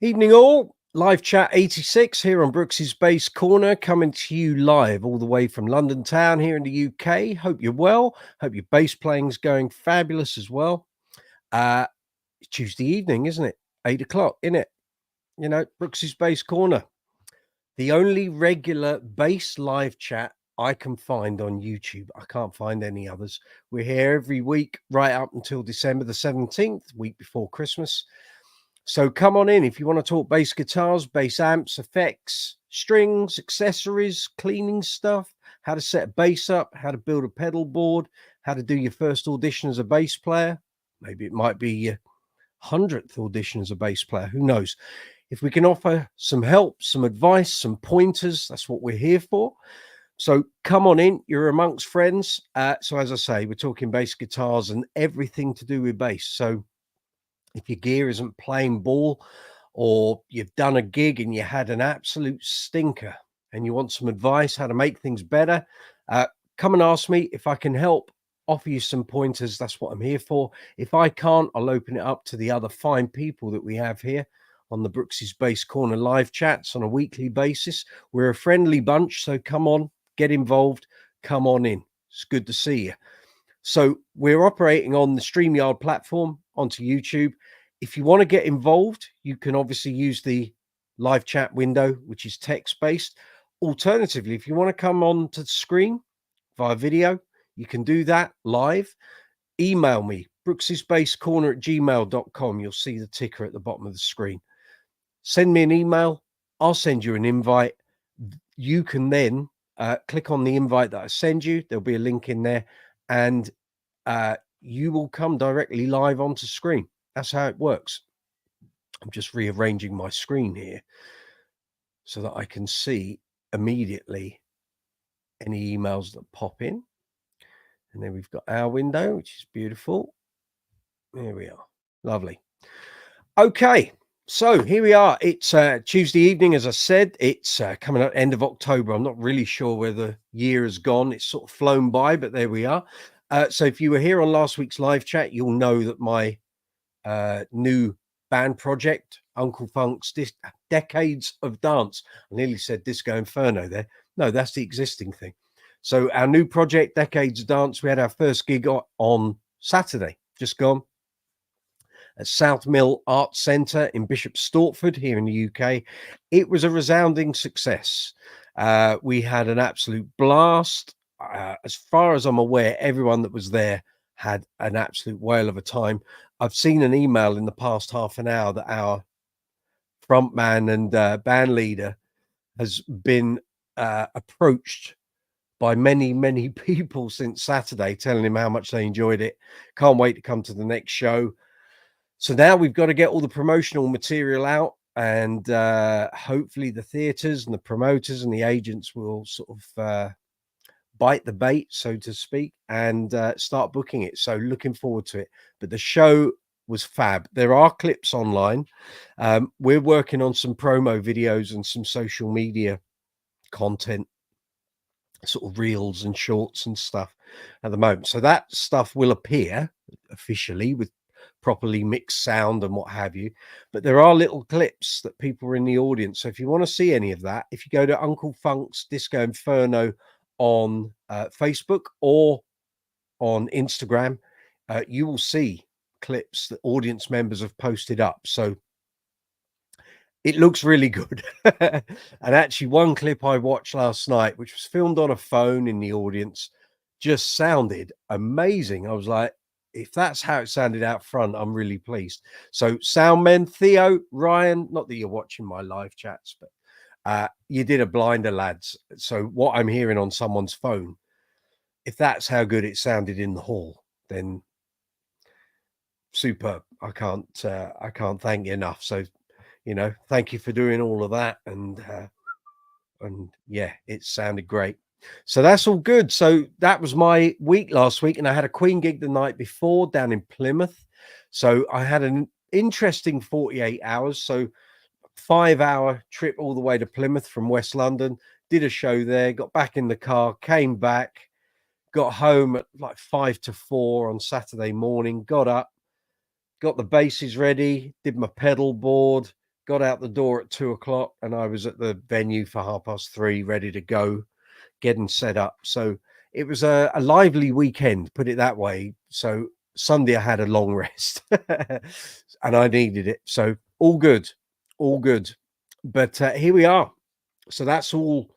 Evening all, live chat 86 here on Brooksy's Bass Corner, coming to you live all the way from London town here in the UK. Hope you're well. Hope your bass playing's going fabulous as well. It's Tuesday evening, isn't it? 8 o'clock, innit? You know, Brooksy's Bass Corner. The only regular bass live chat I can find on YouTube. I can't find any others. We're here every week right up until December the 17th, week before Christmas. So come on in if you want to talk bass guitars, bass amps, effects, strings, accessories, cleaning stuff, how to set a bass up, how to build a pedal board, how to do your first audition as a bass player. Maybe it might be your 100th audition as a bass player. Who knows? If we can offer some help, some advice, some pointers, that's what we're here for. So come on in. You're amongst friends. So as I say, we're talking bass guitars and everything to do with bass. So if your gear isn't playing ball, or you've done a gig and you had an absolute stinker and you want some advice how to make things better, come and ask me. If I can help, offer you some pointers, that's what I'm here for. If I can't, I'll open it up to the other fine people that we have here on the Brooksy's Bass Corner live chats on a weekly basis. We're a friendly bunch, so come on, get involved, come on in. It's good to see you. So we're operating on the StreamYard platform onto YouTube. If you want to get involved, you can obviously use the live chat window, which is text-based. Alternatively, if you want to come on to the screen via video, you can do that live. Email me, brooksysbasscorner@gmail.com. You'll see the ticker at the bottom of the screen. Send me an email. I'll send you an invite. You can then click on the invite that I send you. There'll be a link in there, and you will come directly live onto screen. That's how it works. I'm just rearranging my screen here so that I can see immediately any emails that pop in. And then we've got our window, which is beautiful. There we are. Lovely. Okay. So here we are. It's Tuesday evening, as I said. It's coming up end of October. I'm not really sure where the year has gone. It's sort of flown by, but there we are. So if you were here on last week's live chat, you'll know that my new band project, Uncle Funk's Decades of Dance. I nearly said Disco Inferno there. No, that's the existing thing. So our new project, Decades of Dance, we had our first gig on Saturday, just gone, at South Mill Arts Centre in Bishop Stortford here in the UK. It was a resounding success. We had an absolute blast. As far as I'm aware, everyone that was there had an absolute whale of a time. I've seen an email in the past half an hour that our frontman and band leader has been approached by many people since Saturday, telling him how much they enjoyed it. Can't wait to come to the next show. So now we've got to get all the promotional material out, and hopefully the theatres and the promoters and the agents will sort of bite the bait, so to speak, and start booking it. So looking forward to it. But the show was fab. There are clips online. We're working on some promo videos and some social media content, sort of reels and shorts and stuff at the moment. So that stuff will appear officially with properly mixed sound and what have you. But there are little clips that people are in the audience. So if you want to see any of that, if you go to Uncle Funk's Disco Inferno on Facebook or on Instagram, you will see clips that audience members have posted up. So it looks really good. And actually one clip I watched last night, which was filmed on a phone in the audience, just sounded amazing. I was like, if that's how it sounded out front, I'm really pleased. So sound men, Theo, Ryan, not that you're watching my live chats, but you did a blinder, lads. So what I'm hearing on someone's phone, if that's how good it sounded in the hall, then superb. I can't thank you enough. So, you know, thank you for doing all of that. And yeah, it sounded great. So that's all good. So that was my week last week, and I had a Queen gig the night before down in Plymouth. So I had an interesting 48 hours. So 5-hour trip all the way to Plymouth from West London, did a show there, got back in the car, came back, got home at like 5 to 4 on Saturday morning, got up, got the basses ready, did my pedal board, got out the door at 2 o'clock, and I was at the venue for 3:30, ready to go, getting set up. So it was a lively weekend, put it that way. So Sunday I had a long rest and I needed it. So all good, all good. But here we are. So that's all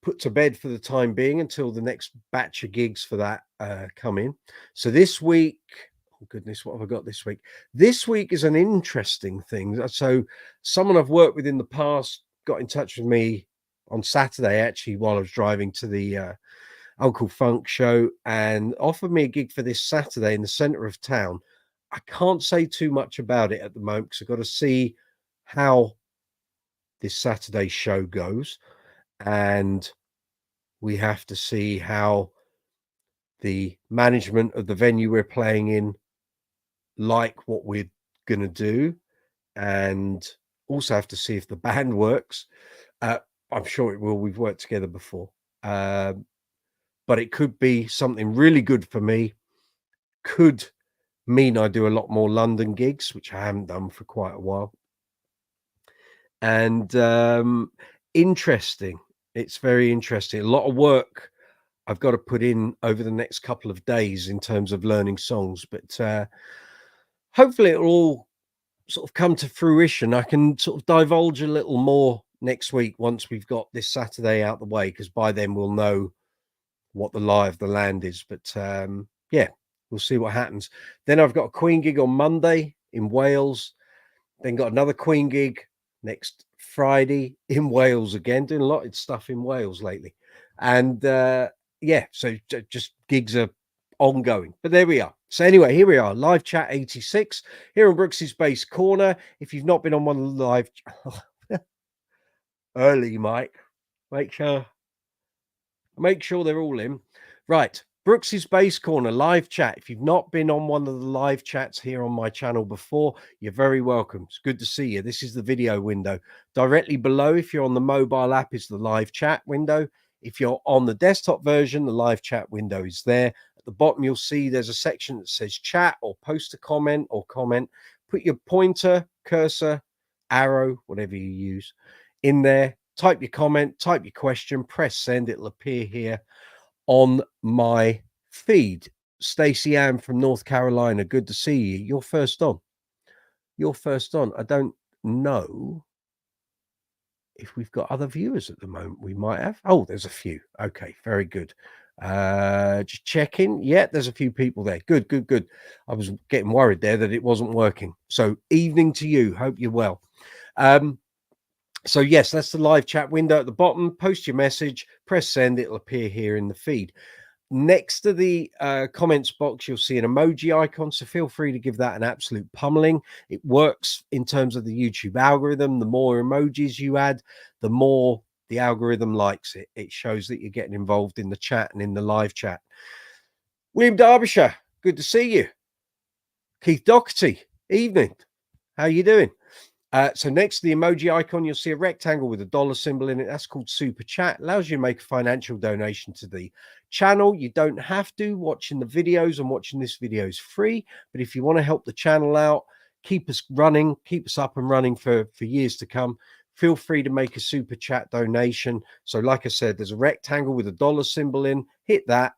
put to bed for the time being until the next batch of gigs for that come in. So this week, oh goodness, what have I got this week? This week is an interesting thing. So someone I've worked with in the past got in touch with me on Saturday, actually, while I was driving to the Uncle Funk show, and offered me a gig for this Saturday in the center of town. I can't say too much about it at the moment because I've got to see how this Saturday show goes, and we have to see how the management of the venue we're playing in like what we're going to do, and also have to see if the band works. I'm sure it will. We've worked together before. But it could be something really good for me. Could mean I do a lot more London gigs, which I haven't done for quite a while. And interesting. It's very interesting. A lot of work I've got to put in over the next couple of days in terms of learning songs, but hopefully it'll all sort of come to fruition. I can sort of divulge a little more next week once we've got this Saturday out the way, because by then we'll know what the lie of the land is. But yeah, we'll see what happens. Then I've got a Queen gig on Monday in Wales, then got another Queen gig next Friday in Wales again, doing a lot of stuff in Wales lately. And yeah, so just gigs are ongoing, but there we are. So anyway, here we are, live chat 86 here on Brooksy's Bass Corner. If you've not been on one of the live early, Mike, make sure they're all in. Right, Brooksy's Bass Corner live chat. If you've not been on one of the live chats here on my channel before, you're very welcome. It's good to see you. This is the video window. Directly below, if you're on the mobile app, is the live chat window. If you're on the desktop version, the live chat window is there. At the bottom, you'll see there's a section that says chat or post a comment or comment. Put your pointer, cursor, arrow, whatever you use, in there. Type your comment, type your question, press send. It'll appear here on my feed. Stacey Ann from North Carolina, good to see you. You're first on. I don't know if we've got other viewers at the moment. We might have. Oh, there's a few. Okay, very good. Just checking. Yeah, there's a few people there. Good. I was getting worried there that it wasn't working. So evening to you. Hope you're well. So yes, that's the live chat window at the bottom. Post your message, press send. It'll appear here in the feed. Next to the comments box, you'll see an emoji icon. So feel free to give that an absolute pummeling. It works in terms of the YouTube algorithm. The more emojis you add, the more the algorithm likes it. It shows that you're getting involved in the chat and in the live chat. William Derbyshire, good to see you. Keith Doherty, evening. How you doing? So next to the emoji icon, you'll see a rectangle with a dollar symbol in it. That's called Super Chat. Allows you to make a financial donation to the channel. You don't have to. Watching the videos and watching this video is free. But if you want to help the channel out, keep us running, keep us up and running for years to come, feel free to make a Super Chat donation. So like I said, there's a rectangle with a dollar symbol in. Hit that.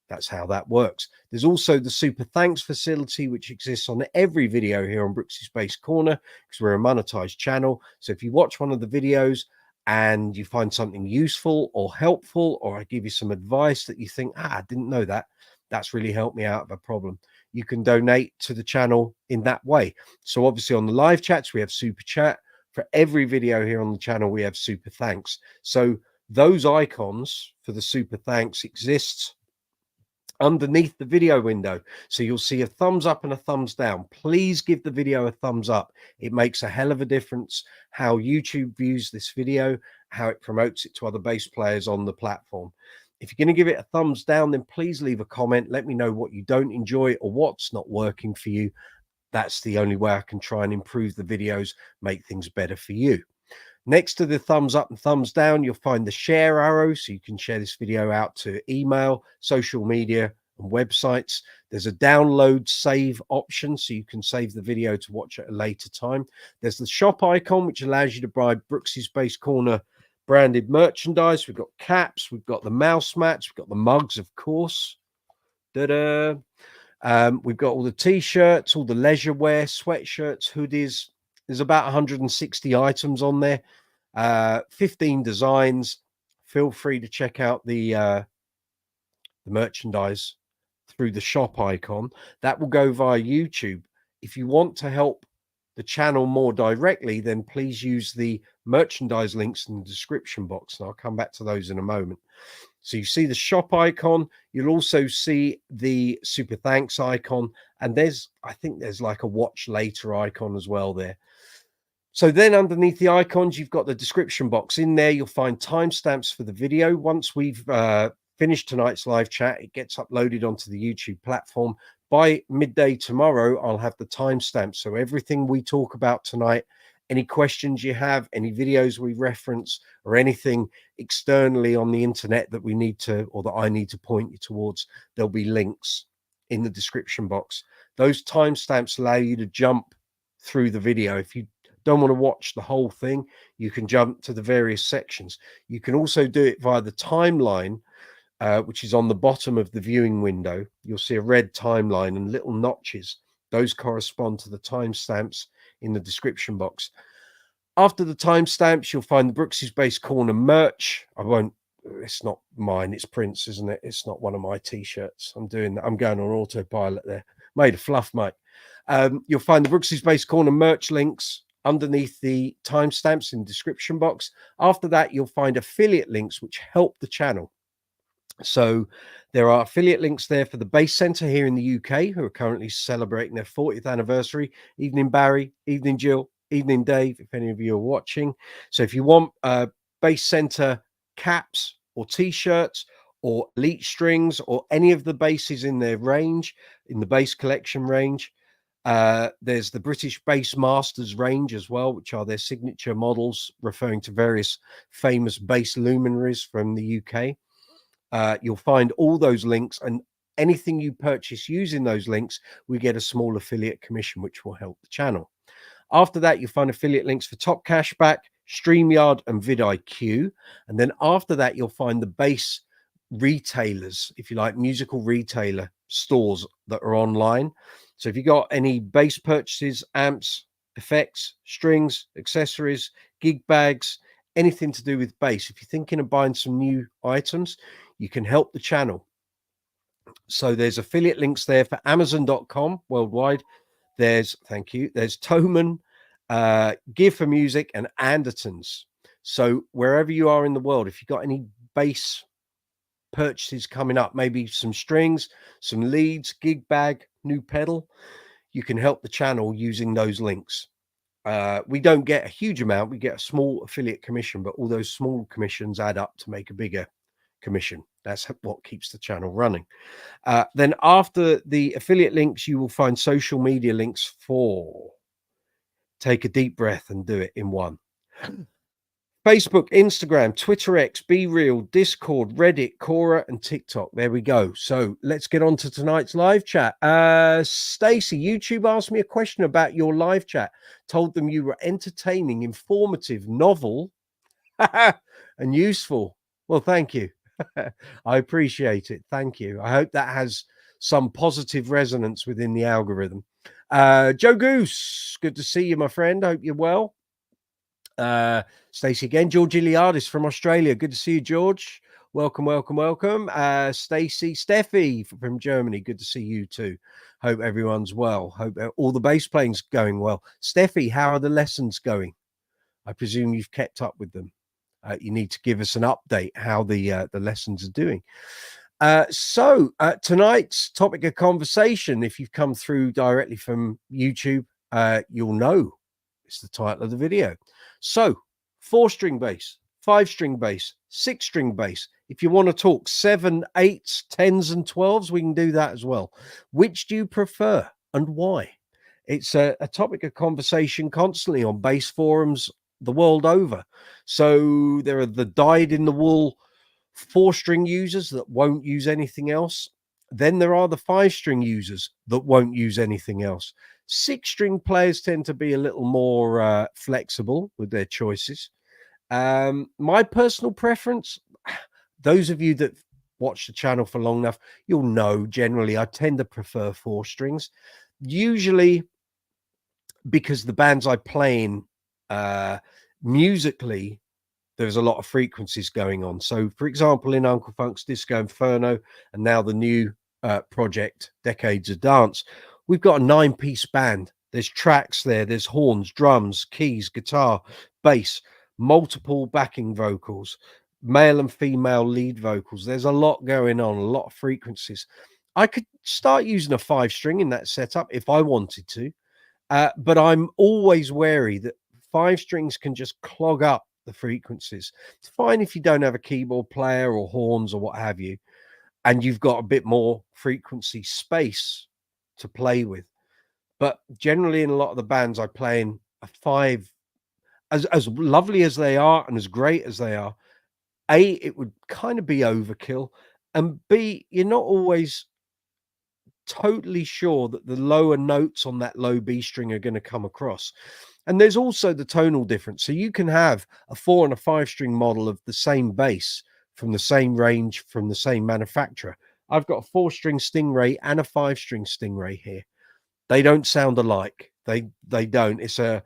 That's how that works. There's also the Super Thanks facility, which exists on every video here on Brooksy's Bass Corner, because we're a monetized channel. So if you watch one of the videos and you find something useful or helpful, or I give you some advice that you think, I didn't know that, that's really helped me out of a problem, you can donate to the channel in that way. So obviously on the live chats, we have Super Chat. For every video here on the channel, we have Super Thanks. So those icons for the Super Thanks exists underneath the video window. So you'll see a thumbs up and a thumbs down. Please give the video a thumbs up. It makes a hell of a difference how YouTube views this video, how it promotes it to other bass players on the platform. If you're going to give it a thumbs down, then please leave a comment. Let me know what you don't enjoy or what's not working for you. That's the only way I can try and improve the videos, make things better for you. Next to the thumbs up and thumbs down, you'll find the share arrow, so you can share this video out to email, social media, and websites. There's a download save option, so you can save the video to watch at a later time. There's the shop icon, which allows you to buy Brooksy Space Corner branded merchandise. We've got caps, we've got the mouse mats, we've got the mugs, of course. Da-da. We've got all the t-shirts, all the leisure wear, sweatshirts, hoodies. There's about 160 items on there, 15 designs. Feel free to check out the merchandise through the shop icon. That will go via YouTube. If you want to help the channel more directly, then please use the merchandise links in the description box, and I'll come back to those in a moment. So you see the shop icon, you'll also see the super thanks icon, and I think there's like a watch later icon as well there. So then underneath the icons, you've got the description box. In there, you'll find timestamps for the video. Once we've finished tonight's live chat, it gets uploaded onto the YouTube platform. By midday tomorrow, I'll have the timestamps. So everything we talk about tonight, any questions you have, any videos we reference, or anything externally on the internet that we need to, or that I need to point you towards, there'll be links in the description box. Those timestamps allow you to jump through the video. If you don't want to watch the whole thing, you can jump to the various sections. You can also do it via the timeline, which is on the bottom of the viewing window. You'll see a red timeline and little notches. Those correspond to the timestamps in the description box. After the timestamps, you'll find the Brooksy Space Corner merch. It's not mine, it's Prince, isn't it? It's not one of my t-shirts. I'm going on autopilot there. Made of fluff, mate. You'll find the Brooksy Space Corner merch links underneath the timestamps in the description box. After that, you'll find affiliate links which help the channel. So there are affiliate links there for the Bass Centre here in the UK, who are currently celebrating their 40th anniversary. Evening, Barry. Evening, Jill. Evening, Dave, if any of you are watching. So if you want Bass Centre caps or t-shirts or elite strings or any of the basses in their range, in the bass collection range, there's the British Bass Masters range as well, which are their signature models referring to various famous bass luminaries from the UK. You'll find all those links, and anything you purchase using those links, we get a small affiliate commission, which will help the channel. After that, you'll find affiliate links for Top Cashback, StreamYard, and vidIQ. And then after that, you'll find the bass retailers, if you like, musical retailer stores that are online. So if you got any bass purchases, amps, effects, strings, accessories, gig bags, anything to do with bass, if you're thinking of buying some new items, you can help the channel. So there's affiliate links there for Amazon.com worldwide. There's Thomann, Gear for Music, and Andertons. So wherever you are in the world, if you've got any bass purchases coming up, maybe some strings, some leads, gig bag, new pedal, you can help the channel using those links. We don't get a huge amount. We get a small affiliate commission, but all those small commissions add up to make a bigger commission. That's what keeps the channel running. Then after the affiliate links, you will find social media links for, take a deep breath and do it in one: Facebook, Instagram, Twitter X, Be Real, Discord, Reddit, Quora, and TikTok. There we go. So let's get on to tonight's live chat. Stacey, YouTube asked me a question about your live chat. Told them you were entertaining, informative, novel, and useful. Well, thank you. I appreciate it. Thank you. I hope that has some positive resonance within the algorithm. Joe Goose, good to see you, my friend. Hope you're well. Stacey again. George Iliadis from Australia. Good to see you, George. Welcome, welcome, welcome. Stacey, Steffi from Germany. Good to see you too. Hope everyone's well. Hope all the bass playing's going well. Steffi, how are the lessons going? I presume you've kept up with them. You need to give us an update how the lessons are doing. So tonight's topic of conversation, if you've come through directly from YouTube, you'll know it's the title of the video. So 4-string bass, 5-string bass, 6-string bass. If you want to talk 7, 8s, 10s, and 12s, we can do that as well. Which do you prefer and why? It's a topic of conversation constantly on bass forums the world over. So there are the dyed-in-the-wool 4-string users that won't use anything else, Then there are the 5-string users that won't use anything else. 6-string players tend to be a little more flexible with their choices. My personal preference, those of you that watch the channel for long enough, you'll know generally I tend to prefer 4 strings, usually because the bands I play in musically, there's a lot of frequencies going on. So, for example, in Uncle Funk's Disco Inferno and now the new project, Decades of Dance, we've got a 9-piece band. There's tracks there, there's horns, drums, keys, guitar, bass, multiple backing vocals, male and female lead vocals. There's a lot going on, a lot of frequencies. I could start using a 5-string in that setup if I wanted to, but I'm always wary that 5 strings can just clog up the frequencies. It's fine if you don't have a keyboard player or horns or what have you, and you've got a bit more frequency space to play with. But generally, in a lot of the bands I play in, a 5, as lovely as they are and as great as they are, A, it would kind of be overkill, and B, you're not always totally sure that the lower notes on that low B string are going to come across. And there's also the tonal difference. So you can have a 4 and a 5-string model of the same bass from the same range from the same manufacturer. I've got a 4-string Stingray and a 5-string Stingray here. They don't sound alike. They don't. It's an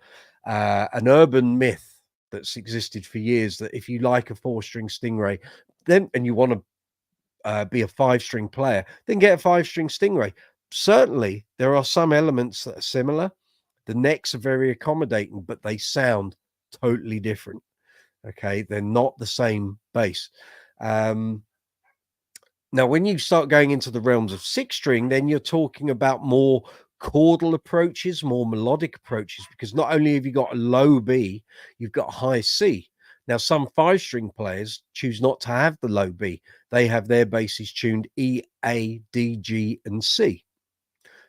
urban myth that's existed for years that if you like a 4-string Stingray, then and you want to be a 5-string player, then get a 5-string Stingray. Certainly, there are some elements that are similar. The necks are very accommodating, but they sound totally different. Okay, they're not the same bass. Now, when you start going into the realms of 6-string, then you're talking about more chordal approaches, more melodic approaches, because not only have you got a low B, you've got a high C. Now, some 5-string players choose not to have the low B. They have their basses tuned E, A, D, G, and C.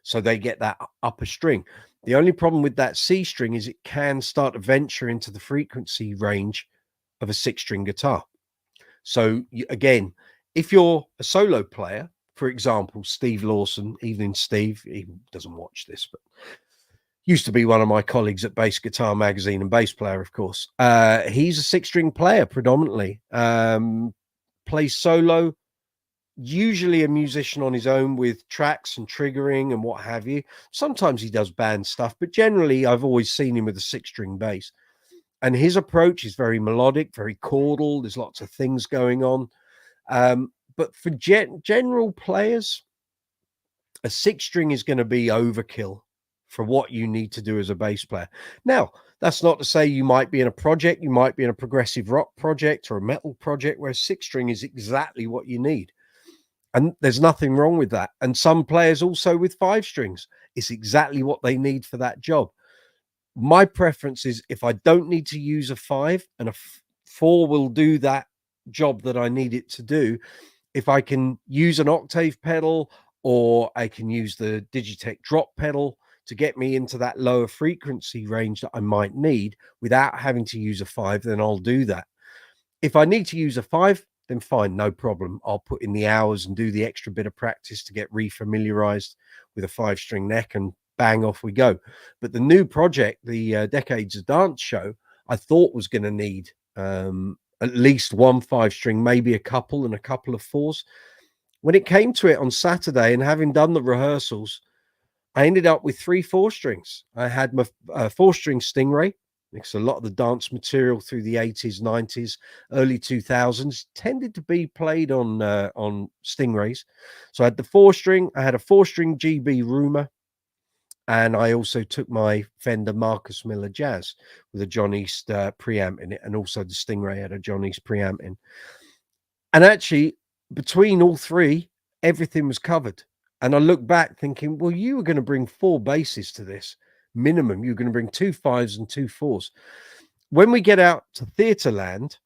So they get that upper string. The only problem with that C string is it can start to venture into the frequency range of a 6-string guitar. So again, if you're a solo player, for example, Steve Lawson, Evening Steve, he doesn't watch this, but used to be one of my colleagues at Bass Guitar Magazine and bass player, of course. He's a 6-string player predominantly, plays solo, usually a musician on his own with tracks and triggering and what have you. Sometimes he does band stuff, but generally I've always seen him with a 6-string bass. And his approach is very melodic, very chordal. There's lots of things going on. But for general players, a 6-string is going to be overkill for what you need to do as a bass player. Now, that's not to say you might be in a project, you might be in a progressive rock project or a metal project where 6-string is exactly what you need. And there's nothing wrong with that. And some players also with 5 strings, it's exactly what they need for that job. My preference is if I don't need to use a 5 and a 4 will do that job that I need it to do, if I can use an octave pedal or I can use the Digitech drop pedal to get me into that lower frequency range that I might need without having to use a 5, then I'll do that. If I need to use a 5, then fine, no problem. I'll put in the hours and do the extra bit of practice to get refamiliarized with a 5-string neck and bang, off we go. But the new project, the Decades of Dance show, I thought was going to need at least one 5-string, maybe a couple and a couple of 4s. When it came to it on Saturday and having done the rehearsals, I ended up with 3 4-strings. I had my 4-string Stingray, because a lot of the dance material through the 80s, 90s, early 2000s tended to be played on Stingrays. So I had the 4-string, I had a 4-string GB Rumor, and I also took my Fender Marcus Miller Jazz with a John East preamp in it, and also the Stingray had a John East preamp in. And actually, between all 3, everything was covered. And I look back thinking, well, you were going to bring 4 basses to this minimum. You're going to bring 2 5s and 2 4s. When we get out to Theatreland,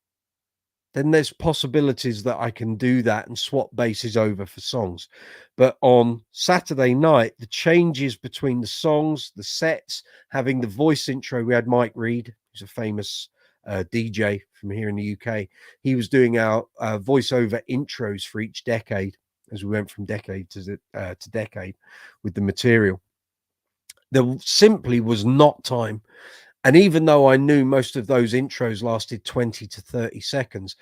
then there's possibilities that I can do that and swap basses over for songs. But on Saturday night, the changes between the songs, the sets, having the voice intro, we had Mike Reed, who's a famous DJ from here in the UK. He was doing our voiceover intros for each decade. as we went from decade to decade with the material. There simply was not time. And even though I knew most of those intros lasted 20 to 30 seconds,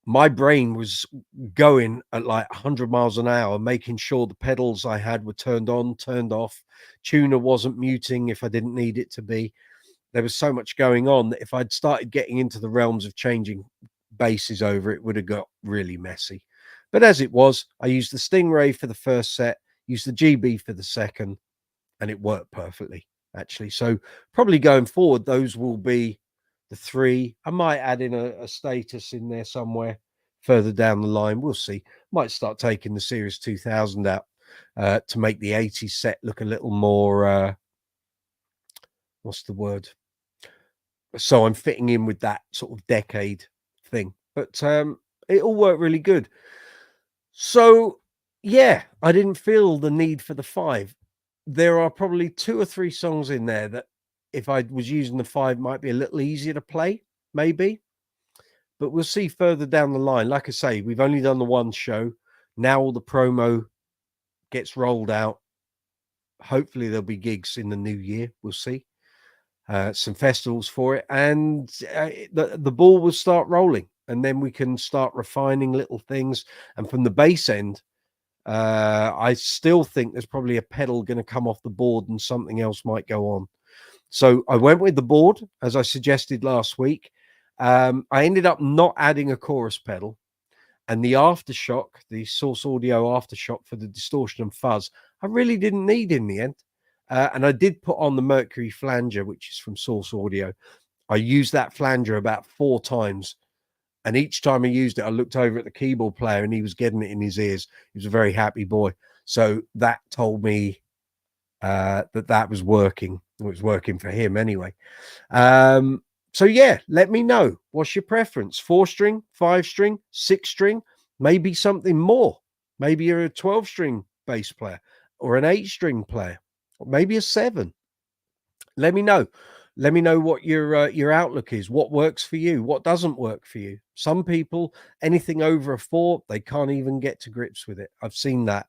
my brain was going at like 100 miles an hour, making sure the pedals I had were turned on, turned off. Tuner wasn't muting if I didn't need it to be. There was so much going on that if I'd started getting into the realms of changing basses over, it would have got really messy. But as it was, I used the Stingray for the first set, used the GB for the second, and it worked perfectly, actually. So probably going forward, those will be the three. I might add in a status in there somewhere further down the line. We'll see. Might start taking the Series 2000 out to make the 80s set look a little more, what's the word? So I'm fitting in with that sort of decade thing. But it all worked really good. So, yeah, I didn't feel the need for the 5. There are probably 2 or 3 songs in there that if I was using the 5 might be a little easier to play, maybe. But we'll see further down the line. Like I say, we've only done the one show. Now all the promo gets rolled out. Hopefully there'll be gigs in the new year. We'll see. Some festivals for it. And the ball will start rolling. And then we can start refining little things. And from the bass end, I still think there's probably a pedal going to come off the board and something else might go on. So I went with the board, as I suggested last week. I ended up not adding a chorus pedal, and the aftershock, the Source Audio aftershock for the distortion and fuzz, I really didn't need in the end. And I did put on the Mercury Flanger, which is from Source Audio. I used that flanger about 4 times. And each time I used it, I looked over at the keyboard player and he was getting it in his ears. He was a very happy boy. So that told me that was working. It was working for him anyway. So yeah, let me know. What's your preference? 4-string, 5-string, 6-string, maybe something more. Maybe you're a 12-string bass player or an 8-string player, or maybe a 7. Let me know. Let me know what your outlook is, what works for you, what doesn't work for you. Some people, anything over a 4, they can't even get to grips with it. I've seen that.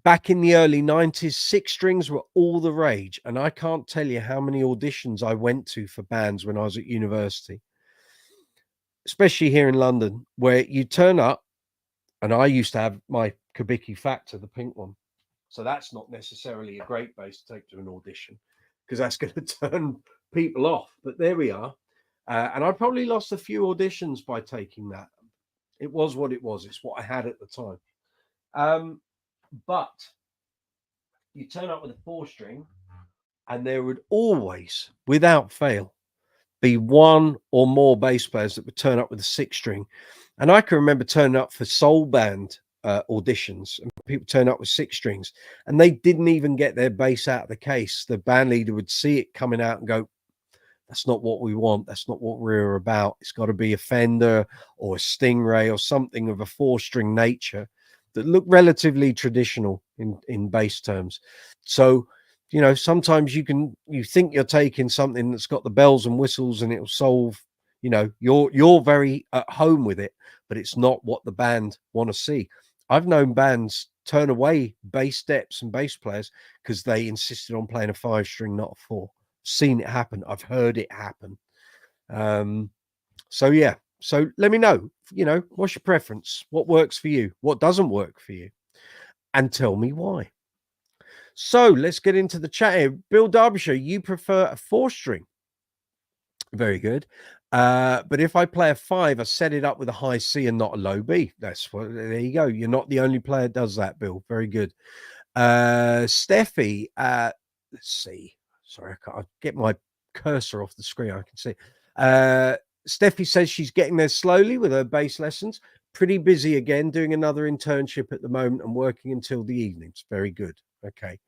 Back in the early 90s, 6 strings were all the rage. And I can't tell you how many auditions I went to for bands when I was at university, especially here in London, where you turn up, and I used to have my Kubicki Factor, the pink one. So that's not necessarily a great bass to take to an audition, because that's going to turn people off. But there we are. And I probably lost a few auditions by taking that. It was what it was. It's what I had at the time. But you turn up with a 4-string, and there would always, without fail, be one or more bass players that would turn up with a 6-string. And I can remember turning up for soul band auditions, and people turn up with 6 strings, and they didn't even get their bass out of the case. The band leader would see it coming out and go, that's not what we want. That's not what we're about. It's got to be a Fender or a Stingray or something of a 4-string nature that look relatively traditional in bass terms. So, you know, sometimes you think you're taking something that's got the bells and whistles and it'll solve, you know, you're very at home with it, but it's not what the band want to see. I've known bands turn away bass depths and bass players because they insisted on playing a 5-string, not a 4. Seen it happen. I've heard it happen. So yeah. So let me know, you know, what's your preference? What works for you? What doesn't work for you? And tell me why. So let's get into the chat here. Bill Derbyshire, you prefer a 4-string. Very good. But if I play a 5, I set it up with a high C and not a low B. That's what, there you go. You're not the only player that does that, Bill. Very good. Steffi, let's see. Sorry, I can't get my cursor off the screen. I can see. Steffi says she's getting there slowly with her bass lessons. Pretty busy again, doing another internship at the moment and working until the evenings. Very good. Okay.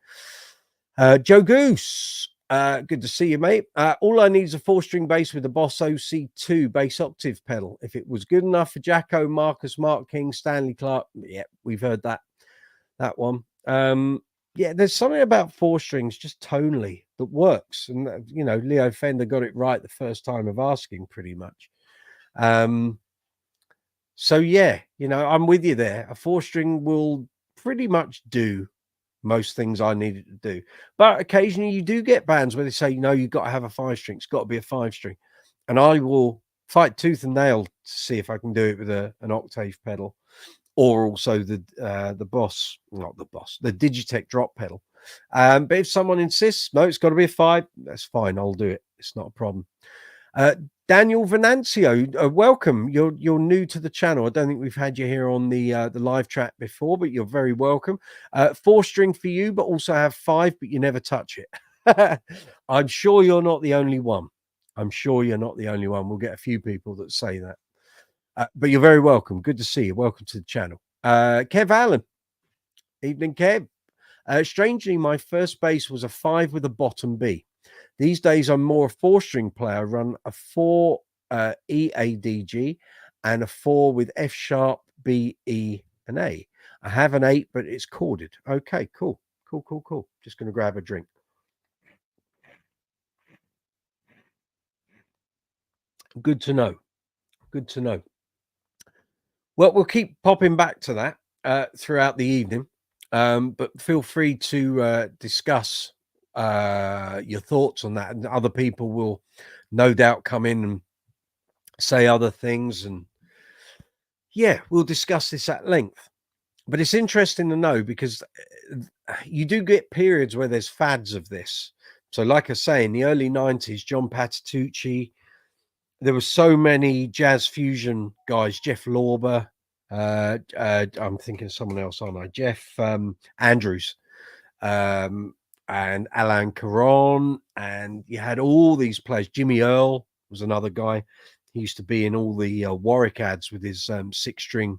Joe Goose, good to see you, mate. All I need is a 4-string bass with a Boss OC2 bass octave pedal. If it was good enough for Jacko, Marcus, Mark King, Stanley Clark, yeah, we've heard that one. Yeah, there's something about 4 strings just tonally that works, and you know, Leo Fender got it right the first time of asking, pretty much. So yeah, you know, I'm with you there. A 4-string will pretty much do most things I need it to do. But occasionally you do get bands where they say, no, you've got to have a 5-string. It's got to be a 5-string. And I will fight tooth and nail to see if I can do it with an octave pedal, or also the boss, not the boss, the Digitech drop pedal. But if someone insists, no, it's got to be a 5, that's fine. I'll do it. It's not a problem. Daniel Venancio, welcome. You're new to the channel. I don't think we've had you here on the live chat before, but you're very welcome. 4-string for you, but also have 5, but you never touch it. I'm sure you're not the only one. I'm sure you're not the only one. We'll get a few people that say that. But you're very welcome. Good to see you. Welcome to the channel. Kev Allen. Evening, Kev. Strangely, my first bass was a 5 with a bottom B. These days, I'm more a 4-string player. I run a 4 EADG and a 4 with F sharp, B, E, and A. I have an 8, but it's chorded. Okay, cool. Cool. Just going to grab a drink. Good to know. Good to know. Well, we'll keep popping back to that throughout the evening. But feel free to discuss your thoughts on that, and other people will no doubt come in and say other things, and yeah, we'll discuss this at length. But it's interesting to know, because you do get periods where there's fads of this. So like I say, in the early 90s, John Patitucci, there were so many jazz fusion guys, Jeff Lorber, I'm thinking of someone else, aren't I? Jeff Andrews, and Alain Caron, and you had all these players. Jimmy Earl was another guy. He used to be in all the Warwick ads with his 6-string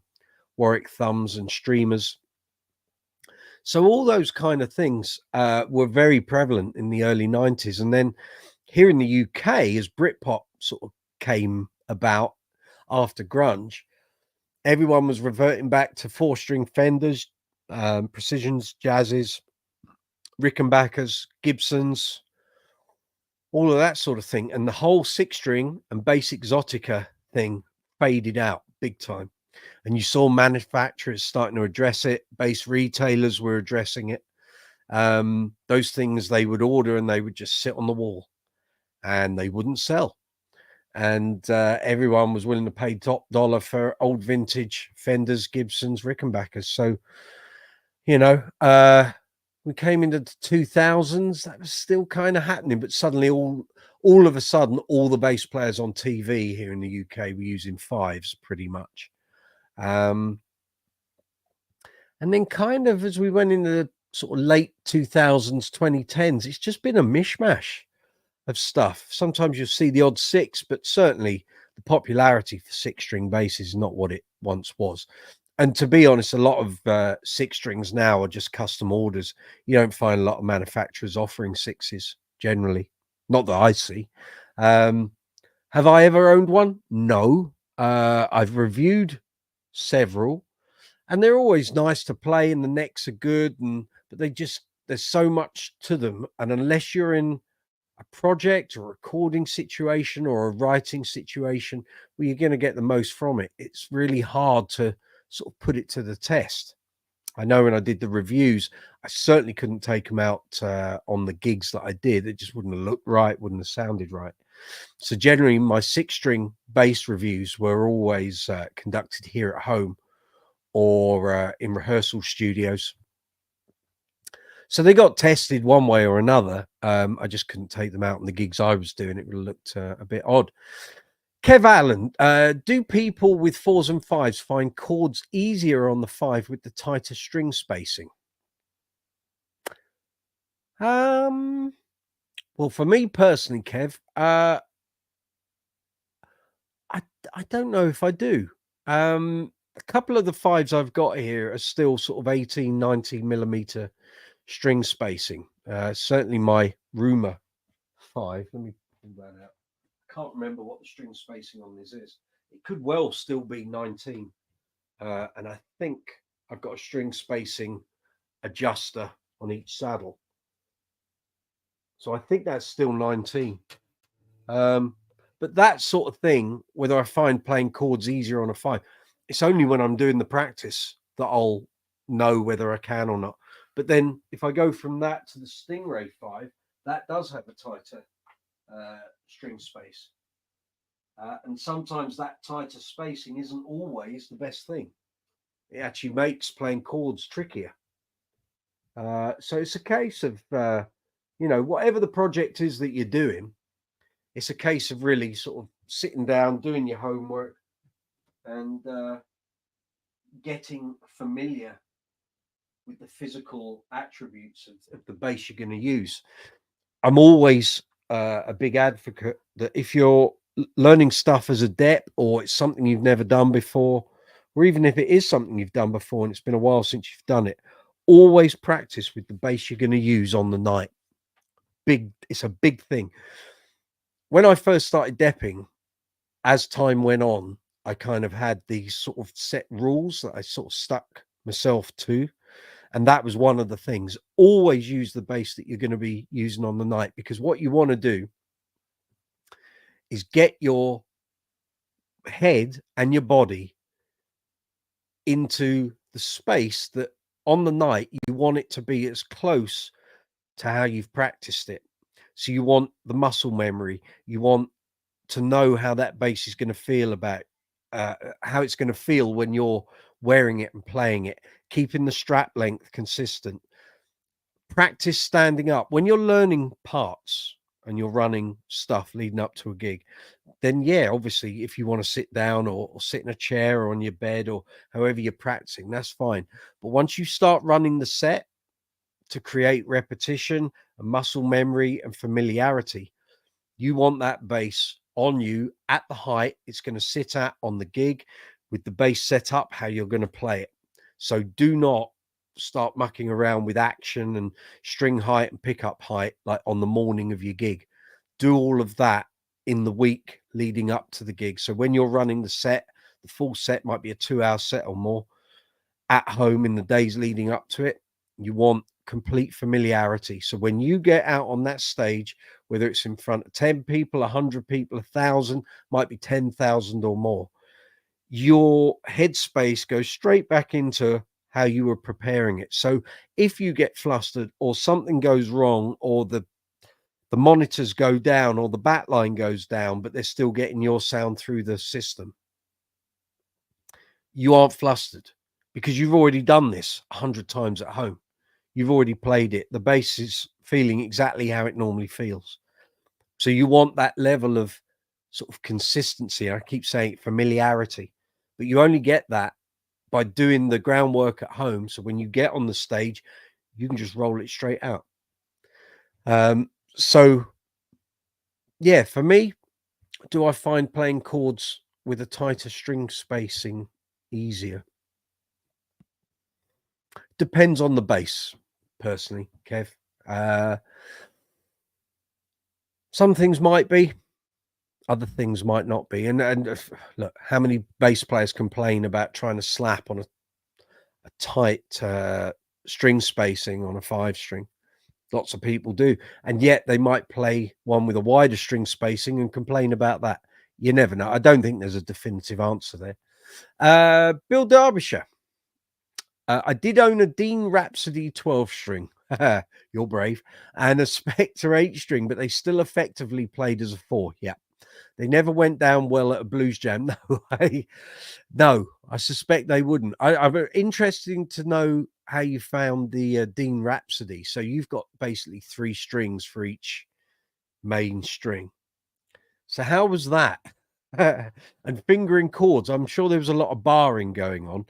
Warwick thumbs and streamers. So all those kind of things were very prevalent in the early 90s. And then here in the UK, as Britpop sort of came about after grunge, everyone was reverting back to 4-string Fenders, Precisions, Jazzes, Rickenbackers, Gibsons, all of that sort of thing. And the whole 6-string and bass exotica thing faded out big time. And you saw manufacturers starting to address it. Bass retailers were addressing it. Those things they would order and they would just sit on the wall and they wouldn't sell. And everyone was willing to pay top dollar for old vintage Fenders, Gibsons, Rickenbackers. So, you know, we came into the 2000s, that was still kind of happening, but suddenly all of a sudden, all the bass players on TV here in the UK were using 5s pretty much. And then kind of as we went into the sort of late 2000s, 2010s, it's just been a mishmash of stuff. Sometimes you'll see the odd 6, but certainly the popularity for 6-string bass is not what it once was. And to be honest, a lot of 6-strings now are just custom orders. You don't find a lot of manufacturers offering 6s generally, not that I see. Have I ever owned one? No. I've reviewed several, and they're always nice to play, and the necks are good, but there's so much to them, and unless you're in a project or a recording situation or a writing situation where you're going to get the most from it, it's really hard to sort of put it to the test. I know when I did the reviews, I certainly couldn't take them out on the gigs that I did. It just wouldn't have looked right, wouldn't have sounded right. So generally my 6-string bass reviews were always conducted here at home or in rehearsal studios. So they got tested one way or another. I just couldn't take them out on the gigs I was doing. It would have looked a bit odd. Kev Allen, do people with 4s and 5s find chords easier on the 5 with the tighter string spacing? Well, for me personally, Kev, I don't know if I do. A couple of the 5s I've got here are still sort of 18, 19 millimeter string spacing. Certainly my Rumor 5. Let me pull that out. I can't remember what the string spacing on this is. It could well still be 19. And I think I've got a string spacing adjuster on each saddle. So I think that's still 19. But that sort of thing, whether I find playing chords easier on a 5, it's only when I'm doing the practice that I'll know whether I can or not. But then if I go from that to the Stingray 5, that does have a tighter string space. And sometimes that tighter spacing isn't always the best thing. It actually makes playing chords trickier. So it's a case of, whatever the project is that you're doing, it's a case of really sort of sitting down, doing your homework, and getting familiar with the physical attributes of the bass you're going to use. I'm always a big advocate that if you're learning stuff as a dep, or it's something you've never done before, or even if it is something you've done before and it's been a while since you've done it, always practice with the bass you're going to use on the night. It's a big thing. When I first started depping, as time went on, I kind of had these sort of set rules that I sort of stuck myself to. And that was one of the things. Always use the bass that you're going to be using on the night, because what you want to do is get your head and your body into the space that on the night you want it to be as close to how you've practiced it. So you want the muscle memory. You want to know how that bass is going to feel how it's going to feel when you're wearing it and playing it, keeping the strap length consistent. Practice standing up when you're learning parts and you're running stuff leading up to a gig. Then yeah, obviously if you want to sit down or sit in a chair or on your bed or however you're practicing, that's fine. But once you start running the set to create repetition and muscle memory and familiarity, you want that bass on you at the height it's going to sit at on the gig, with the bass set up how you're going to play it. So do not start mucking around with action and string height and pickup height like on the morning of your gig. Do all of that in the week leading up to the gig. So when you're running the set, the full set might be a 2-hour set or more at home in the days leading up to it. You want complete familiarity. So when you get out on that stage, whether it's in front of 10 people, 100 people, 1,000, might be 10,000 or more, your headspace goes straight back into how you were preparing it. So if you get flustered or something goes wrong, or the monitors go down or the back line goes down, but they're still getting your sound through the system, you aren't flustered because you've already done this 100 times at home. You've already played it. The bass is feeling exactly how it normally feels. So you want that level of sort of consistency. I keep saying familiarity, but you only get that by doing the groundwork at home. So when you get on the stage, you can just roll it straight out. So yeah, for me, do I find playing chords with a tighter string spacing easier? Depends on the bass, personally, Kev. Some things might be, other things might not be. And look, how many bass players complain about trying to slap on a tight string spacing on a 5-string? Lots of people do, and yet they might play one with a wider string spacing and complain about that. You never know. I don't think there's a definitive answer there. Bill Derbyshire. I did own a Dean Rhapsody 12-string. You're brave. And a Spectre 8-string, but they still effectively played as a 4. Yeah. They never went down well at a blues jam. No, I suspect they wouldn't. I'm interested to know how you found the Dean Rhapsody. So you've got basically 3 strings for each main string. So how was that? And fingering chords, I'm sure there was a lot of barring going on.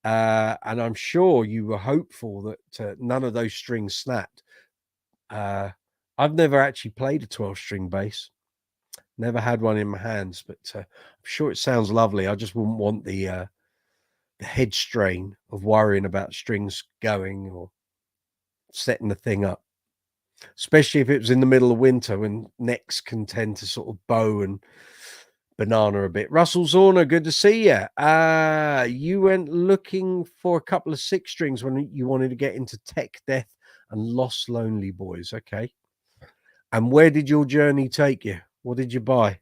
And I'm sure you were hopeful that none of those strings snapped. I've never actually played a 12-string bass. Never had one in my hands, but I'm sure it sounds lovely. I just wouldn't want the head strain of worrying about strings going or setting the thing up, especially if it was in the middle of winter when necks can tend to sort of bow and banana a bit. Russell Zorner, good to see you. You went looking for a couple of 6 strings when you wanted to get into Tech Death and Lost Lonely Boys. Okay. And where did your journey take you? What did you buy?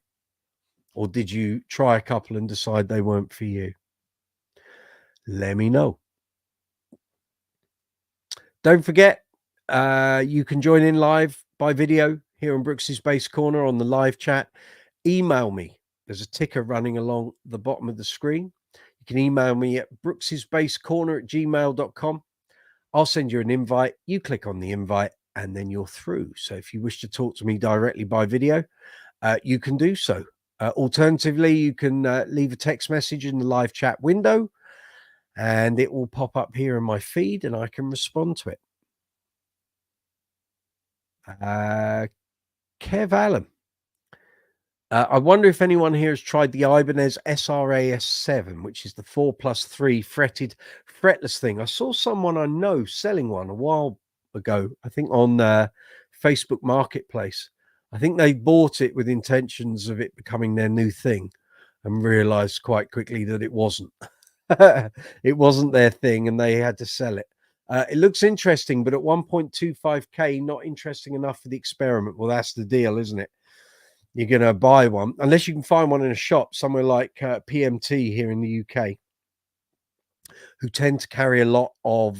Or did you try a couple and decide they weren't for you? let me know. Don't forget, you can join in live by video here on Brooksy's Base Corner on the live chat. Email me. There's a ticker running along the bottom of the screen. You can email me at brooksysbasecorner@gmail.com. I'll send you an invite. You click on the invite and then you're through. So if you wish to talk to me directly by video, you can do so. Alternatively, you can leave a text message in the live chat window and it will pop up here in my feed and I can respond to it. Kev Allen. I wonder if anyone here has tried the Ibanez SRAS7, which is the 4+3 fretted fretless thing. I saw someone I know selling one a while ago, I think on Facebook Marketplace. I think they bought it with intentions of it becoming their new thing and realized quite quickly that it wasn't. It wasn't their thing and they had to sell it. It looks interesting, but at 1.25k, not interesting enough for the experiment. Well, that's the deal, isn't it? You're going to buy one unless you can find one in a shop somewhere like PMT here in the UK, who tend to carry a lot of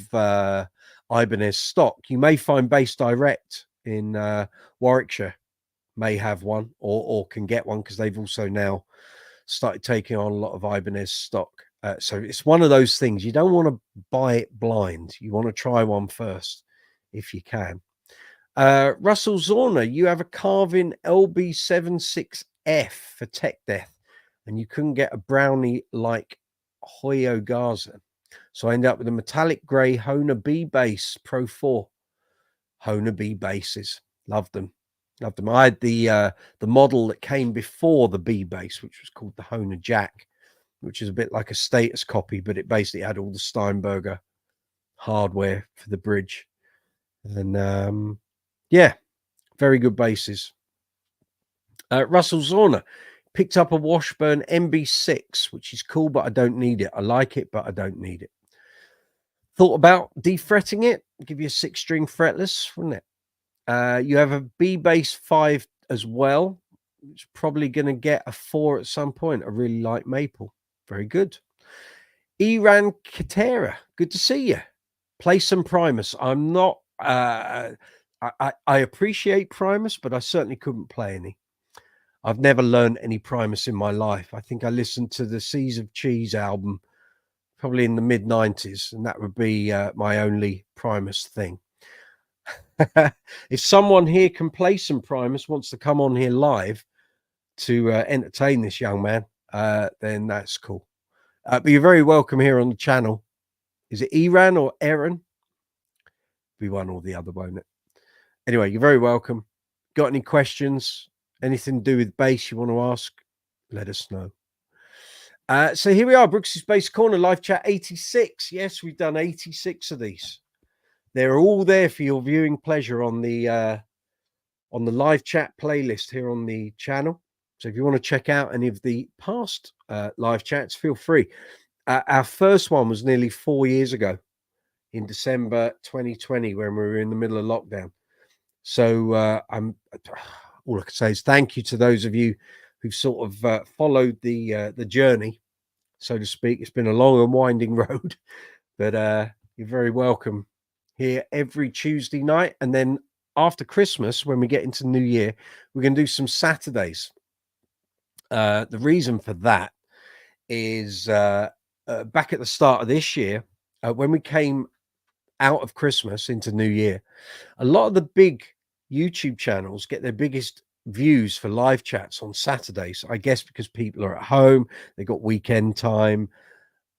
Ibanez stock. You may find Base Direct in Warwickshire may have one or can get one because they've also now started taking on a lot of Ibanez stock. So it's one of those things. You don't want to buy it blind. You want to try one first if you can. Russell Zorner, you have a Carvin LB76F for Tech Death, and you couldn't get a brownie like Hoyo Garza. So I ended up with a metallic grey Hohner B bass Pro 4. Hohner B basses. Loved them. Loved them. I had the model that came before the B bass, which was called the Hohner Jack, which is a bit like a status copy, but it basically had all the Steinberger hardware for the bridge. And yeah, very good basses. Russell Zorner picked up a Washburn MB6, which is cool, but I don't need it. I like it, but I don't need it. Thought about defretting it, give you a 6-string fretless, wouldn't it? You have a B bass 5 as well. It's probably going to get a 4 at some point. I really like maple. Very good. Iran Katera, good to see you. Play some Primus. I'm not... I appreciate Primus, but I certainly couldn't play any. I've never learned any Primus in my life. I think I listened to the Seas of Cheese album probably in the mid-90s, and that would be my only Primus thing. If someone here can play some Primus, wants to come on here live to entertain this young man, then that's cool. But you're very welcome here on the channel. Is it Iran or Aaron? Be one or the other, won't it? Anyway, you're very welcome. Got any questions? Anything to do with bass you want to ask? Let us know. So here we are, Brooksy's Base Corner, live chat 86. Yes, we've done 86 of these. They're all there for your viewing pleasure on the live chat playlist here on the channel. So if you want to check out any of the past live chats, feel free. Our first one was nearly 4 years ago in December 2020 when we were in the middle of lockdown. So all I can say is thank you to those of you who've sort of followed the journey, so to speak. It's been a long and winding road, but you're very welcome here every Tuesday night. And then after Christmas, when we get into New Year, we're going to do some Saturdays. The reason for that is back at the start of this year, when we came out of Christmas into New Year, a lot of the big YouTube channels get their biggest views for live chats on Saturdays, I guess because people are at home, they got weekend time.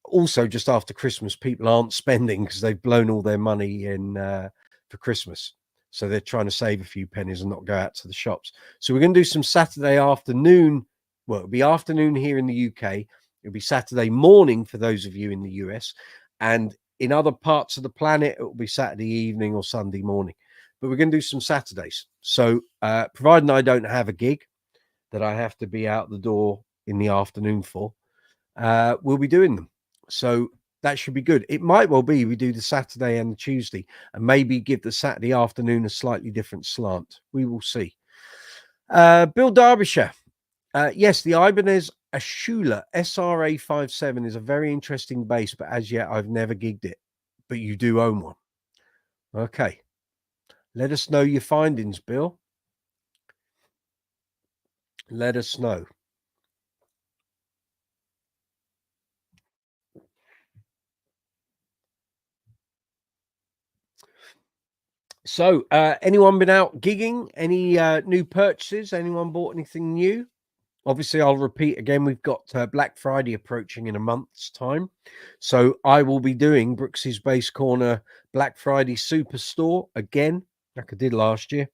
Also, just after Christmas, people aren't spending because they've blown all their money in for Christmas. So they're trying to save a few pennies and not go out to the shops. So we're going to do some Saturday afternoon. Well, it'll be afternoon here in the UK. It'll be Saturday morning for those of you in the US. And in other parts of the planet, it will be Saturday evening or Sunday morning. But we're going to do some Saturdays. So providing I don't have a gig that I have to be out the door in the afternoon for, we'll be doing them. So that should be good. It might well be we do the Saturday and the Tuesday and maybe give the Saturday afternoon a slightly different slant. We will see. Bill Derbyshire. Yes, the Ibanez A Schuler SRA57 is a very interesting bass, but as yet I've never gigged it. But you do own one. Okay. Let us know your findings, Bill. Let us know. So, anyone been out gigging? Any new purchases? Anyone bought anything new? Obviously, I'll repeat again, we've got Black Friday approaching in a month's time. So I will be doing Brooksy's Bass Corner Black Friday Superstore again, like I did last year.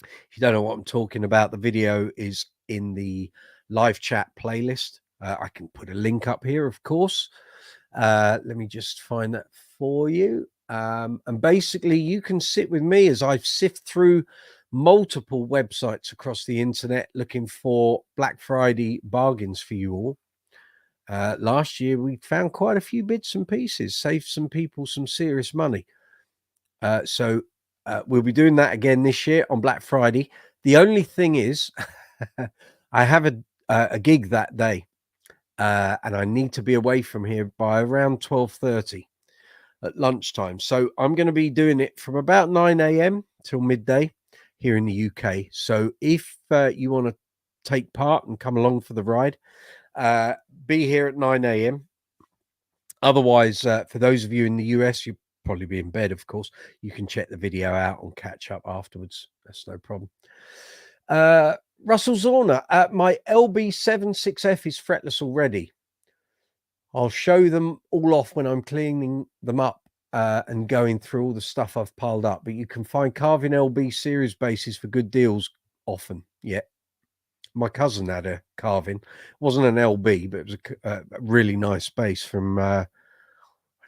If you don't know what I'm talking about, the video is in the live chat playlist. I can put a link up here, of course. Let me just find that for you. And basically, you can sit with me as I sift through multiple websites across the internet looking for Black Friday bargains for you all. Last year, we found quite a few bits and pieces, saved some people some serious money. So we'll be doing that again this year on Black Friday. The only thing is, I have a gig that day, and I need to be away from here by around 12:30 at lunchtime. So I'm going to be doing it from about 9 a.m. till midday here in the UK. So if you want to take part and come along for the ride, be here at 9 a.m. Otherwise, for those of you in the US, you'll probably be in bed, of course. You can check the video out and catch up afterwards. That's no problem. Russell Zorner, my LB76F is fretless already. I'll show them all off when I'm cleaning them up and going through all the stuff I've piled up. But you can find Carvin LB series basses for good deals often. Yeah. My cousin had a Carvin. It wasn't an LB, but it was a really nice bass from, I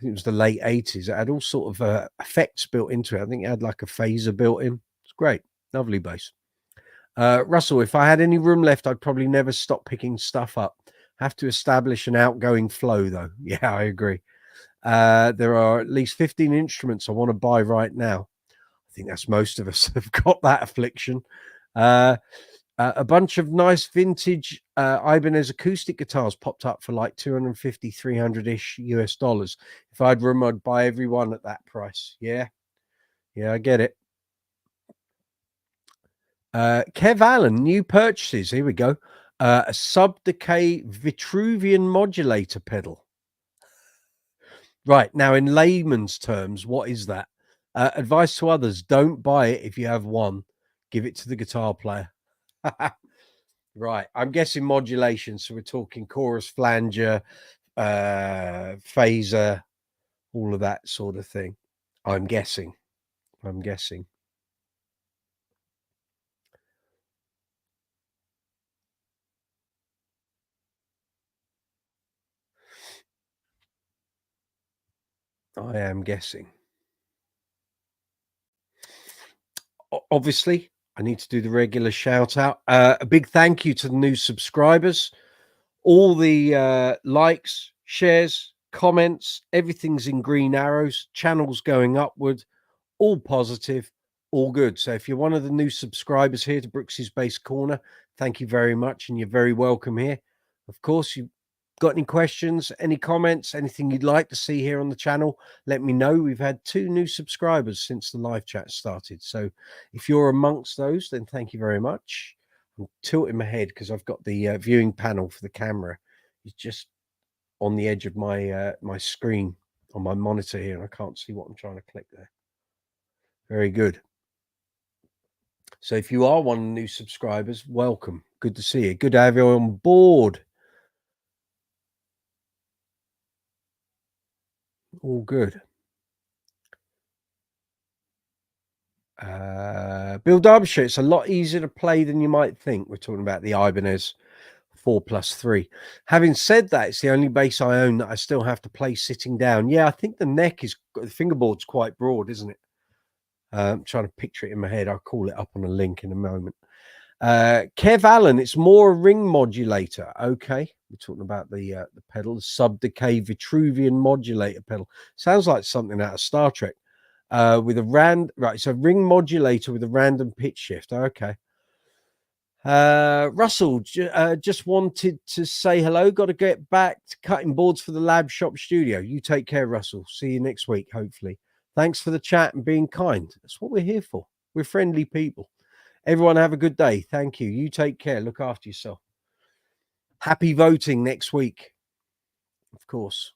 think it was the late 80s. It had all sort of effects built into it. I think it had like a phaser built in. It's great. Lovely bass. Russell, if I had any room left, I'd probably never stop picking stuff up. Have to establish an outgoing flow, though. Yeah, I agree. There are at least 15 instruments I want to buy right now. I think that's most of us have got that affliction. A bunch of nice vintage Ibanez acoustic guitars popped up for like 250, 300-ish US dollars. If I had room, I'd buy every one at that price. Yeah. Yeah, I get it. Kev Allen, new purchases. Here we go. A sub-decay Vitruvian modulator pedal. Right, now in layman's terms, what is that? Advice to others, don't buy it if you have one. Give it to the guitar player. Right, I'm guessing modulation, so we're talking chorus, flanger, phaser, all of that sort of thing. I'm guessing. I am guessing. Obviously, I need to do the regular shout out. A big thank you to the new subscribers. All the likes, shares, comments, everything's in green arrows, channels going upward, all positive, all good. So if you're one of the new subscribers here to Brooksy's Bass Corner, thank you very much, and you're very welcome here. Of course, you got any questions, any comments, anything you'd like to see here on the channel, let me know. We've had 2 new subscribers since the live chat started. So if you're amongst those, then thank you very much. I'm tilting my head because I've got the viewing panel for the camera. It's just on the edge of my my screen on my monitor here, and I can't see what I'm trying to click there. Very good. So if you are one of the new subscribers, welcome. Good to see you. Good to have you on board. All good. Bill Derbyshire, it's a lot easier to play than you might think. We're talking about the Ibanez 4+3. Having said that, it's the only bass I own that I still have to play sitting down. Yeah, I think the neck is, the fingerboard's quite broad, isn't it? I'm trying to picture it in my head. I'll call it up on a link in a moment. Kev Allen, it's more a ring modulator. Okay, we're talking about the pedal, the sub-decay Vitruvian modulator pedal. Sounds like something out of Star Trek. With a right, so ring modulator with a random pitch shift. Okay. Russell, just wanted to say hello. Got to get back to cutting boards for the Lab Shop Studio. You take care, Russell. See you next week, hopefully. Thanks for the chat and being kind. That's what we're here for. We're friendly people. Everyone have a good day. Thank you. You take care. Look after yourself. Happy voting next week, of course.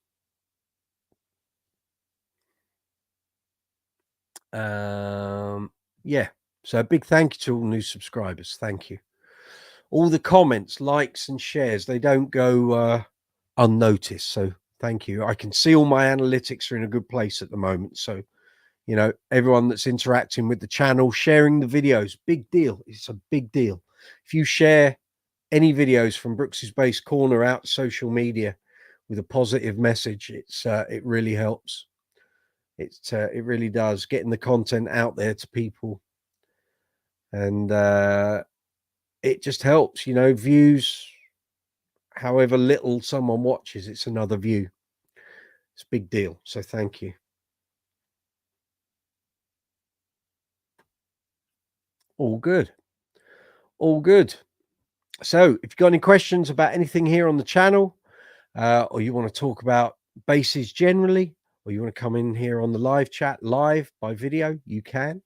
Yeah. So a big thank you to all new subscribers. Thank you. All the comments, likes, and shares, they don't go unnoticed. So thank you. I can see all my analytics are in a good place at the moment. So, you know, everyone that's interacting with the channel, sharing the videos, big deal. It's a big deal. If you share any videos from Brooksy's Base Corner out social media with a positive message, it really helps. It really does, getting the content out there to people. And it just helps, you know, views, however little someone watches, it's another view. It's a big deal. So thank you. All good. All good. So if you've got any questions about anything here on the channel, or you want to talk about bases generally, or you want to come in here on the live chat live by video, you can.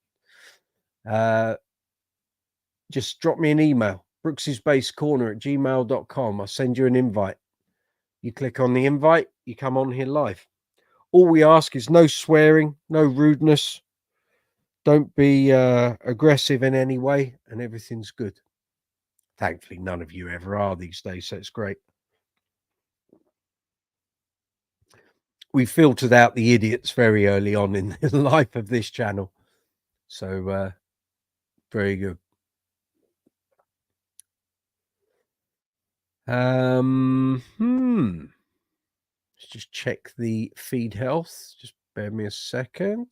Just drop me an email, brooksysbasecorner@gmail.com. I'll send you an invite. You click on the invite, you come on here live. All we ask is no swearing, no rudeness. Don't be aggressive in any way, and everything's good. Thankfully, none of you ever are these days, so it's great. We filtered out the idiots very early on in the life of this channel. So, very good. Let's just check the feed health. Just bear me a second.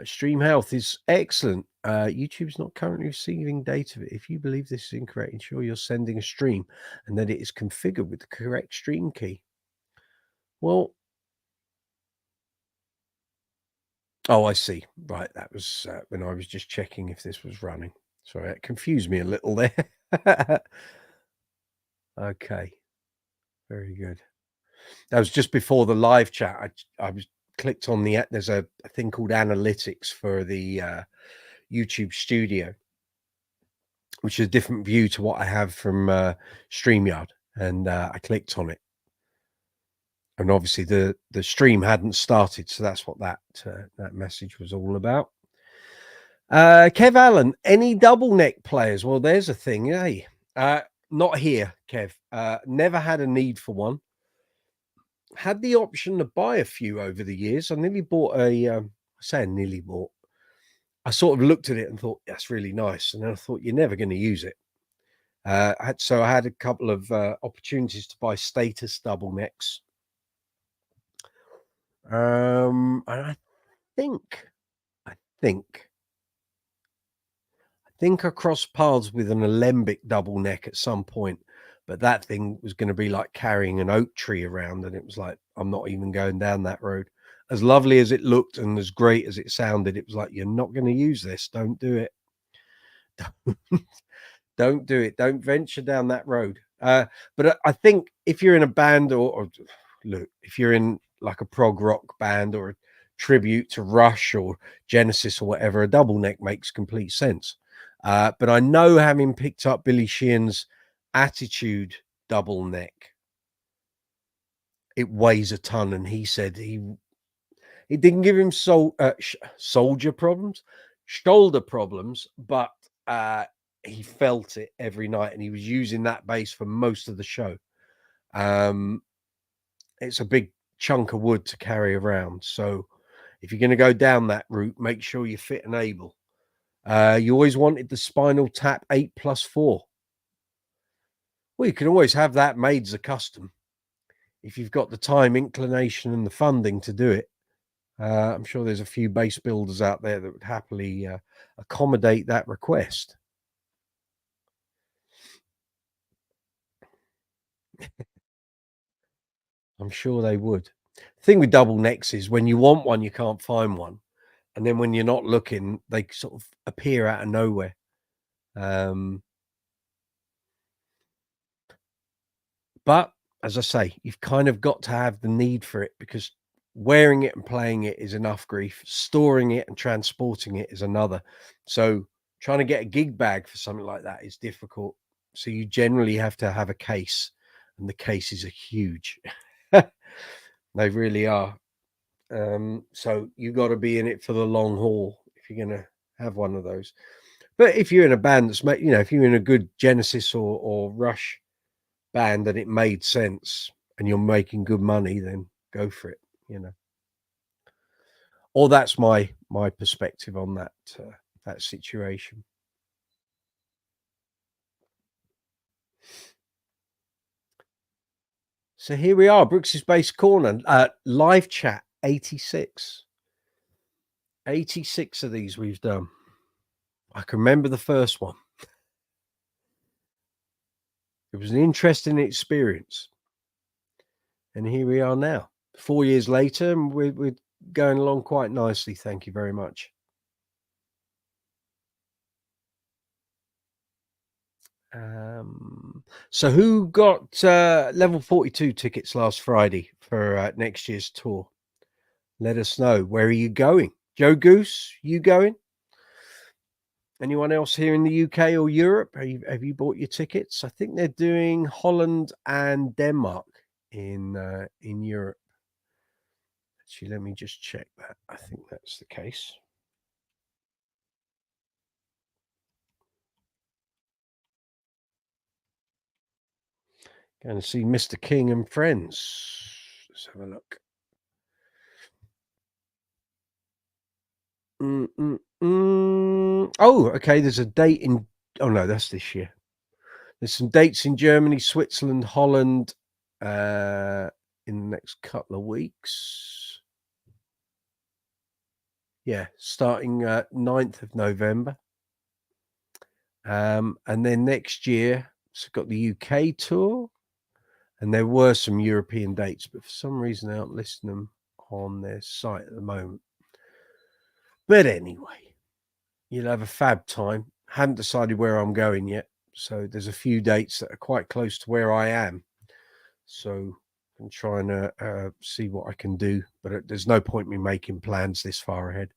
Stream health is excellent. YouTube's not currently receiving data. If you believe this is incorrect, ensure you're sending a stream and that it is configured with the correct stream key. Well, oh, I see. Right, that was when I was just checking if this was running. Sorry, it confused me a little there. Okay, very good. That was just before the live chat. I was clicked on there's a thing called analytics for the YouTube studio, which is a different view to what I have from StreamYard, and I clicked on it, and obviously the stream hadn't started, so that's what that message was all about. Kev Allen, any double neck players? Well, there's a thing, hey. Not here, Kev. Never had a need for one. Had the option to buy a few over the years. I nearly bought I say I nearly bought. I sort of looked at it and thought, that's really nice. And then I thought, you're never going to use it. I had a couple of opportunities to buy status double necks. And I think I crossed paths with an alembic double neck at some point, but that thing was going to be like carrying an oak tree around, and it was like, I'm not even going down that road. As lovely as it looked and as great as it sounded, it was like, you're not going to use this. Don't do it. Don't do it. Don't venture down that road. But I think if you're in a band or look, if you're in like a prog rock band or a tribute to Rush or Genesis or whatever, a double neck makes complete sense. But I know, having picked up Billy Sheehan's Attitude double neck, it weighs a ton, and he said it didn't give him shoulder problems, but he felt it every night, and he was using that bass for most of the show. It's a big chunk of wood to carry around, so if you're going to go down that route, make sure you're fit and able. You always wanted the Spinal Tap 8+4. Well, you can always have that made as a custom if you've got the time, inclination, and the funding to do it. I'm sure there's a few bass builders out there that would happily accommodate that request. I'm sure they would. The thing with double necks is when you want one, you can't find one. and then when you're not looking, they sort of appear out of nowhere. But as I say, you've kind of got to have the need for it, because wearing it and playing it is enough grief. Storing it and transporting it is another. So trying to get a gig bag for something like that is difficult. So you generally have to have a case, and the cases are huge. They really are. So you got to be in it for the long haul if you're going to have one of those. But if you're in a band that's, if you're in a good Genesis or Rush band and it made sense and you're making good money, then go for it. Or that's my perspective on that situation. So here we are, Brooksy's Bass Corner, live chat 86. 86 of these we've done. I can remember the first one. It was an interesting experience. And here we are now, 4 years later, and we're going along quite nicely. Thank you very much. So who got level 42 tickets last Friday for next year's tour? Let us know. Where are you going? Joe Goose, you going? Anyone else here in the UK or Europe? Have you bought your tickets? I think they're doing Holland and Denmark in Europe. Actually, let me just check that. I think that's the case. Going to see Mr. King and Friends. Let's have a look. Oh, okay. There's a date in. Oh no, that's this year. There's some dates in Germany, Switzerland, Holland, in the next couple of weeks. Yeah, starting 9th of November. And then next year, it's got the UK tour, and there were some European dates, but for some reason they aren't listing them on their site at the moment. But anyway, you'll have a fab time. Haven't decided where I'm going yet, so there's a few dates that are quite close to where I am. So I'm trying to see what I can do, but there's no point me making plans this far ahead.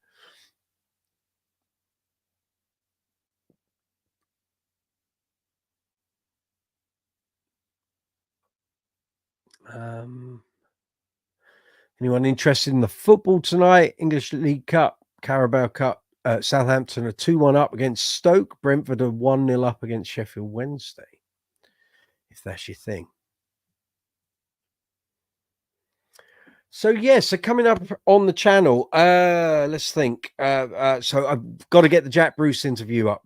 Anyone interested in the football tonight? English League Cup, Carabao Cup. Southampton are 2-1 up against Stoke. Brentford are 1-0 up against Sheffield Wednesday, if that's your thing. So coming up on the channel, let's think. So I've got to get the Jack Bruce interview up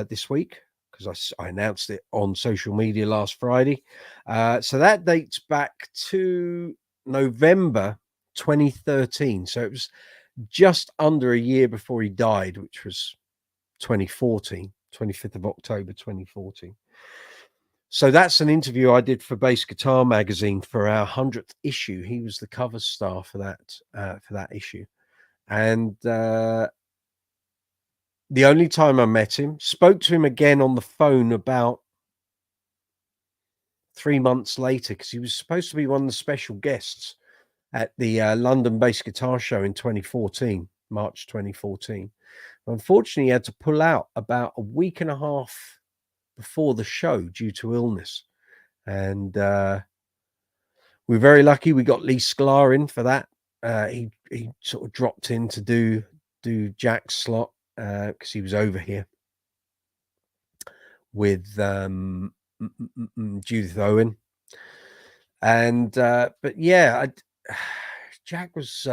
this week, because I announced it on social media last Friday. So that dates back to November 2013. So it was just under a year before he died, which was 2014, 25th of October 2014. So that's an interview I did for Bass Guitar Magazine for our 100th issue. He was the cover star for that issue. And the only time I met him, spoke to him again on the phone about 3 months later, because he was supposed to be one of the special guests at the London Bass Guitar Show in 2014, March 2014. Unfortunately, he had to pull out about a week and a half before the show due to illness. And we're very lucky we got Lee Sklar in for that. He sort of dropped in to do Jack's slot because he was over here with Judith Owen. And but yeah, Jack was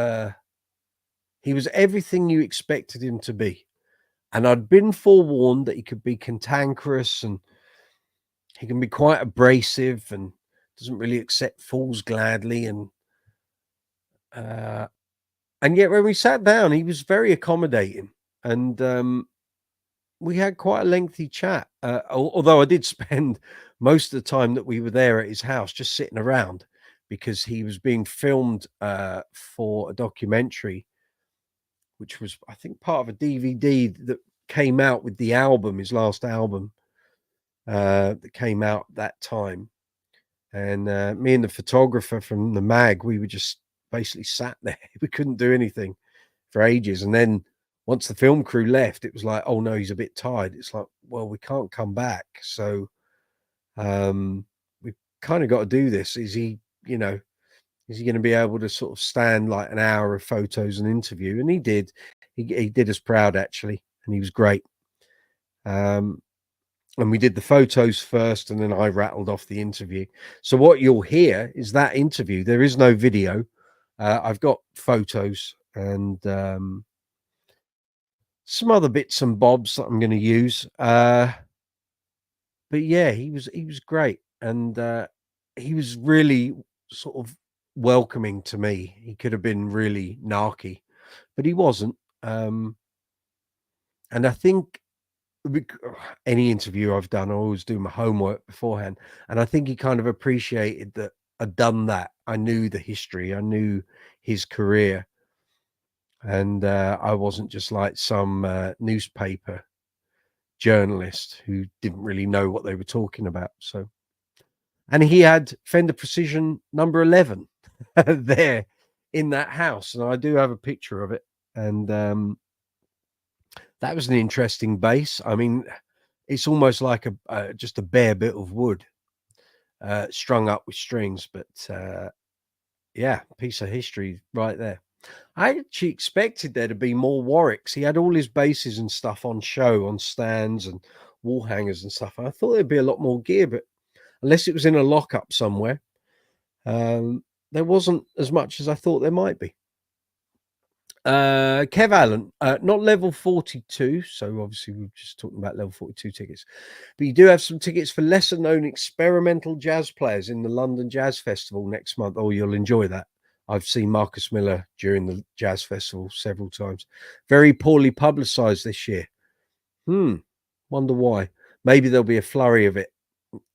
he was everything you expected him to be. And I'd been forewarned that he could be cantankerous and he can be quite abrasive and doesn't really accept fools gladly. And yet when we sat down, he was very accommodating. And we had quite a lengthy chat. Although I did spend most of the time that we were there at his house just sitting around, because he was being filmed for a documentary which was, I think, part of a DVD that came out with the album, his last album, that came out that time. And me and the photographer from the mag, we were just basically sat there. We couldn't do anything for ages. And then once the film crew left, it was like, oh no, he's a bit tired. It's like, well, we can't come back. So we kind of got to do this. Is he, you know, is he going to be able to sort of stand like an hour of photos and interview? And he did. He did us proud, actually, and he was great. And we did the photos first, and then I rattled off the interview. So what you'll hear is that interview. There is no video. I've got photos and some other bits and bobs that I'm going to use. But yeah, he was great, and he was really sort of welcoming to me. He could have been really narky, but he wasn't. And I think any interview I've done, I always do my homework beforehand, and I think he kind of appreciated that I'd done that. I knew the history, I knew his career, and I wasn't just like some newspaper journalist who didn't really know what they were talking about. So, and he had Fender Precision number 11 there in that house, and I do have a picture of it. And that was an interesting bass. I mean, it's almost like a just a bare bit of wood strung up with strings, but yeah, piece of history right there. I actually expected there to be more Warwicks. He had all his basses and stuff on show, on stands and wall hangers and stuff. I thought there'd be a lot more gear, but unless it was in a lockup somewhere, there wasn't as much as I thought there might be. Kev Allen, not level 42, so obviously we're just talking about level 42 tickets, but you do have some tickets for lesser known experimental jazz players in the London Jazz Festival next month. Oh, you'll enjoy that. I've seen Marcus Miller during the Jazz Festival several times. Very poorly publicized this year. Wonder why. Maybe there'll be a flurry of it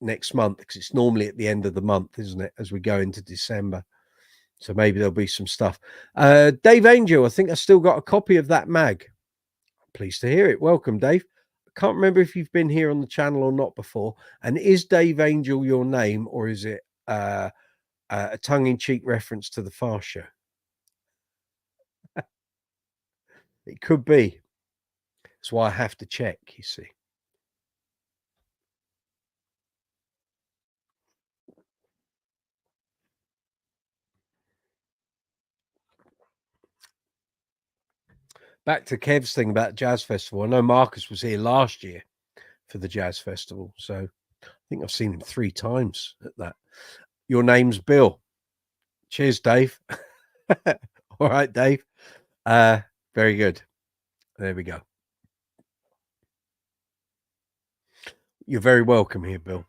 next month, because it's normally at the end of the month, isn't it, as we go into December. So maybe there'll be some stuff. Dave Angel, I think I still got a copy of that mag. Pleased to hear it. Welcome, Dave. I can't remember if you've been here on the channel or not before. And is Dave Angel your name, or is it a tongue-in-cheek reference to the Fast Show? It could be. That's why I have to check, you see. Back to Kev's thing about Jazz Festival. I know Marcus was here last year for the Jazz Festival, so I think I've seen him 3 times at that. Your name's Bill. Cheers, Dave. All right, Dave. Very good. There we go. You're very welcome here, Bill.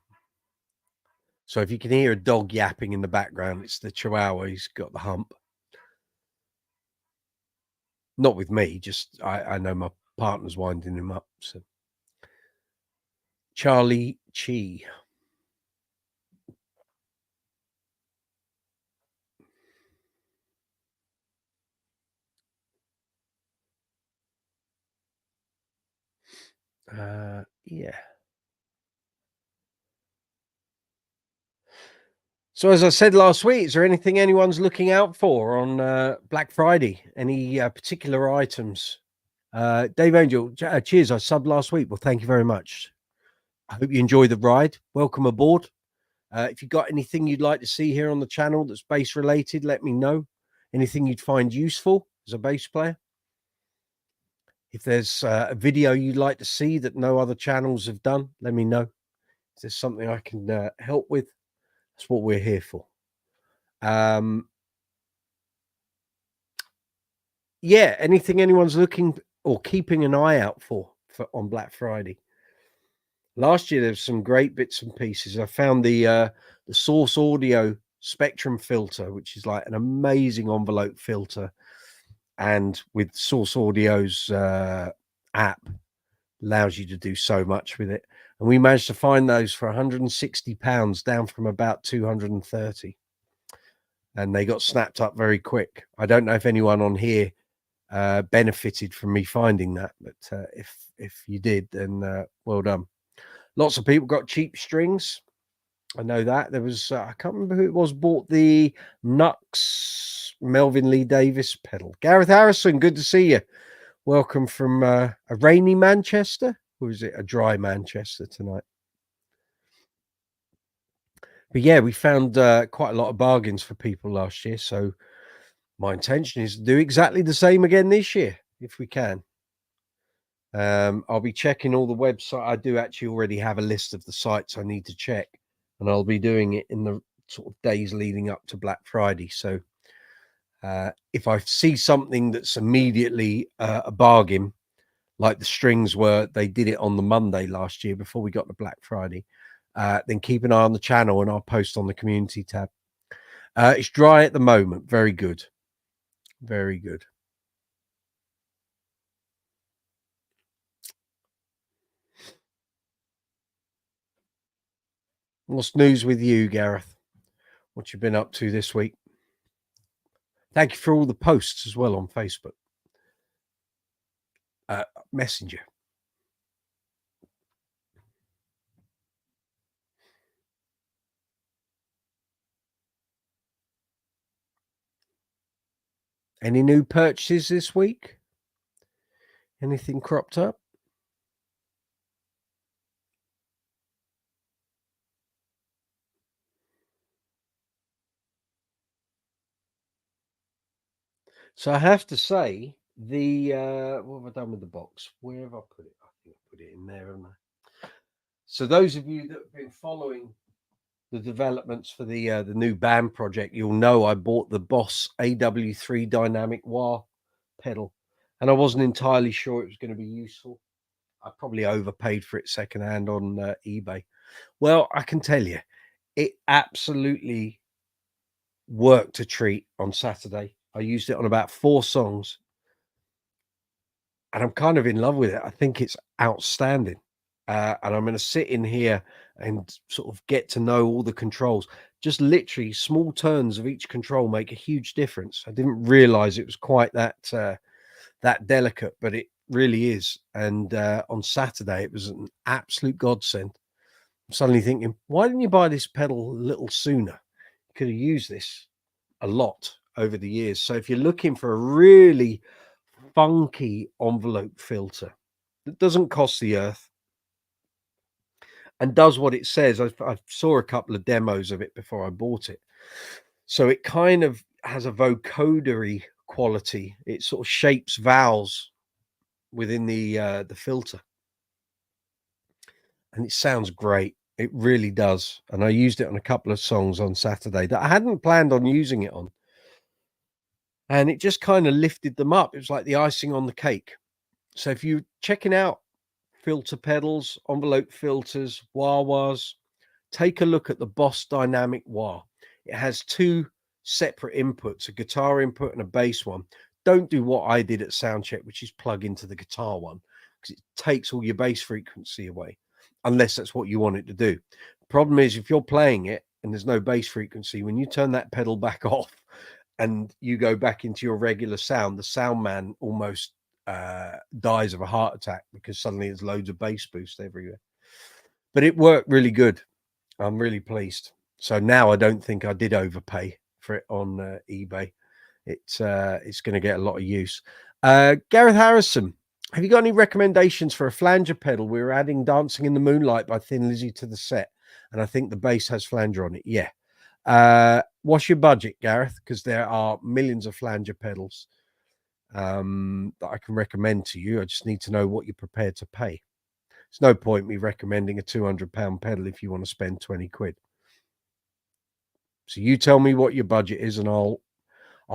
So if you can hear a dog yapping in the background, it's the Chihuahua. He's got the hump. Not with me, just I know my partner's winding him up. So Charlie Chi. Yeah. So as I said last week, is there anything anyone's looking out for on Black Friday? Any particular items? Dave Angel, cheers. I subbed last week. Well, thank you very much. I hope you enjoy the ride. Welcome aboard. If you've got anything you'd like to see here on the channel that's bass related, let me know. Anything you'd find useful as a bass player. If there's a video you'd like to see that no other channels have done, let me know. If there's something I can help with, that's what we're here for. Yeah, anything anyone's looking or keeping an eye out for on Black Friday. Last year, there's some great bits and pieces. I found the Source Audio Spectrum filter, which is like an amazing envelope filter. And with Source Audio's app, allows you to do so much with it. And we managed to find those for £160, down from about 230. And they got snapped up very quick. I don't know if anyone on here benefited from me finding that. But if you did, then well done. Lots of people got cheap strings. I know that. There was, I can't remember who it was, bought the Nux Melvin Lee Davis pedal. Gareth Harrison, good to see you. Welcome from a rainy Manchester, or is it a dry Manchester tonight? But yeah, we found quite a lot of bargains for people last year. So my intention is to do exactly the same again this year, if we can. I'll be checking all the websites. I do actually already have a list of the sites I need to check, and I'll be doing it in the sort of days leading up to Black Friday. So if I see something that's immediately a bargain, like the strings were, they did it on the Monday last year before we got to Black Friday, then keep an eye on the channel and I'll post on the community tab. It's dry at the moment. Very good. Very good. What's news with you, Gareth? What you been up to this week? Thank you for all the posts as well on Facebook. Messenger. Any new purchases this week? Anything cropped up? So I have to say, the what have I done with the box? Where have I put it? I think I put it in there, haven't I? So those of you that have been following the developments for the new band project, you'll know I bought the Boss AW3 dynamic wah pedal, and I wasn't entirely sure it was going to be useful. I probably overpaid for it secondhand on eBay. Well, I can tell you, it absolutely worked a treat on Saturday. I used it on about 4 songs, and I'm kind of in love with it. I think it's outstanding. And I'm going to sit in here and sort of get to know all the controls. Just literally small turns of each control make a huge difference. I didn't realize it was quite that delicate, but it really is. And on Saturday, it was an absolute godsend. I'm suddenly thinking, why didn't you buy this pedal a little sooner? You could have used this a lot over the years. So if you're looking for a really funky envelope filter that doesn't cost the earth and does what it says, I saw a couple of demos of it before I bought it. So it kind of has a vocodery quality. It sort of shapes vowels within the filter, and it sounds great. It really does. And I used it on a couple of songs on Saturday that I hadn't planned on using it on, and it just kind of lifted them up. It was like the icing on the cake. So if you're checking out filter pedals, envelope filters, wah-wahs, take a look at the Boss Dynamic Wah. It has 2 separate inputs, a guitar input and a bass one. Don't do what I did at Soundcheck, which is plug into the guitar one, because it takes all your bass frequency away, unless that's what you want it to do. The problem is, if you're playing it and there's no bass frequency, when you turn that pedal back off and you go back into your regular sound, the sound man almost dies of a heart attack because suddenly there's loads of bass boost everywhere. But it worked really good. I'm really pleased. So now I don't think I did overpay for it on eBay. It's going to get a lot of use. Gareth Harrison, have you got any recommendations for a flanger pedal? We were adding Dancing in the Moonlight by Thin Lizzy to the set, and I think the bass has flanger on it. Yeah. What's your budget, Gareth? Because there are millions of flanger pedals that I can recommend to you. I just need to know what you're prepared to pay. There's no point me recommending a £200 pedal if you want to spend 20 quid. So you tell me what your budget is, and I'll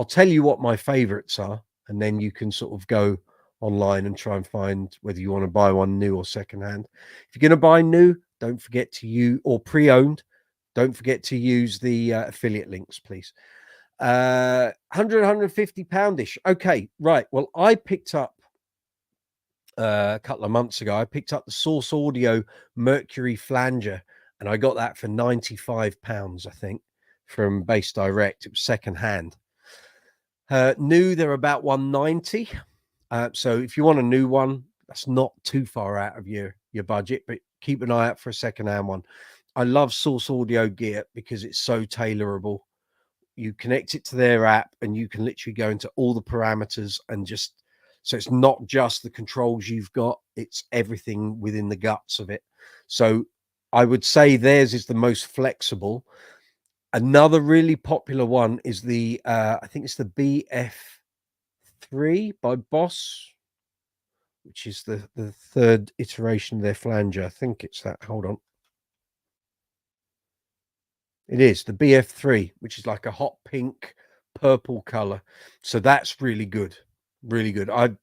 tell you what my favorites are, and then you can sort of go online and try and find whether you want to buy one new or secondhand. If you're going to buy new, don't forget to use, or pre-owned, don't forget to use the affiliate links, please. 150 poundish. Okay, right. Well, I picked up a couple of months ago, I picked up the Source Audio Mercury Flanger, and I got that for £95, I think, from Bass Direct. It was second hand. New, they're about 190. So if you want a new one, that's not too far out of your budget, but keep an eye out for a second-hand one. I love Source Audio gear because it's so tailorable. You connect it to their app and you can literally go into all the parameters and just, so it's not just the controls you've got, it's everything within the guts of it. So I would say theirs is the most flexible. Another really popular one is the I think it's the BF3 by Boss, which is the third iteration of their flanger. I think it's that. Hold on. It is the BF3, which is like a hot pink purple color. So that's really good. Really good. I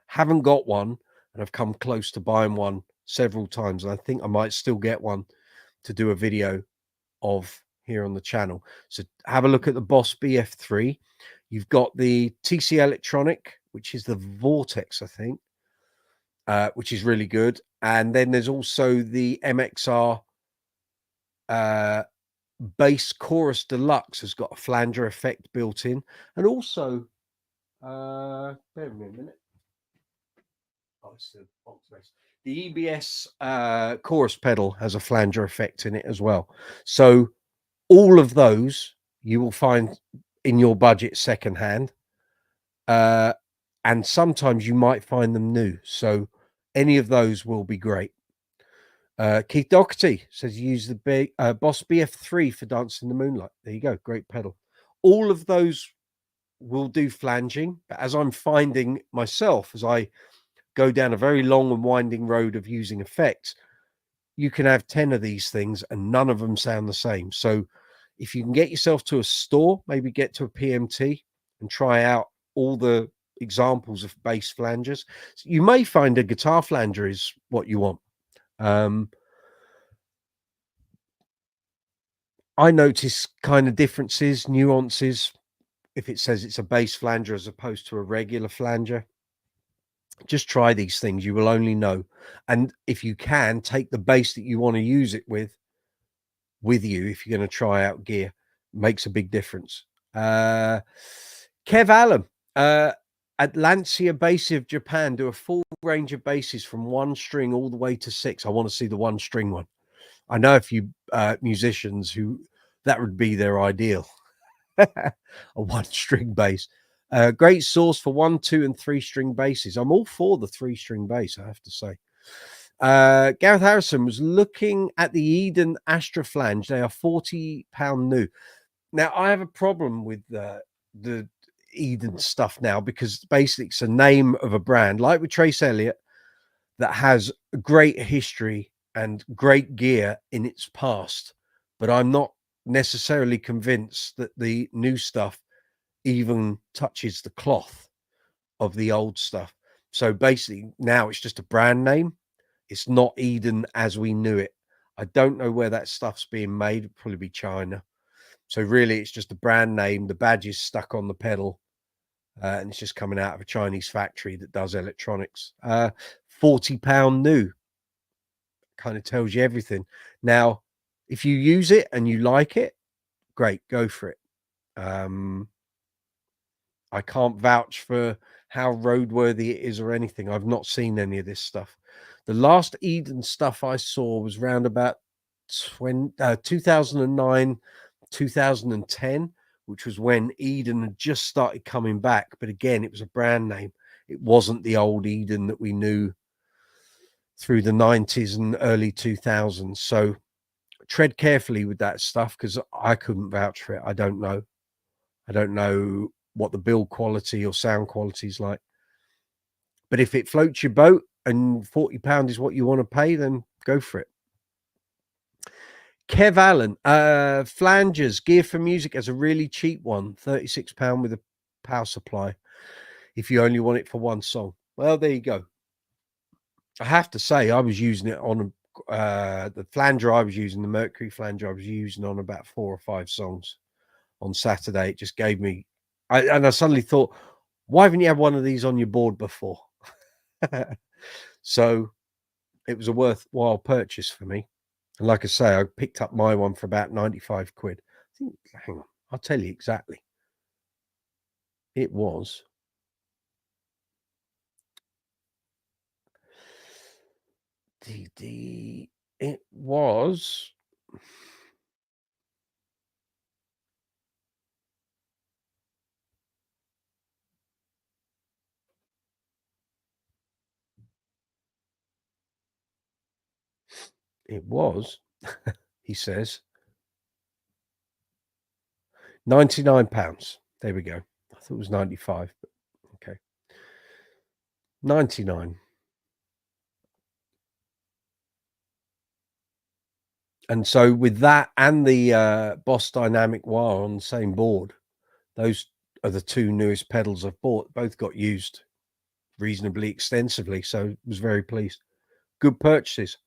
haven't got one and I've come close to buying one several times. And I think I might still get one to do a video of here on the channel. So have a look at the Boss BF3. You've got the TC Electronic, which is the Vortex, I think, which is really good. And then there's also the MXR Bass Chorus Deluxe has got a flanger effect built in, and also bear with me a minute. Oh, it's the box bass. The EBS chorus pedal has a flanger effect in it as well. So all of those you will find in your budget secondhand, and sometimes you might find them new. So any of those will be great. Keith Doherty says use the Boss BF3 for Dancing in the Moonlight. There you go. Great pedal. All of those will do flanging, but as I'm finding myself, as I go down a very long and winding road of using effects, you can have 10 of these things and none of them sound the same. So if you can get yourself to a store, maybe get to a PMT and try out all the examples of bass flangers. You may find a guitar flanger is what you want. I notice kind of differences, nuances, if it says it's a bass flanger as opposed to a regular flanger. Just try these things, you will only know. And if you can, take the bass that you want to use it with you if you're going to try out gear. Makes a big difference. Kev Allen, Atlancia Bass of Japan do a full range of basses from 1 string all the way to 6. I want to see the 1 string one. I know a few musicians who that would be their ideal. A 1 string bass. Great source for 1, 2, and 3 string basses. I'm all for the 3 string bass, I have to say. Gareth Harrison was looking at the Eden Astra Flange. They are £40 new. Now, I have a problem with the Eden stuff now because basically it's a name of a brand, like with Trace Elliott, that has a great history and great gear in its past. But I'm not necessarily convinced that the new stuff even touches the cloth of the old stuff. So basically now it's just a brand name. It's not Eden as we knew it. I don't know where that stuff's being made. It'll probably be China. So really it's just a brand name. The badge is stuck on the pedal, and it's just coming out of a Chinese factory that does electronics. £40 new. Kind of tells you everything. Now, if you use it and you like it, great, go for it. I can't vouch for how roadworthy it is or anything. I've not seen any of this stuff. The last Eden stuff I saw was around about 2009, 2010, which was when Eden had just started coming back. But again, it was a brand name. It wasn't the old Eden that we knew through the 90s and early 2000s. So tread carefully with that stuff because I couldn't vouch for it. I don't know. I don't know what the build quality or sound quality is like. But if it floats your boat and £40 is what you want to pay, then go for it. Kev Allen, flangers, gear for music as a really cheap one, £36 with a power supply if you only want it for 1 song. Well, there you go. I have to say, I was using it on the flanger I was using, the Mercury flanger I was using on about 4 or 5 songs on Saturday. It just gave me, and I suddenly thought, why haven't you had one of these on your board before? So it was a worthwhile purchase for me. And like I say, I picked up my one for about 95 quid. I think, hang on, I'll tell you exactly. It was. It was. It was, he says, £99. There we go. I thought it was 95, but okay. 99. And so with that and the Boss Dynamic wire on the same board, those are the two newest pedals I've bought. Both got used reasonably extensively, so was very pleased. Good purchases.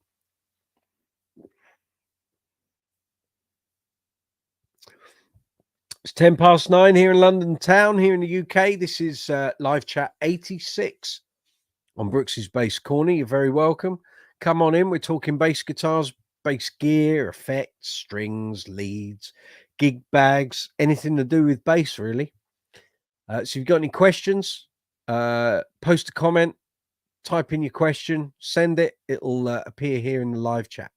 It's 9:10 here in London town, here in the UK. This is live chat 86 on Brooksy's Bass Corner. You're very welcome. Come on in. We're talking bass guitars, bass gear, effects, strings, leads, gig bags, anything to do with bass, really. So if you've got any questions, post a comment, type in your question, send it. It'll appear here in the live chat.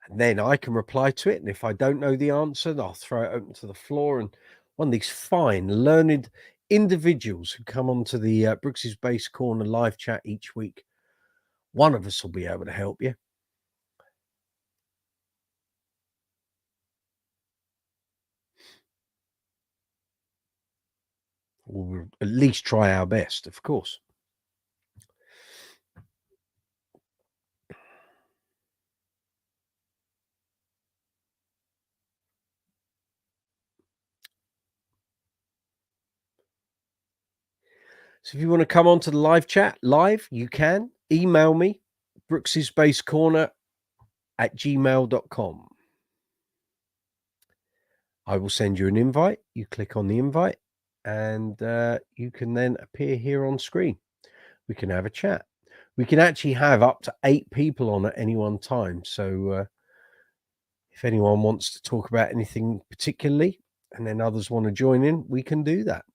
And then I can reply to it. And if I don't know the answer, I'll throw it open to the floor. And one of these fine, learned individuals who come onto the Brooksy's Bass Corner live chat each week, one of us will be able to help you. We'll at least try our best, of course. So if you want to come on to the live chat live, you can email me, brooksysbasscorner@gmail.com. I will send you an invite. You click on the invite and you can then appear here on screen. We can have a chat. We can actually have up to 8 people on at any one time. So if anyone wants to talk about anything particularly and then others want to join in, we can do that.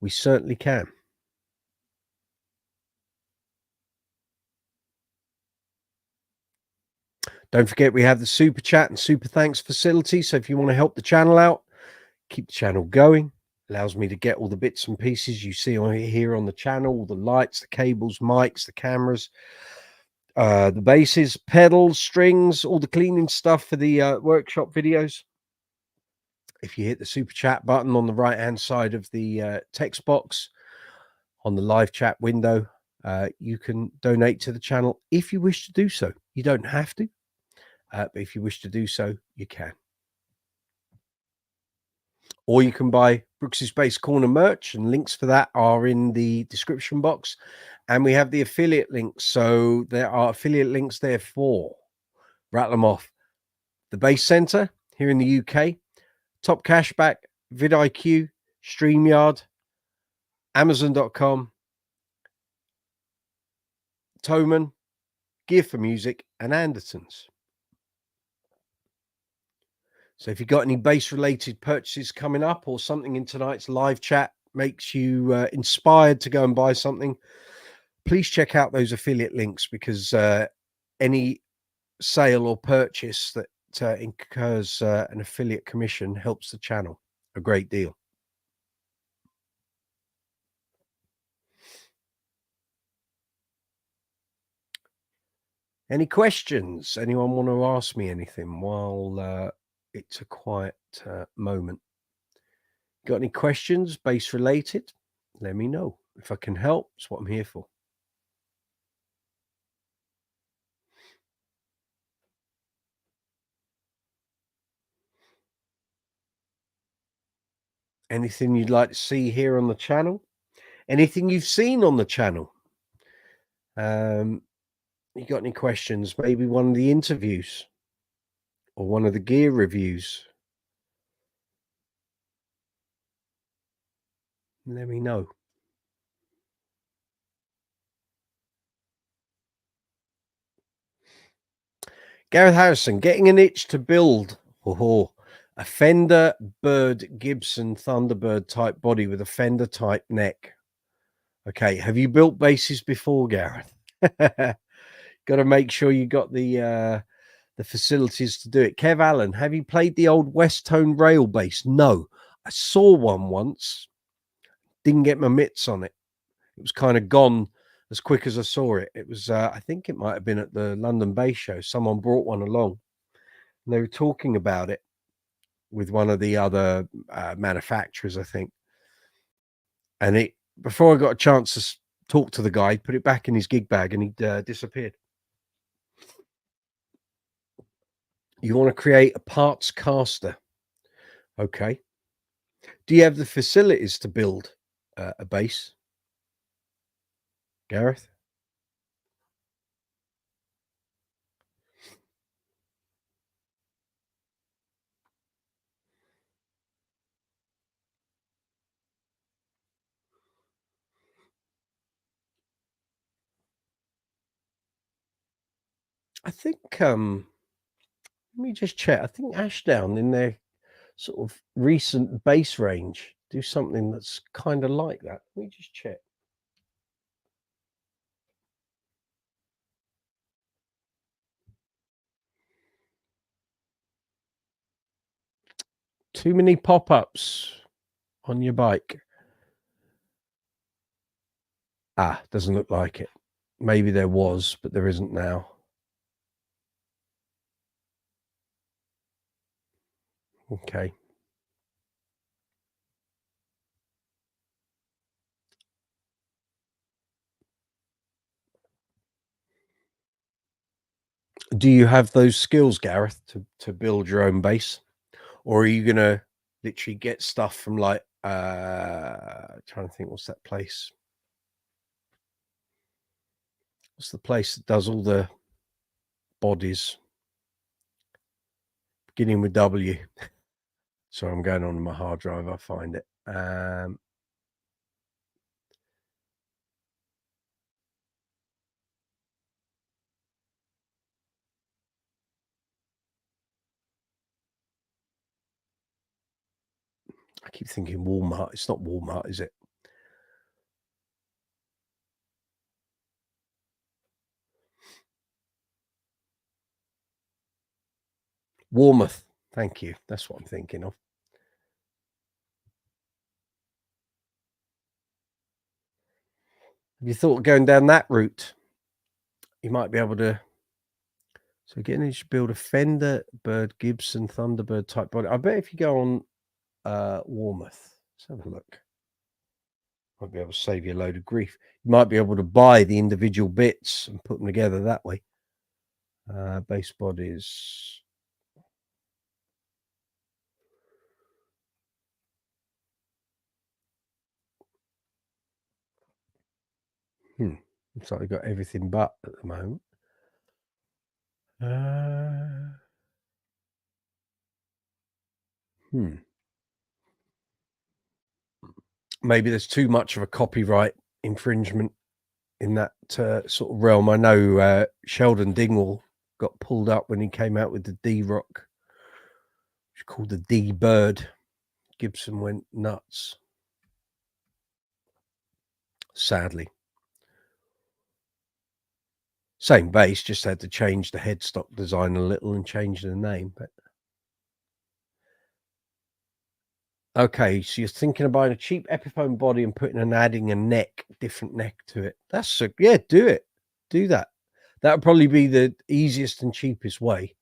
We certainly can. Don't forget, we have the super chat and super thanks facility. So if you want to help the channel out, keep the channel going, allows me to get all the bits and pieces you see on here on the channel, all the lights, the cables, mics, the cameras, the basses, pedals, strings, all the cleaning stuff for the workshop videos. If you hit the super chat button on the right hand side of the text box on the live chat window, you can donate to the channel if you wish to do so. You don't have to, but if you wish to do so, you can. Or you can buy Brooksy's Bass Corner merch, and links for that are in the description box. And we have the affiliate links. So there are affiliate links there for, rattle them off, the Bass Center here in the UK, Top Cashback, vidIQ, StreamYard, Amazon.com, Toman, Gear for Music, and Andertons. So if you've got any bass related purchases coming up, or something in tonight's live chat makes you inspired to go and buy something, please check out those affiliate links, because any sale or purchase that incurs an affiliate commission helps the channel a great deal. Any questions? Anyone want to ask me anything while it's a quiet moment? Got any questions, bass related? Let me know. If I can help, it's what I'm here for. Anything you'd like to see here on the channel? Anything you've seen on the channel? You got any questions? Maybe one of the interviews or one of the gear reviews? Let me know. Gareth Harrison, getting an itch to build Oh, a Fender Bird Gibson Thunderbird type body with a Fender type neck. Okay, have you built basses before, Gareth? Got to make sure you got the facilities to do it. Kev Allen, have you played the old West Tone rail bass? No, I saw one once. Didn't get my mitts on it. It was kind of gone as quick as I saw it. It was, I think it might have been at the London Bass Show. Someone brought one along, and they were talking about it with one of the other manufacturers, I think. And it, before I got a chance to talk to the guy, he put it back in his gig bag and he disappeared. You want to create a parts caster. Okay. Do you have the facilities to build a bass, Gareth? I think let me just check. I think Ashdown in their sort of recent bass range do something that's kind of like that. Let me just check. Too many pop-ups on your bike. Ah, doesn't look like it. Maybe there was, but there isn't now. Okay. Do you have those skills, Gareth, to build your own bass? Or are you gonna literally get stuff from like trying to think, what's that place? What's the place that does all the bodies? Beginning with W. So I'm going on my hard drive, I'll find it. I keep thinking Walmart. It's not Walmart, is it? Warmouth. Thank you. That's what I'm thinking of. Have you thought of going down that route? You might be able to. So getting you should build a Fender Bird Gibson Thunderbird type body. I bet if you go on Warmouth, let's have a look. Might be able to save you a load of grief. You might be able to buy the individual bits and put them together that way. Bass bodies. Looks like we've got everything but at the moment. Maybe there's too much of a copyright infringement in that sort of realm. I know Sheldon Dingwall got pulled up when he came out with the D Rock, which is called the D Bird. Gibson went nuts. Sadly. Same bass, just had to change the headstock design a little and change the name. But okay, so you're thinking of buying a cheap Epiphone body and adding a different neck to it. That's yeah, do it. Do that. That would probably be the easiest and cheapest way,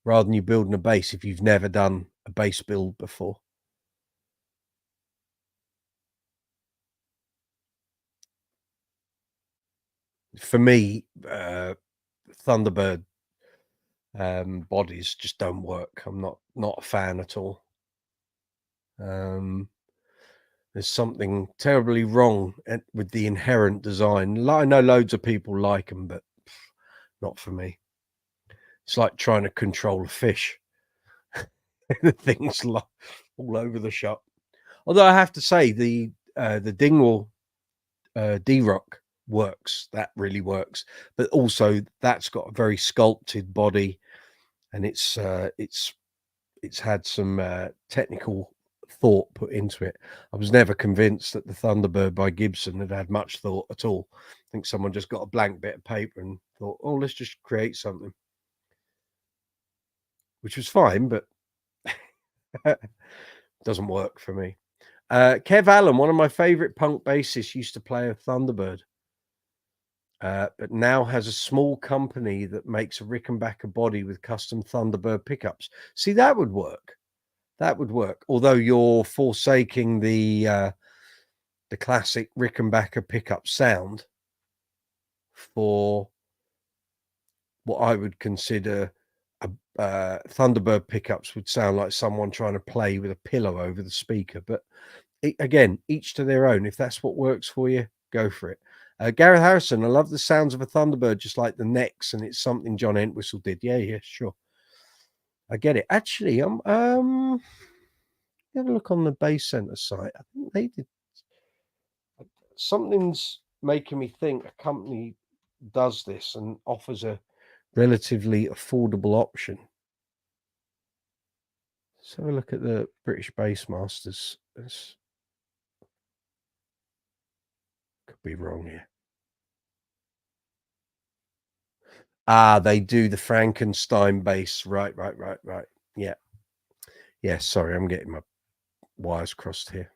rather than you building a bass if you've never done a bass build before. For me, Thunderbird bodies just don't work. I'm not a fan at all. There's something terribly wrong with the inherent design. I know loads of people like them, but not for me. It's like trying to control a fish. The thing's all over the shop. Although I have to say the Dingwall D-Rock works. That really works. But also that's got a very sculpted body, and it's it's had some technical thought put into it. I was never convinced that the Thunderbird by Gibson had much thought at all. I think someone just got a blank bit of paper and thought, oh, let's just create something, which was fine, but doesn't work for me. Kev Allen, one of my favorite punk bassists, used to play a Thunderbird, but now has a small company that makes a Rickenbacker body with custom Thunderbird pickups. See, that would work. That would work. Although you're forsaking the classic Rickenbacker pickup sound for what I would consider Thunderbird pickups would sound like someone trying to play with a pillow over the speaker. But again, each to their own. If that's what works for you, go for it. Gareth Harrison, I love the sounds of a Thunderbird, just like the necks, and it's something John Entwistle did. Yeah, sure. I get it. Actually, have a look on the Bass Center site. I think they did. Something's making me think a company does this and offers a relatively affordable option. Let's have a look at the British Bass Masters. This could be wrong here. They do the Frankenstein bass. Right. Yeah, sorry, I'm getting my wires crossed here.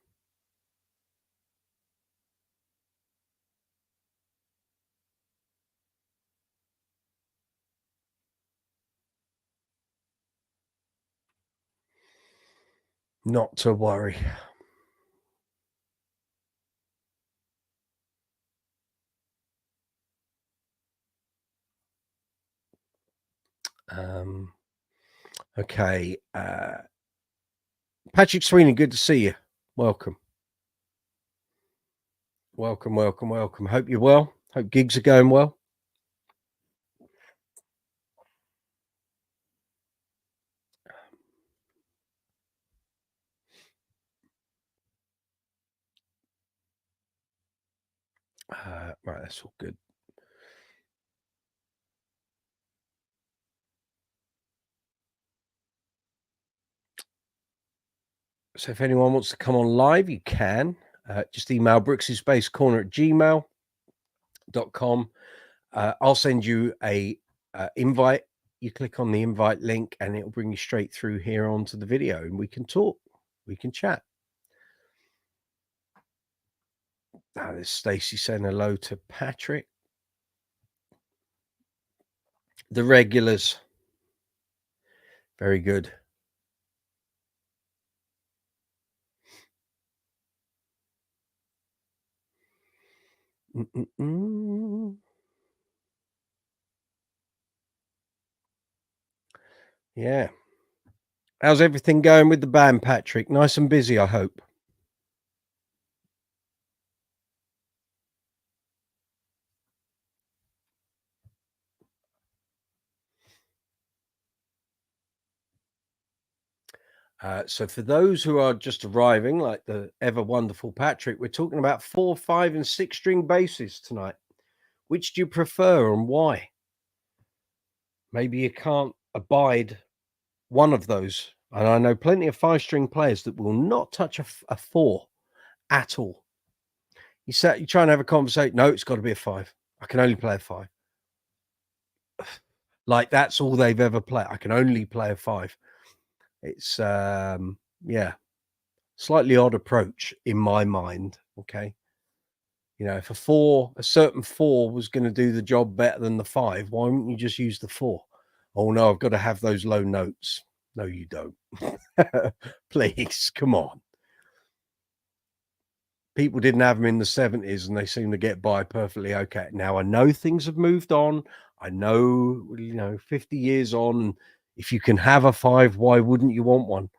Not to worry. Okay. Patrick Sweeney, good to see you. Welcome. Welcome. Hope you're well. Hope gigs are going well. Right, that's all good. So if anyone wants to come on live, you can. Just email brooksyspaccorner@gmail.com. I'll send you a invite. You click on the invite link and it'll bring you straight through here onto the video, and we can talk. We can chat. Now there's Stacy saying hello to Patrick. The regulars. Very good. Yeah. How's everything going with the band, Patrick? Nice and busy, I hope. So for those who are just arriving, like the ever wonderful Patrick, we're talking about 4, 5, and 6-string basses tonight. Which do you prefer and why? Maybe you can't abide one of those. And I know plenty of 5-string players that will not touch a 4 at all. You try and have a conversation. No, it's got to be a 5. I can only play a 5. Like that's all they've ever played. I can only play a 5. It's slightly odd approach in my mind. Okay. You know, if a certain 4 was going to do the job better than the 5, why wouldn't you just use the 4? Oh no, I've got to have those low notes. No, you don't. Please, come on. People didn't have them in the 70s and they seem to get by perfectly okay. Now I know things have moved on. I know, 50 years on, if you can have a 5, why wouldn't you want one?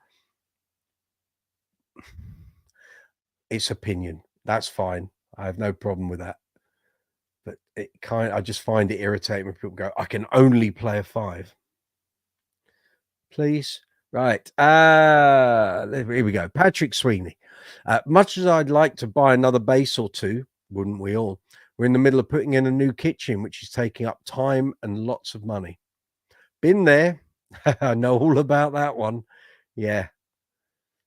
It's opinion. That's fine. I have no problem with that. But I just find it irritating when people go, I can only play a 5. Please. Right. Here we go. Patrick Sweeney. Much as I'd like to buy another bass or two, wouldn't we all? We're in the middle of putting in a new kitchen, which is taking up time and lots of money. Been there. I know all about that one. Yeah,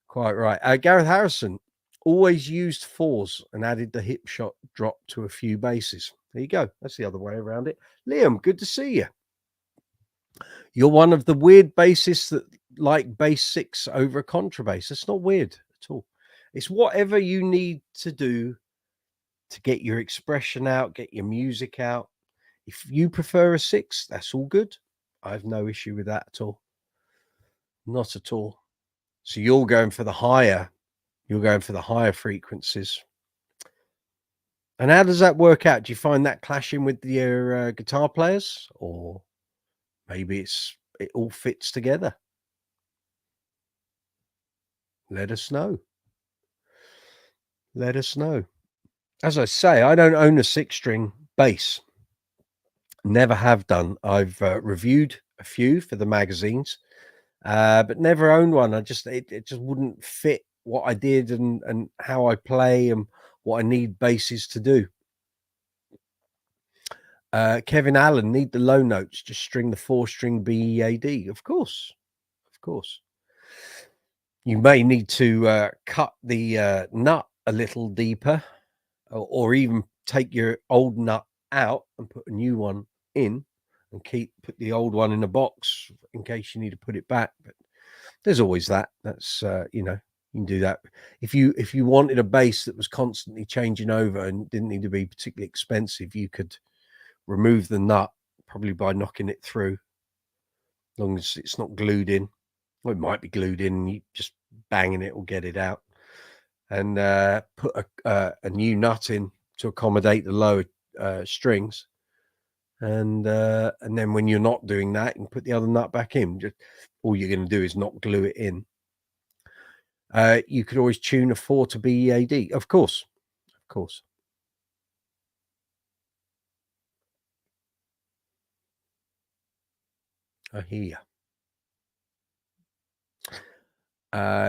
quite right. Gareth Harrison always used fours and added the hip shot drop to a few basses. There you go. That's the other way around it. Liam, good to see you. You're one of the weird bassists that like bass 6 over a contrabass. That's not weird at all. It's whatever you need to do to get your expression out, get your music out. If you prefer a 6, that's all good. I have no issue with that at all. Not at all. So you're going for the higher frequencies. And how does that work out? Do you find that clashing with your guitar players, or maybe it all fits together? Let us know. Let us know. As I say, I don't own a 6-string bass. Never have done. I've reviewed a few for the magazines, but never owned one. It just wouldn't fit what I did and how I play and what I need basses to do. Kevin Allen, need the low notes, just string the 4-string BEAD. Of course. Of course. You may need to cut the nut a little deeper, or even take your old nut out and put a new one in, and put the old one in a box in case you need to put it back. But there's always that. That's you can do that. If you wanted a bass that was constantly changing over and didn't need to be particularly expensive, you could remove the nut probably by knocking it through, as long as it's not glued in. Well, it might be glued in, and you just banging it will get it out. And put a new nut in to accommodate the lower strings. And then when you're not doing that, you can put the other nut back in. Just all you're going to do is not glue it in. You could always tune a 4 to BEAD. Of course. Of course. I hear you.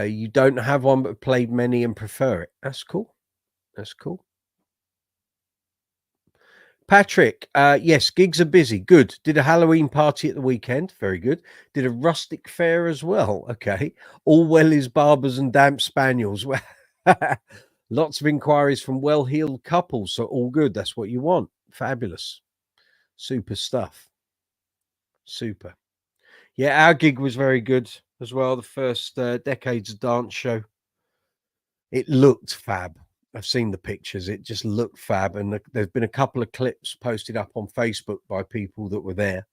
You don't have one, but played many and prefer it. That's cool. That's cool. Patrick, yes, gigs are busy. Good. Did a Halloween party at the weekend. Very good. Did a rustic fair as well. Okay. All well is barbers and damp spaniels. Lots of inquiries from well-heeled couples. So all good. That's what you want. Fabulous. Super stuff. Super. Yeah, our gig was very good as well. The first Decades of Dance show. It looked fab. I've seen the pictures. It just looked fab. And there's been a couple of clips posted up on Facebook by people that were there.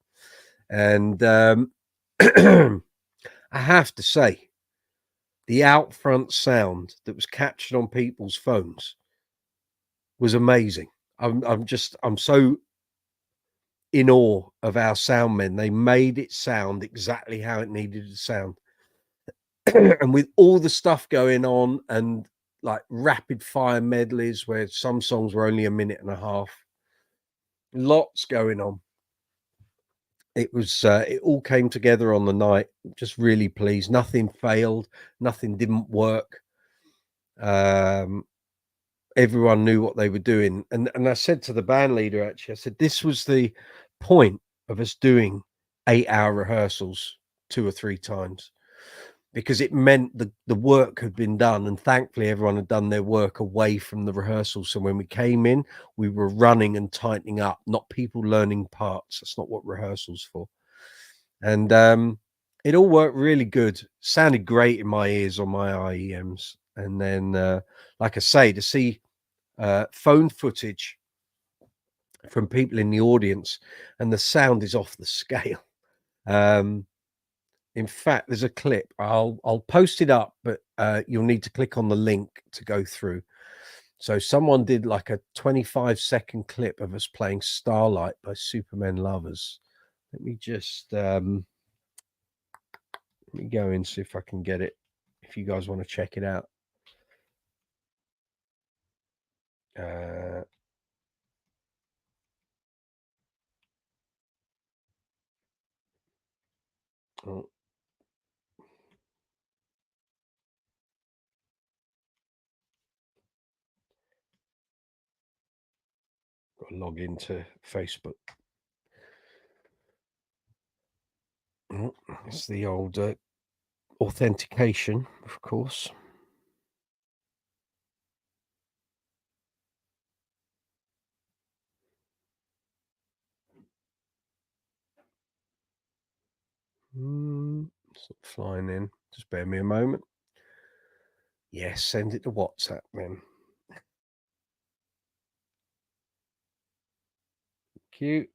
And I have to say, the out front sound that was captured on people's phones was amazing. I'm so in awe of our sound men. They made it sound exactly how it needed to sound. And with all the stuff going on, and like rapid fire medleys where some songs were only a minute and a half, lots going on. It was it all came together on the night. Just really pleased. Nothing failed, nothing didn't work. Everyone knew what they were doing. And I said to the band leader, actually, I said, this was the point of us doing 8-hour rehearsals 2 or 3 times, because it meant the work had been done, and thankfully everyone had done their work away from the rehearsal. So when we came in, we were running and tightening up, not people learning parts. That's not what rehearsal's for. And it all worked really good. Sounded great in my ears on my IEMs. And then like I say, to see phone footage from people in the audience, and the sound is off the scale. In fact, there's a clip. I'll post it up, but you'll need to click on the link to go through. So someone did like a 25-second clip of us playing Starlight by Superman Lovers. Let me just let me go and see if I can get it, if you guys want to check it out. Oh. Got to log into Facebook. Oh, it's the old authentication, of course. It's not flying in. Just bear me a moment. Yes, send it to WhatsApp then. Cute.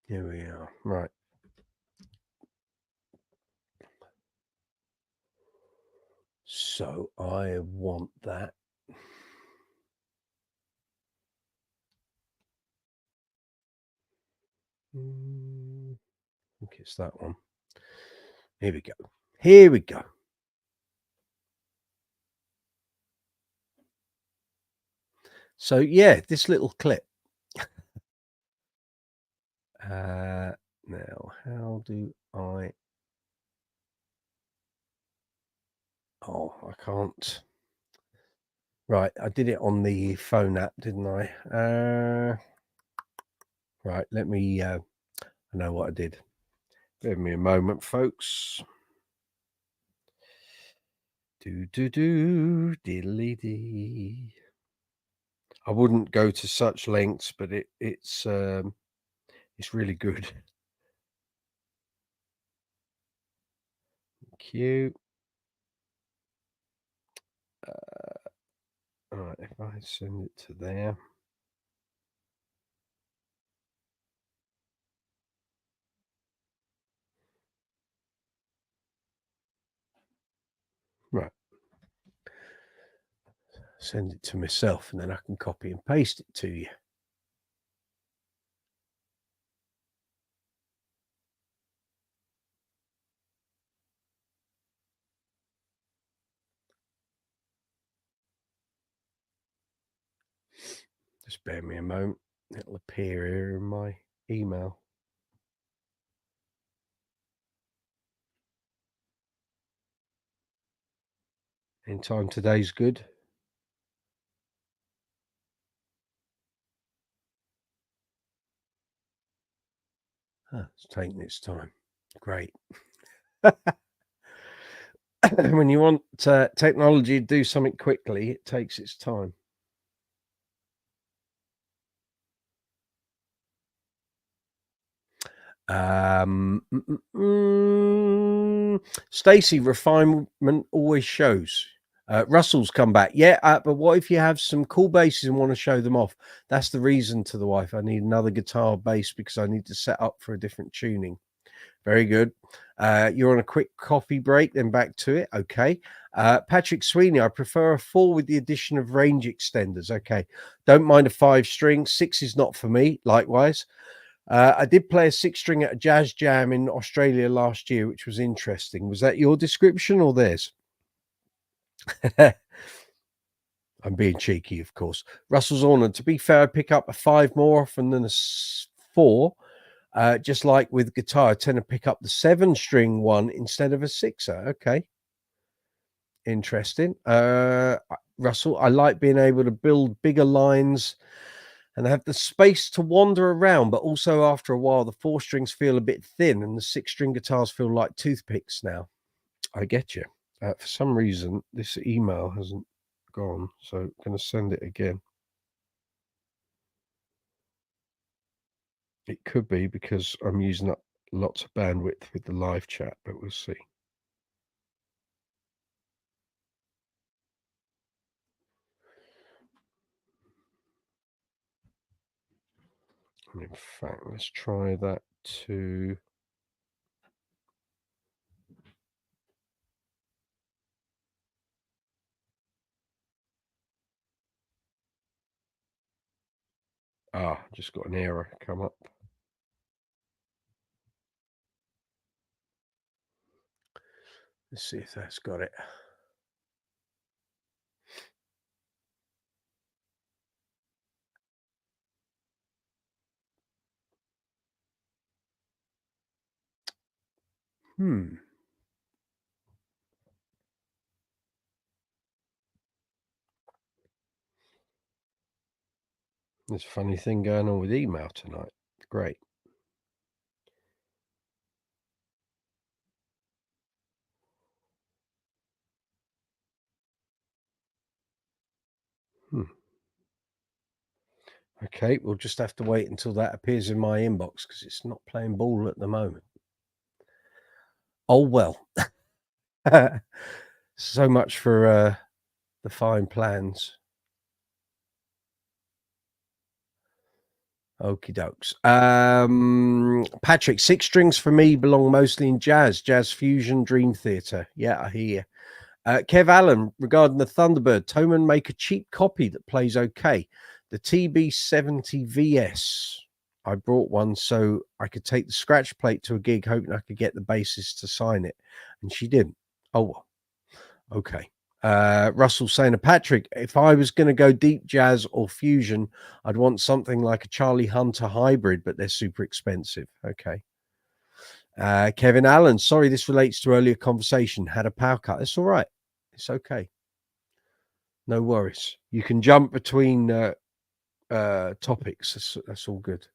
Here we are. Right. So I want that. I think it's that one. Here we go. Here we go. So yeah, this little clip. Now, how do I? Oh, I can't. Right, I did it on the phone app, didn't I? Right, let me. I know what I did. Give me a moment, folks. Diddly dee. I wouldn't go to such lengths, but it's really good. Cute. All right, if I send it to there. Right. Send it to myself and then I can copy and paste it to you. Just bear me a moment. It'll appear here in my email. In time today's good. It's taking its time. Great. When you want technology to do something quickly, it takes its time. Stacy, refinement always shows. Russell's come back. Yeah, but what if you have some cool basses and want to show them off? That's the reason to the wife. I need another guitar bass because I need to set up for a different tuning. Very good. You're on a quick coffee break, then back to it. Okay. Patrick Sweeney, I prefer a 4 with the addition of range extenders. Okay. Don't mind a 5-string. 6 is not for me. Likewise. I did play a 6-string at a jazz jam in Australia last year, which was interesting. Was that your description or theirs? I'm being cheeky, of course. Russell's honoured. To be fair, I pick up a 5 more often than a 4. Just like with guitar, I tend to pick up the 7-string one instead of a 6er. Okay. Interesting. Russell, I like being able to build bigger lines and have the space to wander around, but also after a while, the 4 strings feel a bit thin and the 6-string guitars feel like toothpicks now. I get you. For some reason, this email hasn't gone, so I'm going to send it again. It could be because I'm using up lots of bandwidth with the live chat, but we'll see. And in fact, let's try that too. Just got an error come up. Let's see if that's got it. There's a funny thing going on with email tonight. Great. Okay, we'll just have to wait until that appears in my inbox because it's not playing ball at the moment. Oh, well. So much for the fine plans. Okie dokes. Patrick, 6 strings for me belong mostly in jazz fusion, dream theater. Yeah, I hear you. Kev Allen, regarding the Thunderbird, Toman make a cheap copy that plays okay. The TB70 VS. I brought one so I could take the scratch plate to a gig, hoping I could get the bassist to sign it, and she didn't. Oh well. Okay. Russell saying to Patrick, if I was going to go deep jazz or fusion, I'd want something like a Charlie Hunter hybrid, but they're super expensive. Okay. Kevin Allen, sorry, this relates to earlier conversation. Had a power cut. It's all right. It's okay. No worries. You can jump between topics. That's all good.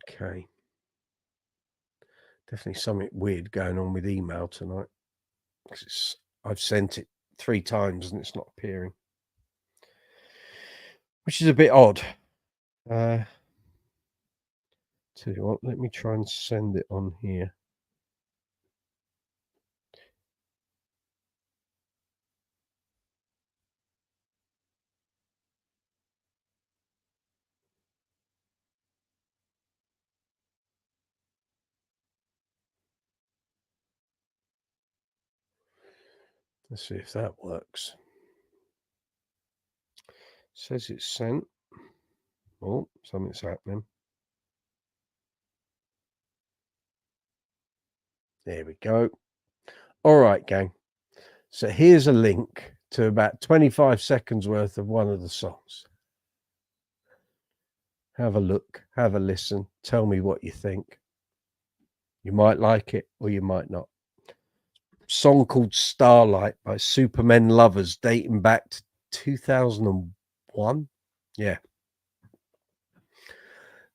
Okay. Definitely something weird going on with email tonight. I've sent it 3 times and it's not appearing, which is a bit odd. Tell you what, let me try and send it on here. Let's see if that works. Says it's sent. Oh, something's happening. There we go. All right, gang. So here's a link to about 25 seconds worth of one of the songs. Have a look, have a listen, tell me what you think. You might like it or you might not. Song called Starlight by Supermen Lovers, dating back to 2001. Yeah.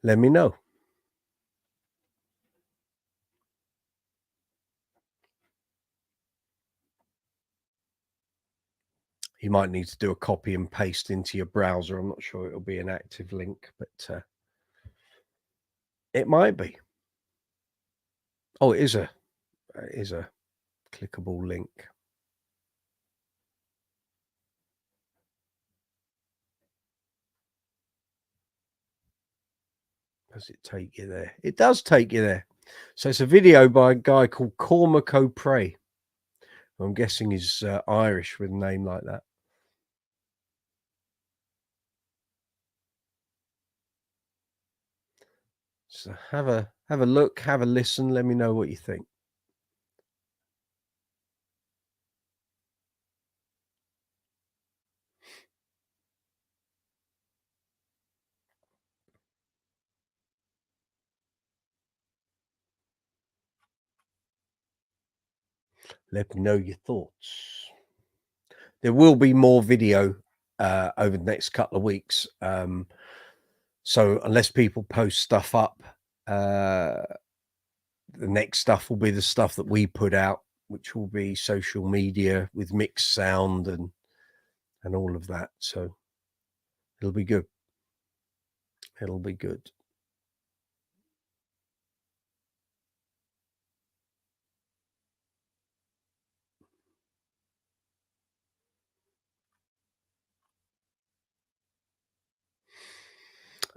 Let me know. You might need to do a copy and paste into your browser. I'm not sure it'll be an active link, but it might be. Oh, it is a clickable link. Does it take you there? It does take you there. So it's a video by a guy called Cormac O'Prey. I'm guessing he's Irish with a name like that. So have a look, have a listen. Let me know what you think. Let me know your thoughts. There will be more video over the next couple of weeks. So unless people post stuff up, the next stuff will be the stuff that we put out, which will be social media with mixed sound and all of that. So it'll be good. It'll be good.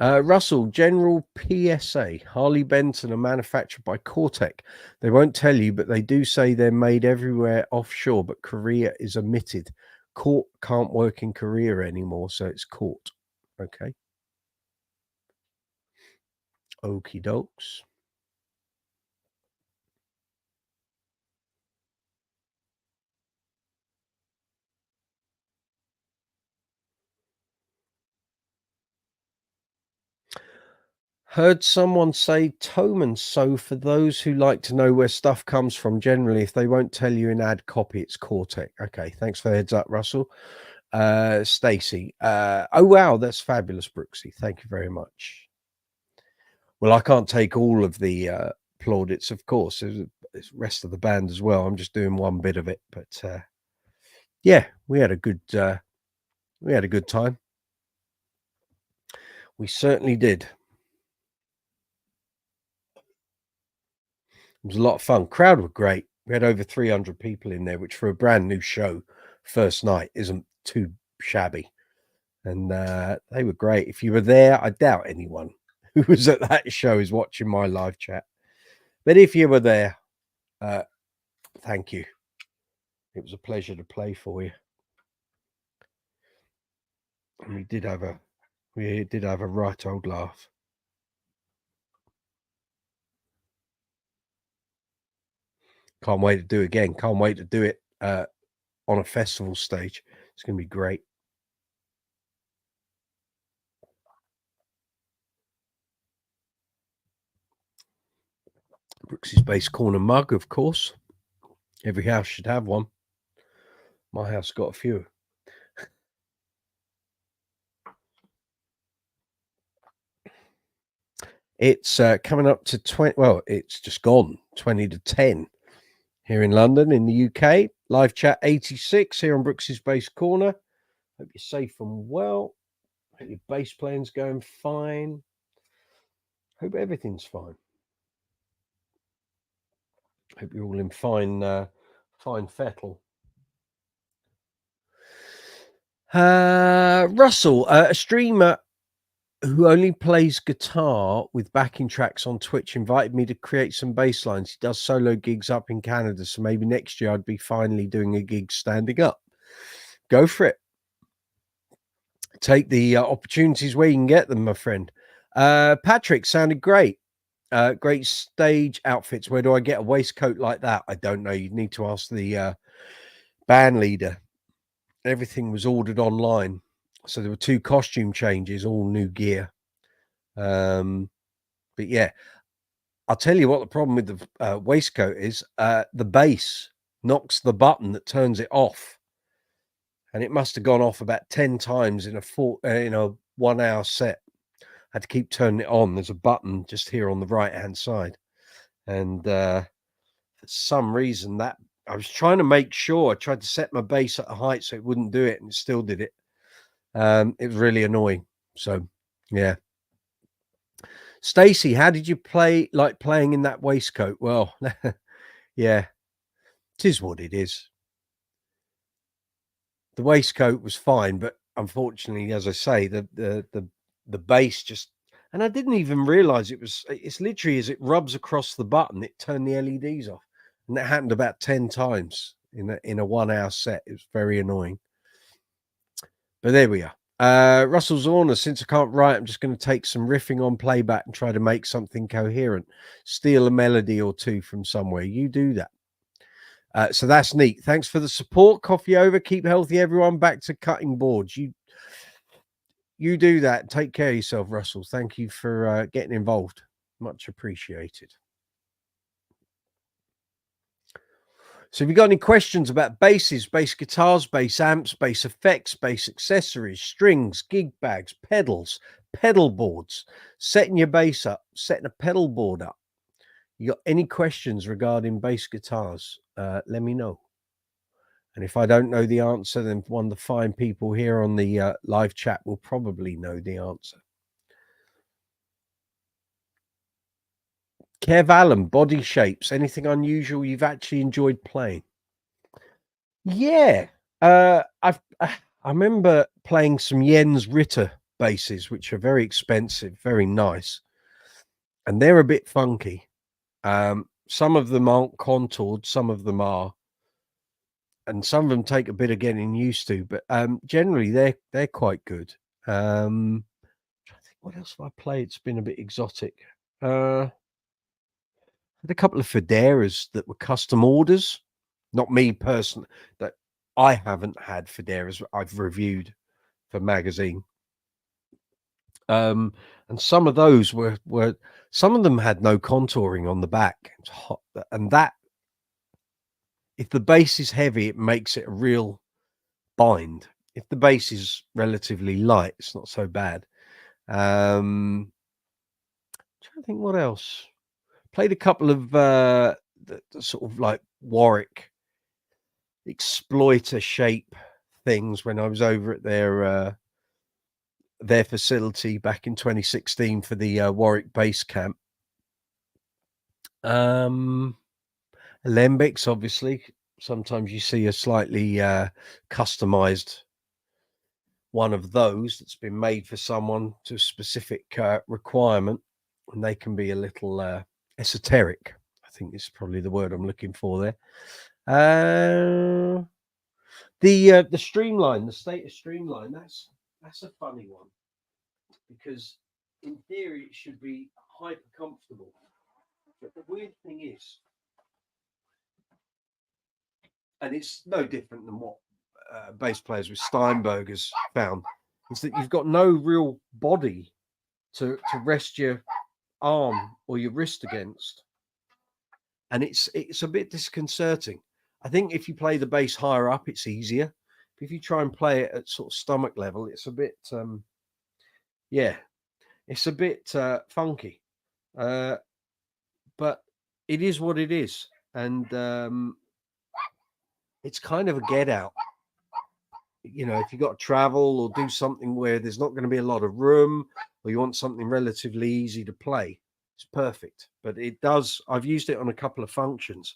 Russell, general PSA, Harley Benton are manufactured by Cortec. They won't tell you, but they do say they're made everywhere offshore, but Korea is omitted. Court can't work in Korea anymore, so it's court. Okay. Okie dokes. Heard someone say Toman. So for those who like to know where stuff comes from, generally, if they won't tell you in ad copy, it's Cortex. Okay, thanks for the heads up, Russell. Stacy. Oh wow, that's fabulous, Brooksy. Thank you very much. Well, I can't take all of the plaudits, of course. There's the rest of the band as well. I'm just doing one bit of it, but yeah, we had a good time. We certainly did. It was a lot of fun. Crowd were great. We had over 300 people in there, which for a brand new show, first night, isn't too shabby. And they were great. If you were there, I doubt anyone who was at that show is watching my live chat. But if you were there, thank you. It was a pleasure to play for you. And we did have a right old laugh. Can't wait to do it again. Can't wait to do it on a festival stage. It's going to be great. Brooksy's Bass Corner mug, of course. Every house should have one. My house got a few. It's coming up to 20. Well, it's just gone 20 to 10 here in London, in the UK. Live chat 86 here on Brooksy's Bass Corner. Hope you're safe and well. Hope your bass playing's going fine. Hope everything's fine. Hope you're all in fine fettle. Russell, a streamer who only plays guitar with backing tracks on Twitch, invited me to create some bass lines. He does solo gigs up in Canada, so maybe next year I'd be finally doing a gig standing up. Go for it. Take the opportunities where you can get them, my friend. Patrick, sounded great. Great stage outfits. Where do I get a waistcoat like that? I don't know. You'd need to ask the band leader. Everything was ordered online, so there were 2 costume changes, all new gear. But yeah, I'll tell you what the problem with the waistcoat is. The bass knocks the button that turns it off, and it must have gone off about 10 times in a 1 hour set. I had to keep turning it on. There's a button just here on the right hand side, and for some reason that I was trying to make sure. I tried to set my bass at a height so it wouldn't do it, and it still did it. It was really annoying. So yeah. Stacy, how did you like playing in that waistcoat? Well, yeah, it is what it is. The waistcoat was fine, but unfortunately, as I say, the bass just, and I didn't even realize it's literally as it rubs across the button, it turned the LEDs off. And that happened about 10 times in a 1 hour set. It was very annoying. But there we are. Russell Zorner, since I can't write, I'm just going to take some riffing on playback and try to make something coherent. Steal a melody or two from somewhere. You do that. So that's neat. Thanks for the support. Coffee over. Keep healthy, everyone. Back to cutting boards. You do that. Take care of yourself, Russell. Thank you for getting involved. Much appreciated. So if you've got any questions about basses, bass guitars, bass amps, bass effects, bass accessories, strings, gig bags, pedals, pedal boards, setting your bass up, setting a pedal board up, you got any questions regarding bass guitars, let me know. And if I don't know the answer, then one of the fine people here on the live chat will probably know the answer. Kev Allen, Bodyshapes, anything unusual you've actually enjoyed playing? Yeah, I remember playing some Jens Ritter basses, which are very expensive, very nice, and they're a bit funky. Some of them aren't contoured, some of them are, and some of them take a bit of getting used to. But generally, they're quite good. I think, what else have I played? It's been a bit exotic. Had a couple of Federas that were custom orders. Not me personally, that I haven't had Federas I've reviewed for magazine. And some of those were some of them had no contouring on the back. It's hot, and that, if the bass is heavy, it makes it a real bind. If the bass is relatively light, it's not so bad. Trying to think what else. Played a couple of the sort of like Warwick exploiter shape things when I was over at their facility back in 2016 for the Warwick base camp. Alembics, obviously. Sometimes you see a slightly customized one of those that's been made for someone to a specific requirement, and they can be a little esoteric. I think is probably the word I'm looking for there. The Streamline, the state of Streamline, that's a funny one, because in theory it should be hyper comfortable, but the weird thing is, and it's no different than what bass players with Steinbergers found, is that you've got no real body to rest your arm or your wrist against, and it's a bit disconcerting. I think if you play the bass higher up, it's easier. But if you try and play it at sort of stomach level, it's a bit yeah, it's a bit funky, but it is what it is, and it's kind of a get out. You know, if you got to travel or do something where there's not going to be a lot of room, or you want something relatively easy to play, it's perfect. But it does, I've used it on a couple of functions,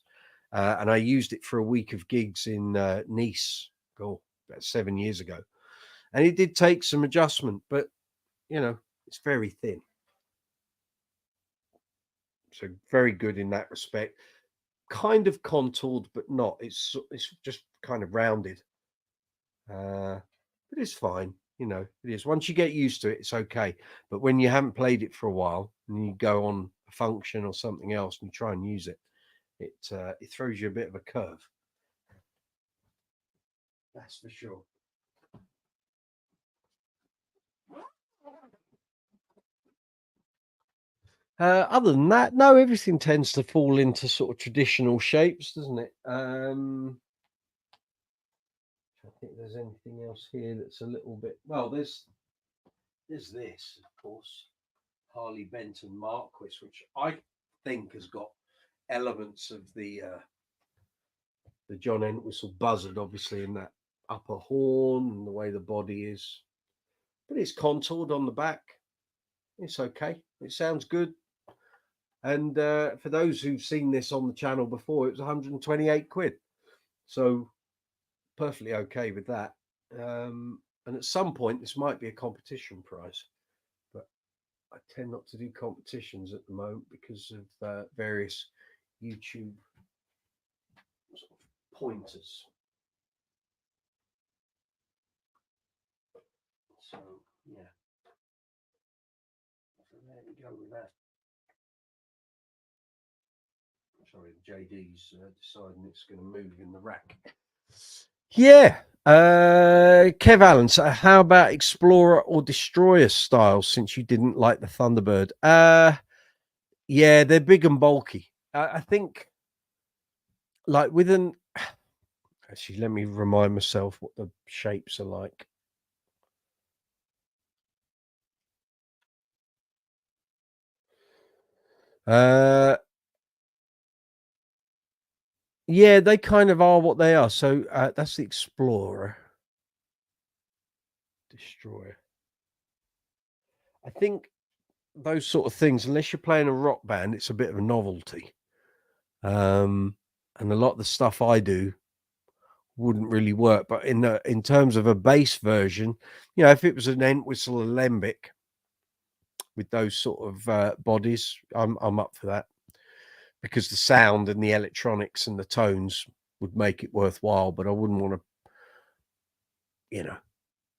and I used it for a week of gigs in Nice, about 7 years ago, and it did take some adjustment, but you know, it's very thin, so very good in that respect. Kind of contoured, but not. It's just kind of rounded. But it's fine. You know, it is. Once you get used to it, it's okay. But when you haven't played it for a while and you go on a function or something else and you try and use it, it throws you a bit of a curve. That's for sure. Other than that, no, everything tends to fall into sort of traditional shapes, doesn't it? I think there's anything else here that's a little bit, well, there's this, of course, Harley Benton Marquis, which I think has got elements of the John Entwistle buzzard, obviously, in that upper horn and the way the body is, but it's contoured on the back. It's okay. It sounds good. And for those who've seen this on the channel before, it was 128 quid. So perfectly okay with that. And at some point, this might be a competition prize, but I tend not to do competitions at the moment because of various YouTube sort of pointers. So yeah, so there we go with that. Sorry, the JD's deciding it's going to move in the rack. Yeah. Kev Allen, so how about Explorer or Destroyer styles, since you didn't like the Thunderbird? Yeah, they're big and bulky. I think, like with an, actually, let me remind myself what the shapes are like. Yeah, they kind of are what they are. So that's the Explorer. Destroyer. I think those sort of things, unless you're playing a rock band, it's a bit of a novelty. And a lot of the stuff I do wouldn't really work. But in terms of a bass version, you know, if it was an Entwistle alembic with those sort of bodies, I'm up for that, because the sound and the electronics and the tones would make it worthwhile. But I wouldn't want to, you know,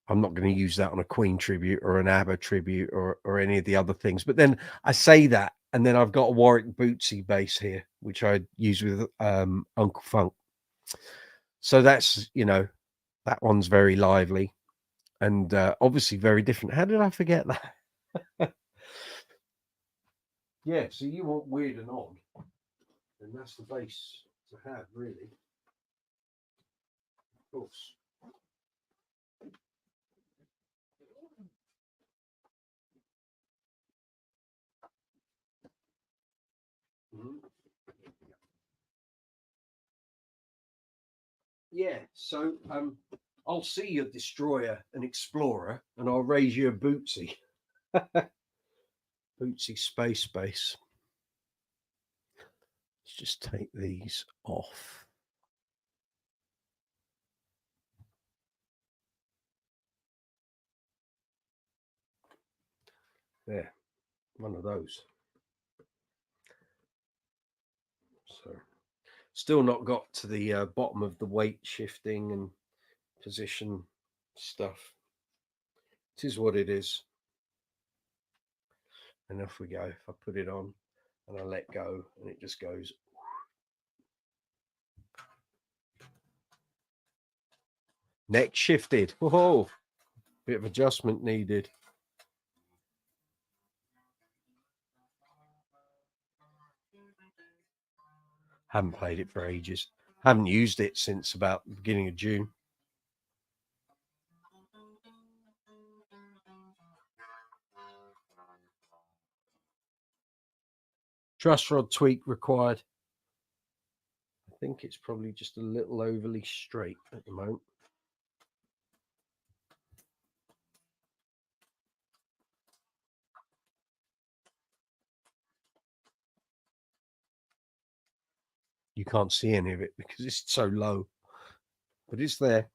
I'm not going to use that on a Queen tribute or an ABBA tribute or any of the other things. But then I say that, and then I've got a Warwick Bootsy bass here, which I use with Uncle Funk. So that's, you know, that one's very lively and obviously very different. How did I forget that? Yeah, so you want weird and odd, and that's the base to have, really. Of course. Yeah, so I'll see your destroyer and explorer, and I'll raise you a Bootsy. Bootsy space base. Let's just take these off. There, one of those. So, still not got to the bottom of the weight shifting and position stuff. It is what it is. And off we go. If I put it on and I let go, and it just goes. Neck shifted. Whoa, bit of adjustment needed. Haven't played it for ages. Haven't used it since about the beginning of June. Truss rod tweak required. I think it's probably just a little overly straight at the moment. You can't see any of it because it's so low, but it's there.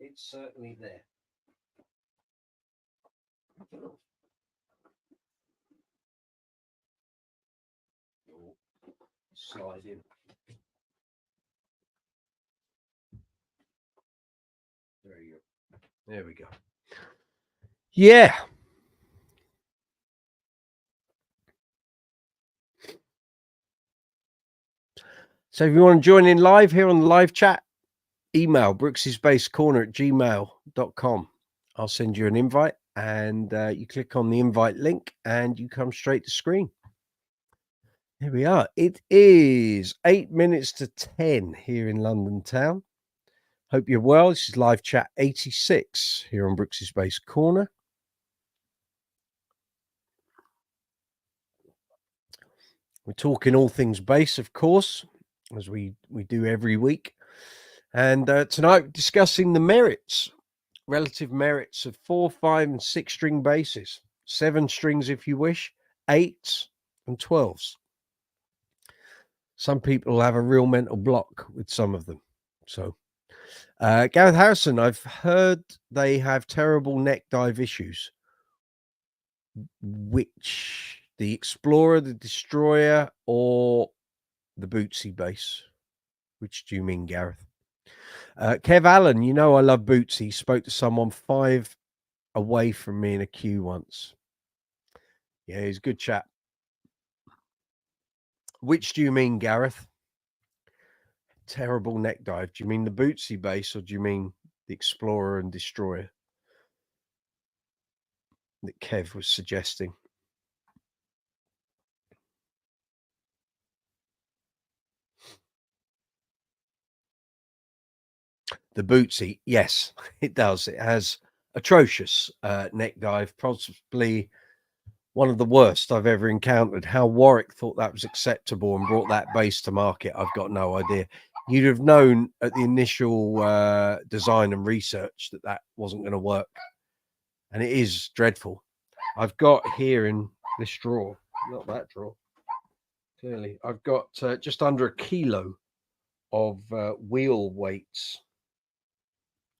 It's certainly there. Slide in. There you go. There we go. Yeah. So if you want to join in live here on the live chat, email brooksy'sbasecorner@gmail.com. I'll send you an invite, and you click on the invite link and you come straight to screen. Here we are. It is 8 minutes to 10 here in London town. Hope you're well. This is live chat 86 here on Brooksy's Bass Corner. We're talking all things bass, of course, as we do every week. And tonight, discussing the merits, relative merits of 4, 5, and 6 string basses, 7 strings if you wish, 8s and 12s. Some people have a real mental block with some of them. So, Gareth Harrison, I've heard they have terrible neck dive issues. Which, the Explorer, the Destroyer, or the Bootsy bass? Which do you mean, Gareth? Kev Allen, you know I love Bootsy. He spoke to someone 5 away from me in a queue once. Yeah, he's a good chap. Which do you mean, Gareth? Terrible neck dive. Do you mean the Bootsy bass, or do you mean the Explorer and Destroyer that Kev was suggesting? The Bootsy, yes, it does. It has atrocious neck dive, possibly one of the worst I've ever encountered. How Warwick thought that was acceptable and brought that bass to market, I've got no idea. You'd have known at the initial design and research that that wasn't going to work. And it is dreadful. I've got here in this drawer, not that drawer, clearly, I've got just under a kilo of wheel weights,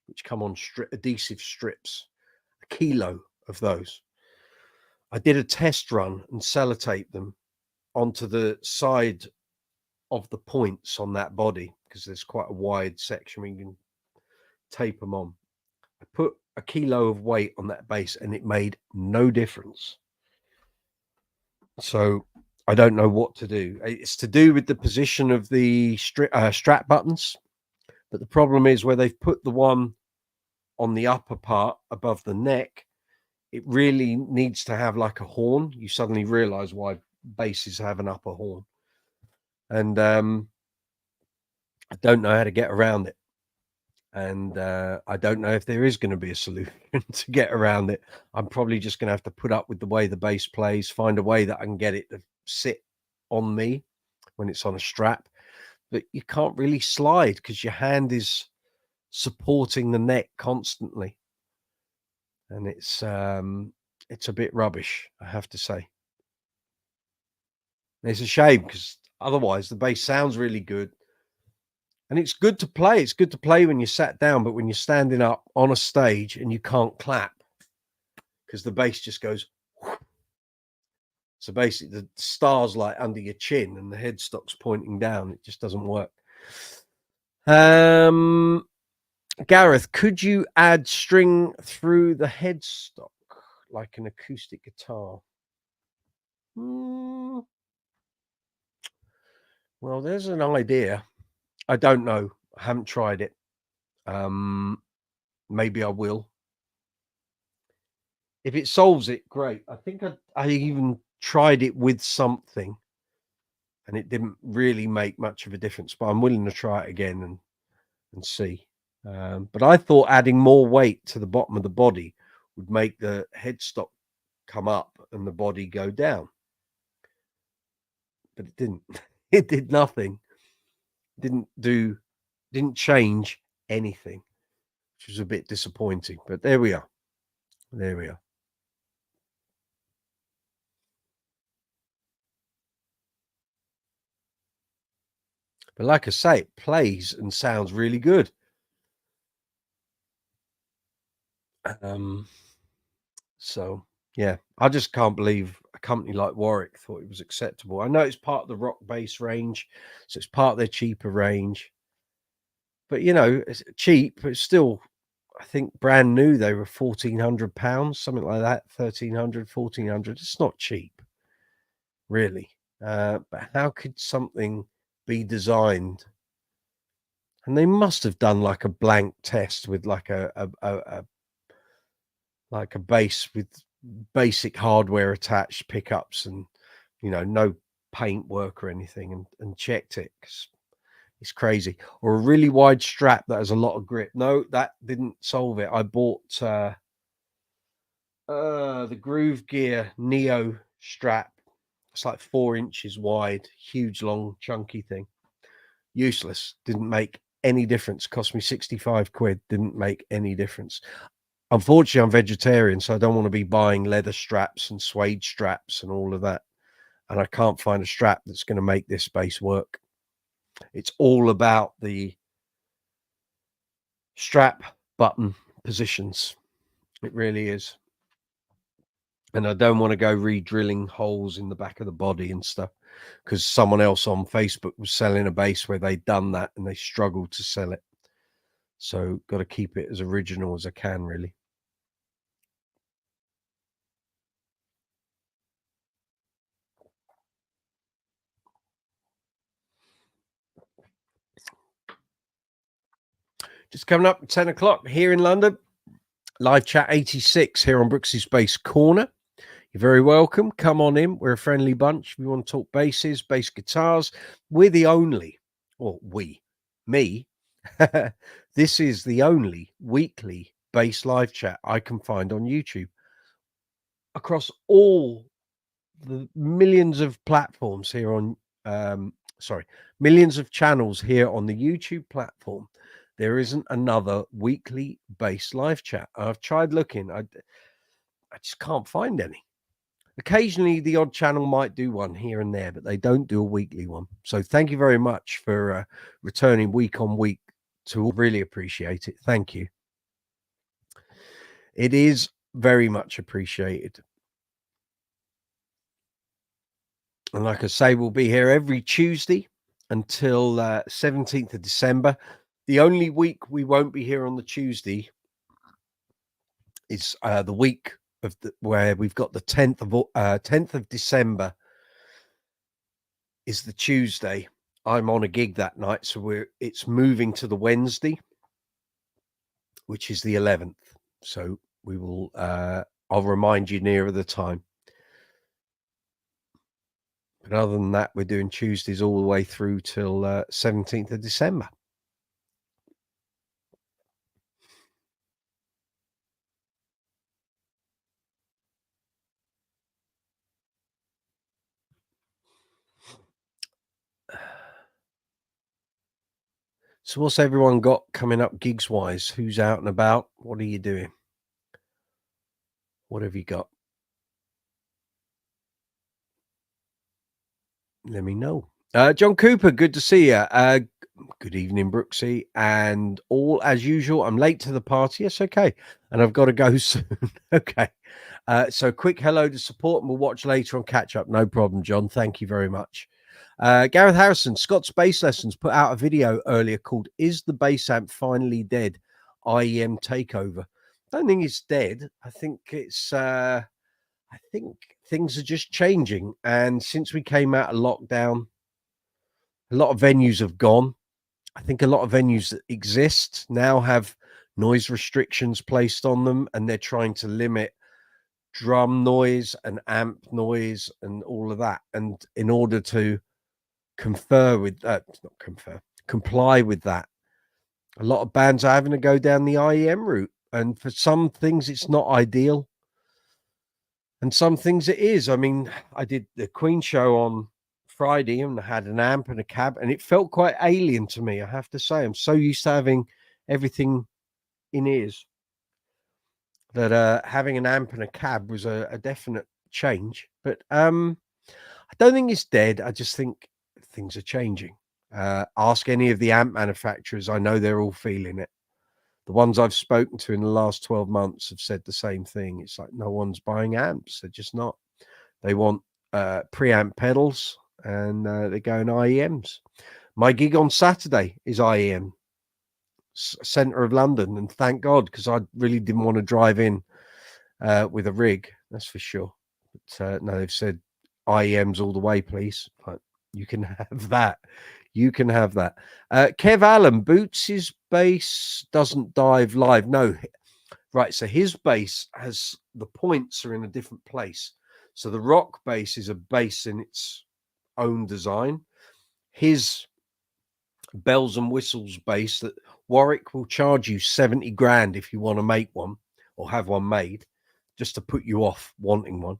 which come on adhesive strips, a kilo of those. I did a test run and sellotaped them onto the side of the points on that body because there's quite a wide section where you can tape them on. I put a kilo of weight on that bass and it made no difference. So I don't know what to do. It's to do with the position of the strap buttons. But the problem is where they've put the one on the upper part above the neck, it really needs to have like a horn. You suddenly realize why basses have an upper horn. And I don't know how to get around it. And I don't know if there is going to be a solution to get around it. I'm probably just going to have to put up with the way the bass plays, find a way that I can get it to sit on me when it's on a strap. But you can't really slide because your hand is supporting the neck constantly. And it's a bit rubbish, I have to say. And it's a shame because otherwise the bass sounds really good. And it's good to play. It's good to play when you're sat down, but when you're standing up on a stage and you can't clap because the bass just goes. So basically the star's like under your chin and the headstock's pointing down. It just doesn't work. Gareth, could you add string through the headstock like an acoustic guitar? Well, there's an idea. I don't know. I haven't tried it. Maybe I will. If it solves it, great. I think I even tried it with something and it didn't really make much of a difference, but I'm willing to try it again and see. But I thought adding more weight to the bottom of the body would make the headstock come up and the body go down. But it didn't. It did nothing. Didn't change anything, which was a bit disappointing. But there we are. There we are. But like I say, it plays and sounds really good. So yeah, I just can't believe a company like Warwick thought it was acceptable. I know it's part of the Rockbass range, so it's part of their cheaper range. But you know, it's cheap. It's still, I think, brand new. They were £1,400, something like that. 1,300, 1,400. It's not cheap, really. But how could something be designed? And they must have done like a blank test with like a bass with basic hardware attached, pickups, and you know, no paint work or anything, and checked it because it's crazy. Or a really wide strap that has a lot of grip. No, that didn't solve it. I bought the Groove Gear Neo strap. It's like 4 inches wide, huge, long, chunky thing. Useless. Didn't make any difference. Cost me 65 quid. Didn't make any difference. Unfortunately, I'm vegetarian, so I don't want to be buying leather straps and suede straps and all of that. And I can't find a strap that's going to make this bass work. It's all about the strap button positions. It really is. And I don't want to go re-drilling holes in the back of the body and stuff, because someone else on Facebook was selling a bass where they'd done that and they struggled to sell it. So got to keep it as original as I can, really. Just coming up at 10 o'clock here in London. Live chat 86 here on Brooksy's Bass Corner. You're very welcome. Come on in. We're a friendly bunch. We want to talk basses, bass guitars. We're the only, or me. This is the only weekly bass live chat I can find on YouTube across all the millions of platforms here on, millions of channels here on the YouTube platform. There isn't another weekly bass live chat. I've tried looking. I just can't find any. Occasionally, the odd channel might do one here and there, but they don't do a weekly one. So thank you very much for returning week on week. To really appreciate it. Thank you. It is very much appreciated. And like I say, we'll be here every Tuesday until 17th of December. The only week we won't be here on the Tuesday is the week of where we've got the 10th of December is the Tuesday. I'm on a gig that night, so it's moving to the Wednesday, which is the 11th. So we will I'll remind you nearer the time. But other than that, we're doing Tuesdays all the way through till 17th of December. So what's everyone got coming up gigs wise? Who's out and about? What are you doing? What have you got? Let me know. John Cooper, good to see you. Good evening, Brooksy. And all as usual, I'm late to the party. It's okay. And I've got to go soon. Okay. So quick hello to support, and we'll watch later on catch up. No problem, John. Thank you very much. Gareth Harrison, Scott's Bass Lessons put out a video earlier called Is the Bass Amp Finally Dead? IEM Takeover. I don't think it's dead. I think it's I think things are just changing. And since we came out of lockdown, a lot of venues have gone. I think a lot of venues that exist now have noise restrictions placed on them, and they're trying to limit drum noise and amp noise and all of that. And in order to comply with that, a lot of bands are having to go down the IEM route. And for some things, it's not ideal. And some things it is. I mean, I did the Queen show on Friday and I had an amp and a cab, and it felt quite alien to me, I have to say. I'm so used to having everything in ears that having an amp and a cab was a definite change. But I don't think it's dead. I just think things are changing. Ask any of the amp manufacturers. I know they're all feeling it. The ones I've spoken to in the last 12 months have said the same thing. It's like no one's buying amps. They're just not. They want preamp pedals, and they're going IEMs. My gig on Saturday is IEM, centre of London, and thank God, because I really didn't want to drive in with a rig, that's for sure. But no, they've said IEMs all the way, please. But you can have that. You can have that. Kev Allen, Bootsy's bass doesn't dive live. No, right. So his bass has the points are in a different place. So the rock bass is a bass in its own design. His bells and whistles bass that Warwick will charge you 70 grand if you want to make one or have one made, just to put you off wanting one.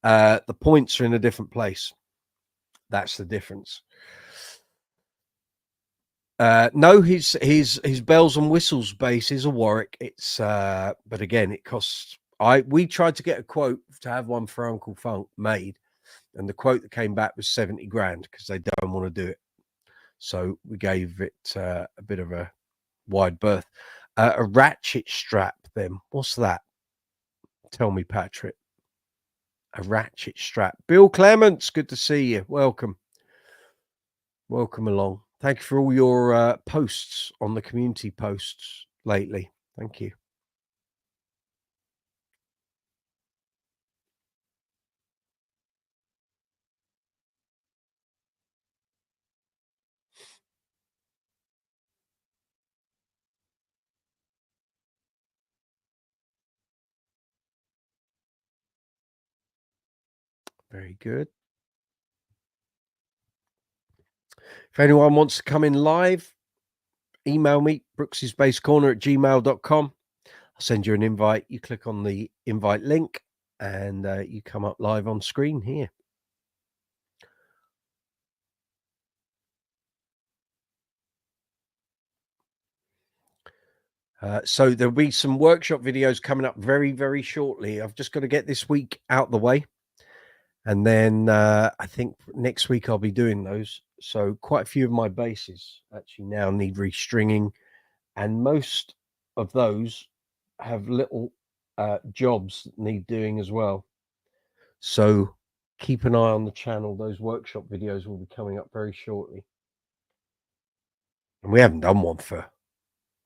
The points are in a different place. That's the difference. No, his bells and whistles bass is a Warwick. It's but again, it costs. We tried to get a quote to have one for Uncle Funk made, and the quote that came back was 70 grand because they don't want to do it. So we gave it a bit of a wide berth. A ratchet strap, then. What's that? Tell me, Patrick. A ratchet strap. Bill Clements, good to see you. Welcome. Welcome along. Thank you for all your posts on the community posts lately. Thank you. Very good. If anyone wants to come in live, email me, brooksysbasscorner@gmail.com. I'll send you an invite. You click on the invite link and you come up live on screen here. So there'll be some workshop videos coming up very, very shortly. I've just got to get this week out the way. And then I think next week I'll be doing those. So quite a few of my basses actually now need restringing. And most of those have little jobs that need doing as well. So keep an eye on the channel. Those workshop videos will be coming up very shortly. And we haven't done one for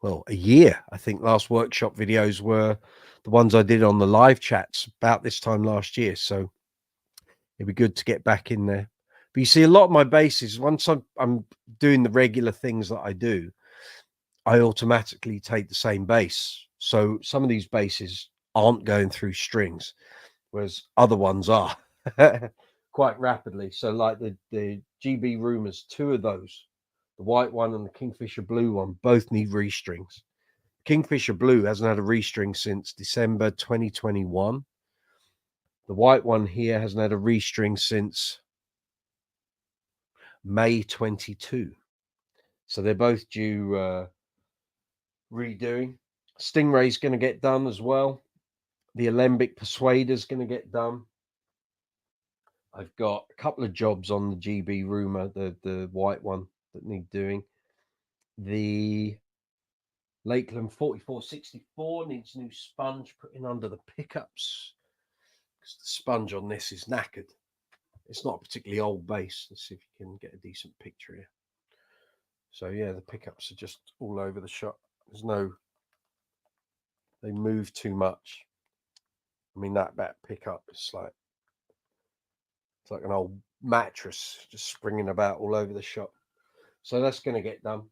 well, a year. I think last workshop videos were the ones I did on the live chats about this time last year. So it'd be good to get back in there. But you see, a lot of my basses, once I'm doing the regular things that I do, I automatically take the same bass. So some of these basses aren't going through strings, whereas other ones are quite rapidly. So like the GB Rumors, two of those, the white one and the Kingfisher Blue one, both need restrings. Kingfisher Blue hasn't had a restring since December 2021. The white one here hasn't had a restring since May 22. So they're both due redoing. Stingray's going to get done as well. The Alembic Persuader's going to get done. I've got a couple of jobs on the GB Rumor, the white one, that need doing. The Lakeland 4464 needs new sponge put in under the pickups because the sponge on this is knackered. It's not a particularly old bass. Let's see if you can get a decent picture here. So yeah, the pickups are just all over the shop. There's no, they move too much. I mean, that pickup is like, it's like an old mattress just springing about all over the shop. So that's going to get done.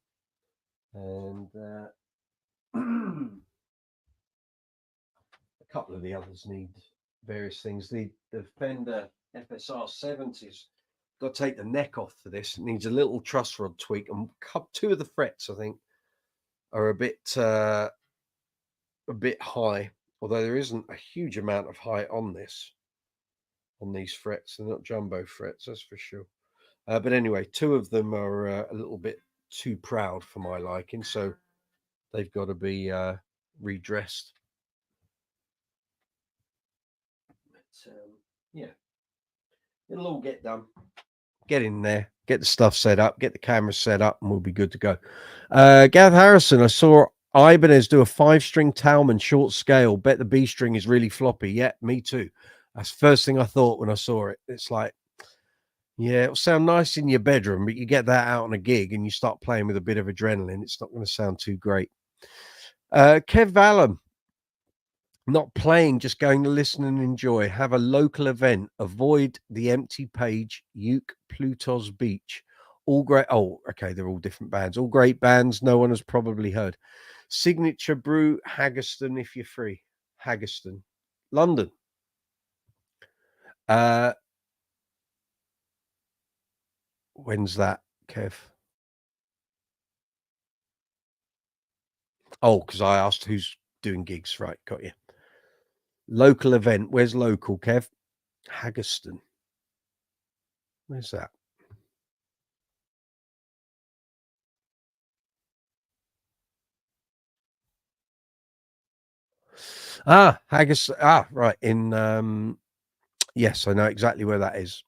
And a couple of the others need various things. The Fender FSR 70s, got to take the neck off for this. It needs a little truss rod tweak, and two of the frets I think are a bit high, although there isn't a huge amount of height on this, on these frets. They're not jumbo frets, that's for sure. But anyway, two of them are a little bit too proud for my liking, so they've got to be redressed. But yeah, it'll all get done. Get in there, get the stuff set up, get the camera set up, and we'll be good to go. Gav Harrison, I saw Ibanez do a 5-string Talman short scale. Bet the B string is really floppy. Yeah, me too. That's the first thing I thought when I saw it. It's like, yeah, it'll sound nice in your bedroom, but you get that out on a gig and you start playing with a bit of adrenaline, it's not going to sound too great. Kev Allen, not playing, just going to listen and enjoy. Have a local event. Avoid the Empty Page, Uke, Pluto's Beach. All great. Oh, okay. They're all different bands. All great bands. No one has probably heard. Signature Brew, Haggerston, if you're free. Haggerston, London. When's that, Kev? Oh, because I asked who's doing gigs. Right, got you. Local event. Where's local, Kev? Haggerston. Where's that? Haggerston. Right. In yes, I know exactly where that is.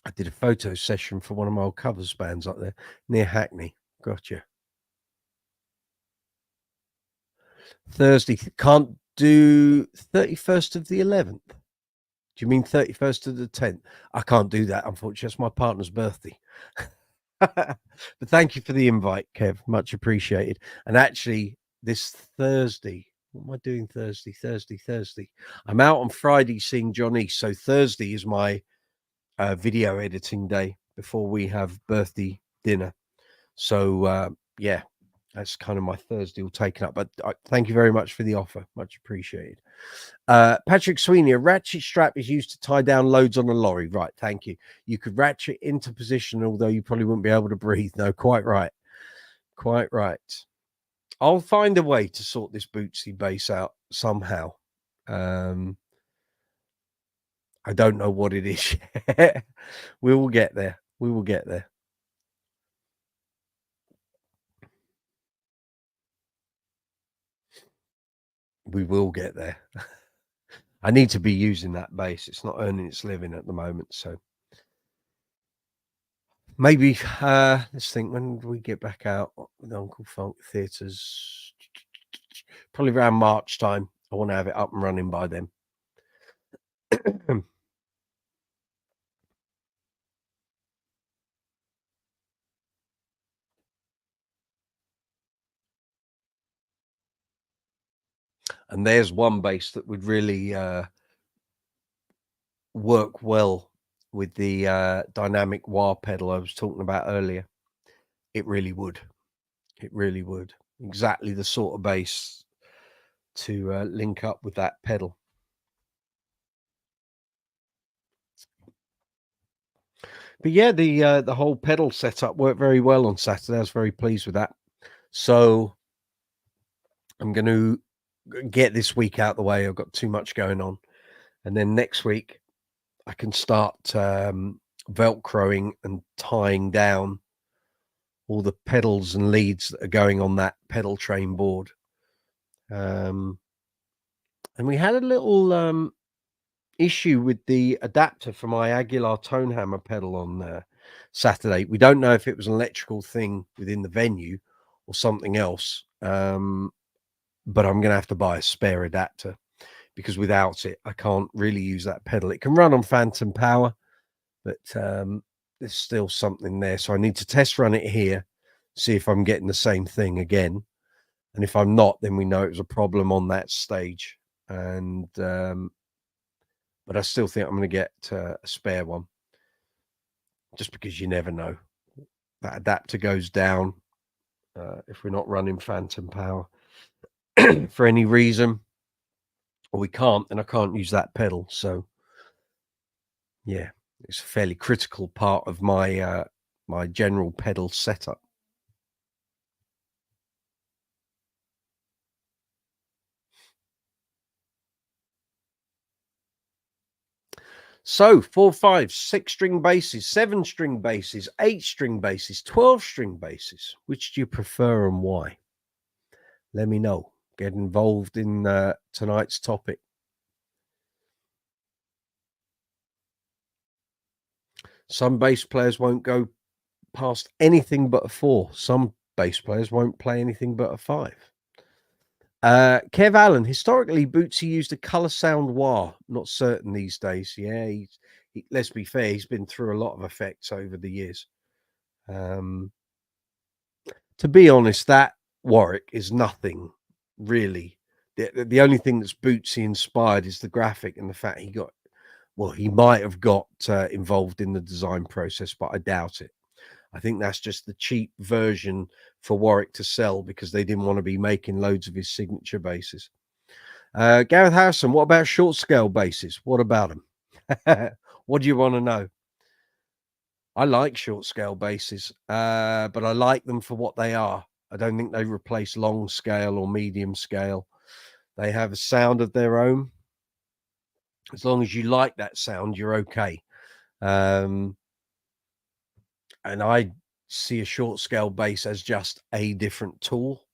I did a photo session for one of my old covers bands up there near Hackney. Gotcha. Thursday. Can't do 31st of the 11th. Do you mean 31st of the 10th? I can't do that, unfortunately. It's my partner's birthday. But thank you for the invite, Kev. Much appreciated. And actually, this Thursday, what am I doing Thursday? I'm out on Friday seeing John East. So Thursday is my video editing day before we have birthday dinner. So yeah, that's kind of my Thursday all taken up. But thank you very much for the offer. Much appreciated. Patrick Sweeney, a ratchet strap is used to tie down loads on a lorry. Right, thank you. You could ratchet into position, although you probably wouldn't be able to breathe. No, quite right. Quite right. I'll find a way to sort this Bootsy bass out somehow. I don't know what it is yet. We will get there. We will get there. We will get there. I need to be using that bass. It's not earning its living at the moment. So maybe let's think, when do we get back out with Uncle Funk Theatres? Probably around March time. I want to have it up and running by then. And there's one bass that would really work well with the dynamic wah pedal I was talking about earlier. It really would. It really would. Exactly the sort of bass to link up with that pedal. But yeah, the whole pedal setup worked very well on Saturday. I was very pleased with that. So I'm going to get this week out the way. I've got too much going on, and then next week I can start velcroing and tying down all the pedals and leads that are going on that pedal train board. And we had a little issue with the adapter for my Aguilar tone hammer pedal on Saturday. We don't know if it was an electrical thing within the venue or something else, but I'm going to have to buy a spare adapter because without it, I can't really use that pedal. It can run on phantom power, but there's still something there. So I need to test run it here, see if I'm getting the same thing again. And if I'm not, then we know it was a problem on that stage. And but I still think I'm going to get a spare one, just because you never know. That adapter goes down if we're not running phantom power for any reason, or we can't, then I can't use that pedal. So yeah, it's a fairly critical part of my my general pedal setup. So 4, 5, 6 string basses, 7 string basses, 8 string basses, 12 string basses. Which do you prefer and why? Let me know. Get involved in tonight's topic. Some bass players won't go past anything but a 4. Some bass players won't play anything but a 5. Kev Allen, historically, Bootsy used a color sound wah. Not certain these days. Yeah, let's be fair, he's been through a lot of effects over the years. To be honest, that Warwick is nothing really. The only thing that's Bootsy inspired is the graphic and the fact he got, well, he might have got involved in the design process, but I doubt it. I think that's just the cheap version for Warwick to sell because they didn't want to be making loads of his signature basses. Gareth Harrison, what about short scale basses? What about them? What do you want to know? I like short scale basses, but I like them for what they are. I don't think they replace long scale or medium scale. They have a sound of their own. As long as you like that sound, you're okay. And I see a short scale bass as just a different tool.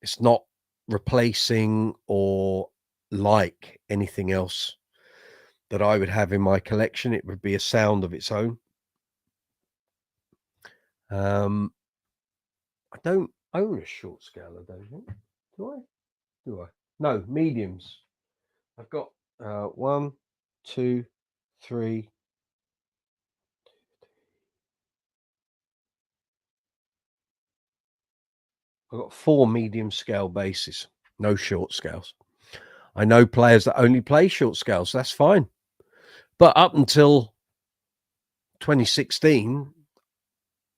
It's not replacing or like anything else that I would have in my collection. It would be a sound of its own. I don't own a short scale, I don't think. Do I? Do I? No, mediums. I've got 1, 2, 3. I've got 4 medium scale basses, no short scales. I know players that only play short scales. That's fine. But up until 2016,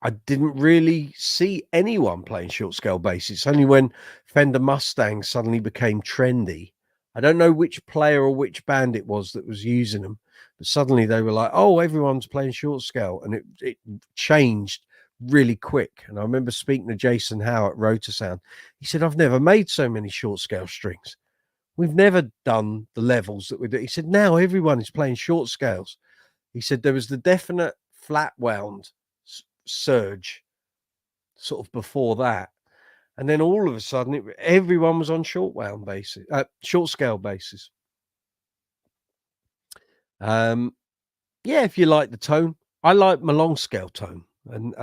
I didn't really see anyone playing short scale basses. It's only when Fender Mustang suddenly became trendy. I don't know which player or which band it was that was using them, but suddenly they were like, oh, everyone's playing short scale. And it changed really quick. And I remember speaking to Jason Howe at Rotor Sound. He said, I've never made so many short scale strings. We've never done the levels that we do. He said, now everyone is playing short scales. He said there was the definite flat wound surge sort of before that. And then all of a sudden, everyone was on short wound bases, short scale bases. Yeah, if you like the tone, I like my long scale tone, and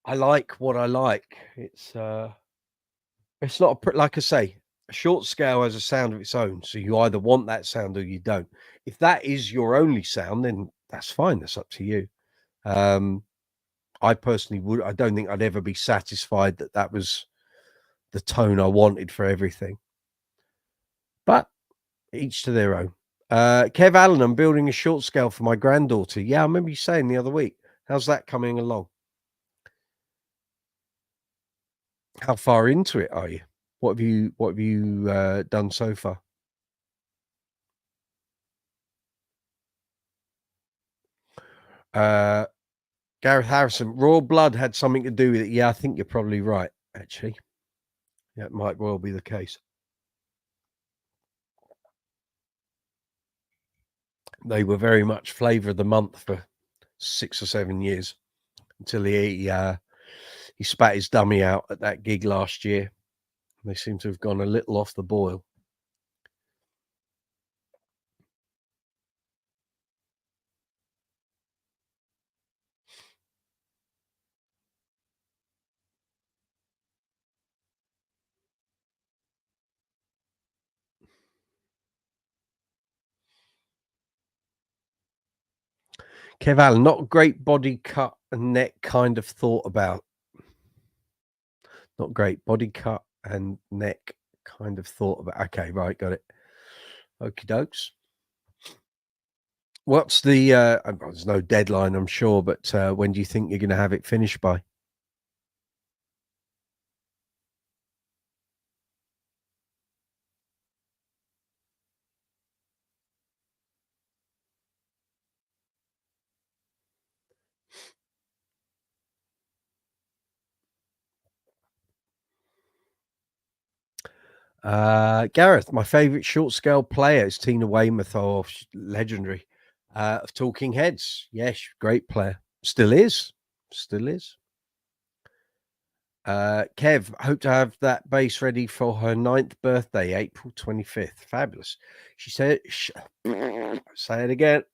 I like what I like. It's not like I say, a short scale has a sound of its own. So you either want that sound or you don't. If that is your only sound, then that's fine. That's up to you. I personally would. I don't think I'd ever be satisfied that was the tone I wanted for everything. But each to their own. Kev Allen, I'm building a short scale for my granddaughter. Yeah, I remember you saying the other week. How's that coming along? How far into it are you? What have you done so far? Gareth Harrison, raw blood had something to do with it. Yeah, I think you're probably right, actually. Yeah, it might well be the case. They were very much flavour of the month for 6 or 7 years until he spat his dummy out at that gig last year. They seem to have gone a little off the boil. Kev Allen, not a great body cut and neck kind of thought about. Not great body cut and neck kind of thought about. Okay, right, got it. Okie dokes. What's the there's no deadline, I'm sure, but when do you think you're going to have it finished by? Gareth, my favorite short scale player is Tina Weymouth, legendary, of Talking Heads. Yes, great player. Still is. Still is. Kev, hope to have that bass ready for her 9th birthday, April 25th. Fabulous. She said, say it again.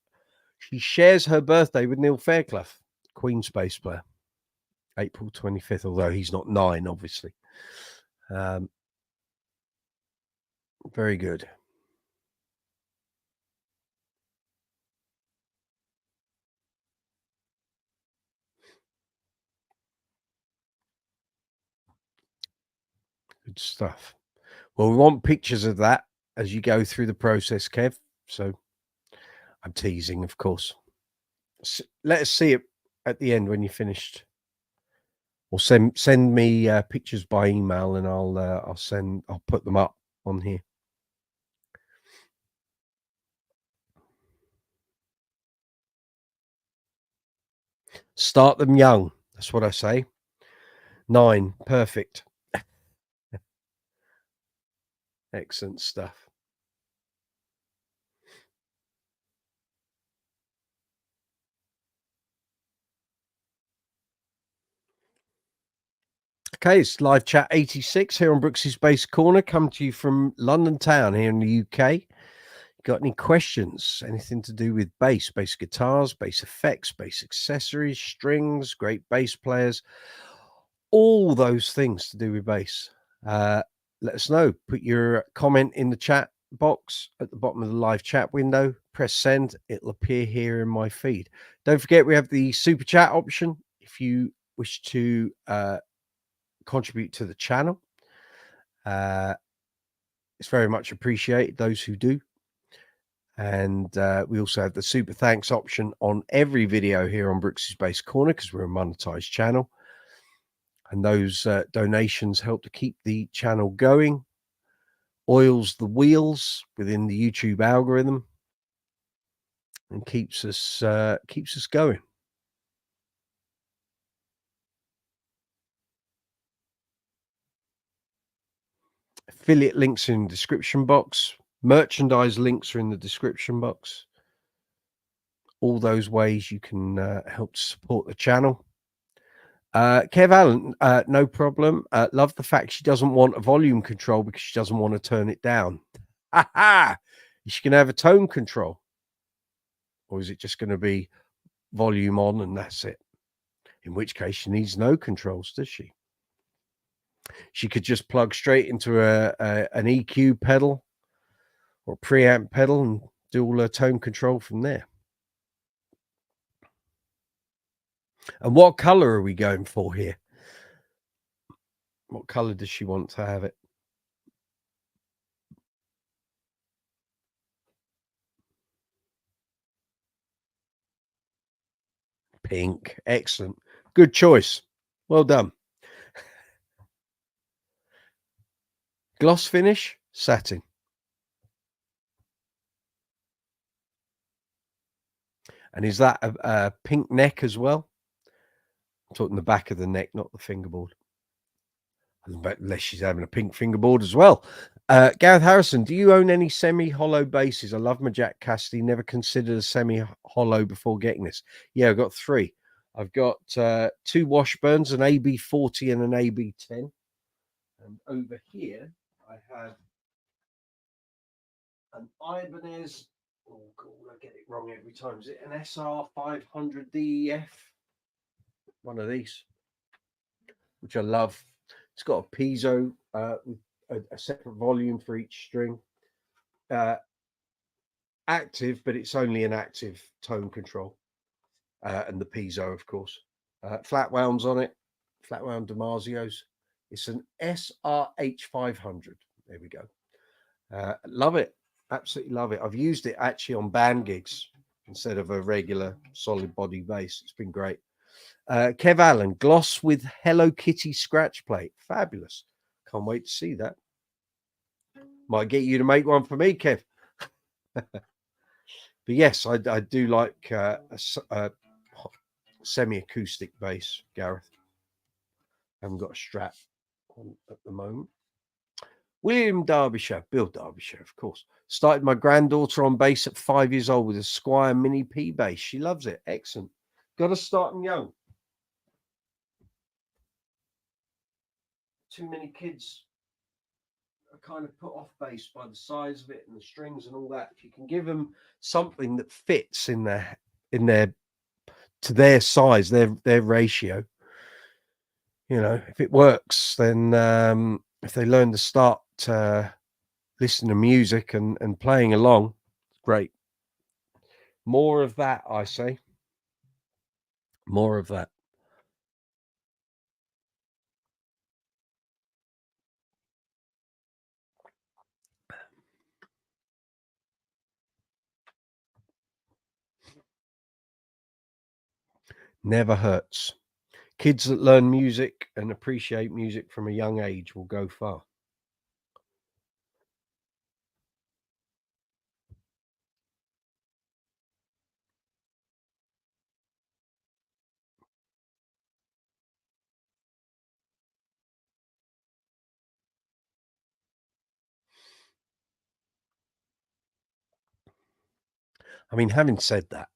She shares her birthday with Neil Fairclough, Queen's bass player, April 25th, although he's not 9, obviously. Very good. Good stuff. Well, we want pictures of that as you go through the process, Kev. So I'm teasing, of course. Let us see it at the end when you're finished. Or send me pictures by email, and I'll put them up on here. Start them young. That's what I say. 9, perfect. Excellent stuff. Okay, it's live chat 86 here on Brooksy's Bass Corner. Come to you from London town here in the UK. Got any questions? Anything to do with bass guitars, bass effects, bass accessories, strings, great bass players, all those things to do with bass. Let us know. Put your comment in the chat box at the bottom of the live chat window. Press send. It'll appear here in my feed. Don't forget, we have the super chat option if you wish to contribute to the channel. It's very much appreciated, those who do. And we also have the super thanks option on every video here on Brooksy's Bass Corner because we're a monetized channel. And those donations help to keep the channel going, oils the wheels within the YouTube algorithm, and keeps us going. Affiliate links in the description box. Merchandise links are in the description box. All those ways you can help to support the channel. Kev Allen, no problem. Love the fact she doesn't want a volume control because she doesn't want to turn it down. Is she going to have a tone control? Or is it just going to be volume on and that's it? In which case she needs no controls, does she? She could just plug straight into an EQ pedal or preamp pedal and do all her tone control from there. And what color are we going for here? What color does she want to have it? Pink. Excellent. Good choice. Well done. Gloss finish, satin. And is that a pink neck as well? I'm talking the back of the neck, not the fingerboard. Unless she's having a pink fingerboard as well. Gareth Harrison, do you own any semi-hollow basses? I love my Jack Cassidy. Never considered a semi-hollow before getting this. Yeah, I've got 3. I've got 2 Washburns, an AB40 and an AB10. And over here, I have an Ibanez. Oh, God, I get it wrong every time. Is it an SR500 DEF? One of these, which I love. It's got a piezo with a separate volume for each string. Active, but it's only an active tone control. And the piezo, of course. Flat wounds on it. Flat wound Damasio's. It's an SRH500. There we go. Love it. Absolutely love it. I've used it actually on band gigs instead of a regular solid body bass. It's been great. Kev Allen, gloss with Hello Kitty scratch plate. Fabulous. Can't wait to see that. Might get you to make one for me, Kev. But yes, I do like a semi-acoustic bass, Gareth. I haven't got a Strat on at the moment. William Derbyshire, Bill Derbyshire, of course. Started my granddaughter on bass at 5 years old with a Squire Mini P bass. She loves it. Excellent. Got to start them young. Too many kids are kind of put off bass by the size of it and the strings and all that. If you can give them something that fits in their to their size, their ratio, you know, if it works, then if they learn to start listening to music and playing along, great. More of that, I say. More of that. Never hurts. Kids that learn music and appreciate music from a young age will go far. I mean, having said that,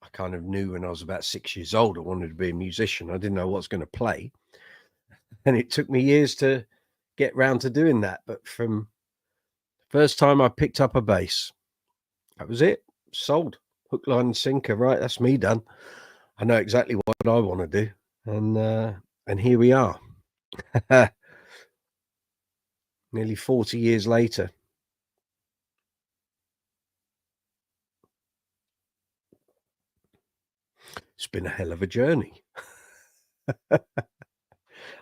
I kind of knew when I was about 6 years old I wanted to be a musician. I didn't know what I was going to play. And it took me years to get round to doing that. But from the first time I picked up a bass, that was it. Sold. Hook, line, and sinker. Right, that's me done. I know exactly what I want to do. And here we are. Nearly 40 years later. It's been a hell of a journey.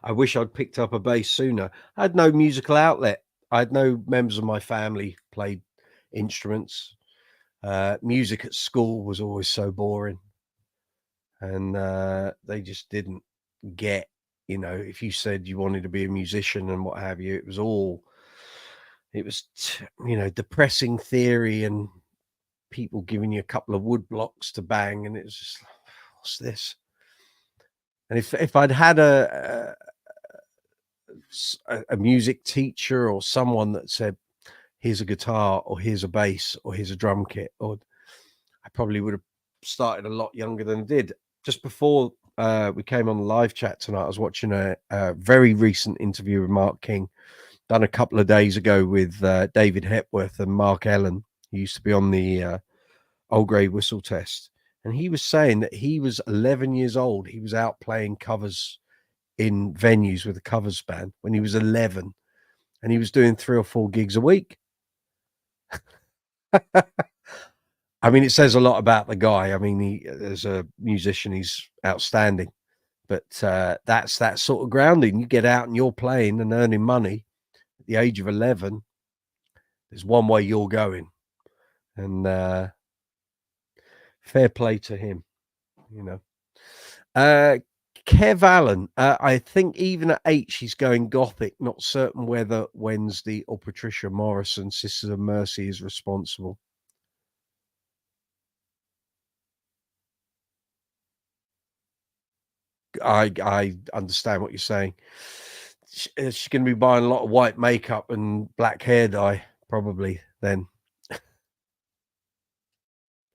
I wish I'd picked up a bass sooner. I had no musical outlet. I had no members of my family played instruments. Music at school was always so boring. And they just didn't get, you know, if you said you wanted to be a musician and what have you, it was you know, depressing theory and people giving you a couple of wood blocks to bang. And it was just, what's this? And if I'd had a music teacher or someone that said, here's a guitar or here's a bass or here's a drum kit, or I probably would have started a lot younger than I did. Just before we came on the live chat tonight, I was watching a very recent interview with Mark King, done a couple of days ago with David Hepworth and Mark Ellen, who used to be on the Old Grey Whistle Test. And he was saying that he was 11 years old. He was out playing covers in venues with a covers band when he was 11, and he was doing 3 or 4 gigs a week. I mean, it says a lot about the guy. I mean, as a musician, he's outstanding. But that's that sort of grounding. You get out and you're playing and earning money at the age of 11. There's one way you're going, and fair play to him, you know. Kev Allen, I think even at 8 she's going gothic. Not certain whether Wednesday or Patricia Morrison, Sisters of Mercy, is responsible. I understand what you're saying. She's going to be buying a lot of white makeup and black hair dye, probably. Then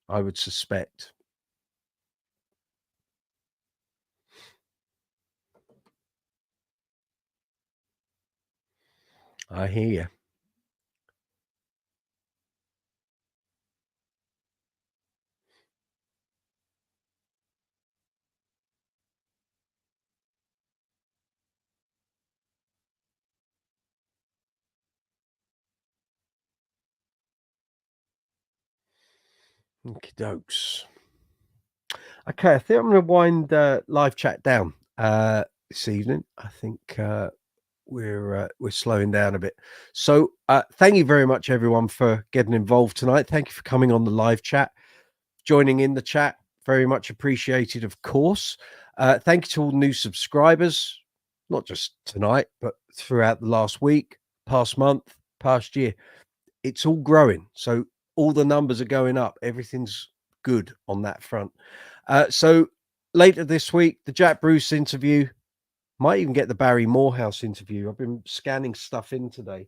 I would suspect. I hear you. Okie dokes. Okay, I think I'm going to wind live chat down this evening. I think we're slowing down a bit. So thank you very much, everyone, for getting involved tonight. Thank you for coming on the live chat, joining in the chat. Very much appreciated, of course. Thank you to all new subscribers, not just tonight, but throughout the last week, past month, past year. It's all growing. So all the numbers are going up. Everything's good on that front. So later this week, the Jack Bruce interview, might even get the Barry Morehouse interview. I've been scanning stuff in today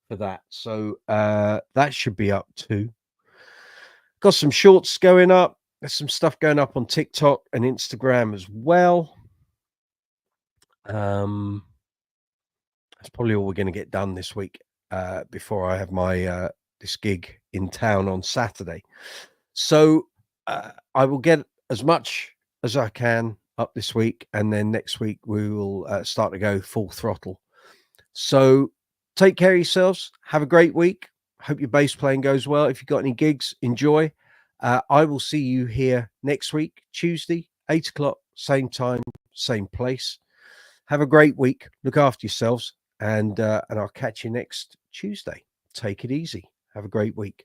for that. So that should be up too. Got some shorts going up. There's some stuff going up on TikTok and Instagram as well. That's probably all we're going to get done this week before I have my this gig in town on Saturday. So I will get as much as I can up this week, and then next week we will start to go full throttle. So take care of yourselves. Have a great week. Hope your bass playing goes well. If you've got any gigs, enjoy. I will see you here next week, Tuesday, 8 o'clock, same time, same place. Have a great week. Look after yourselves, and I'll catch you next Tuesday. Take it easy. Have a great week.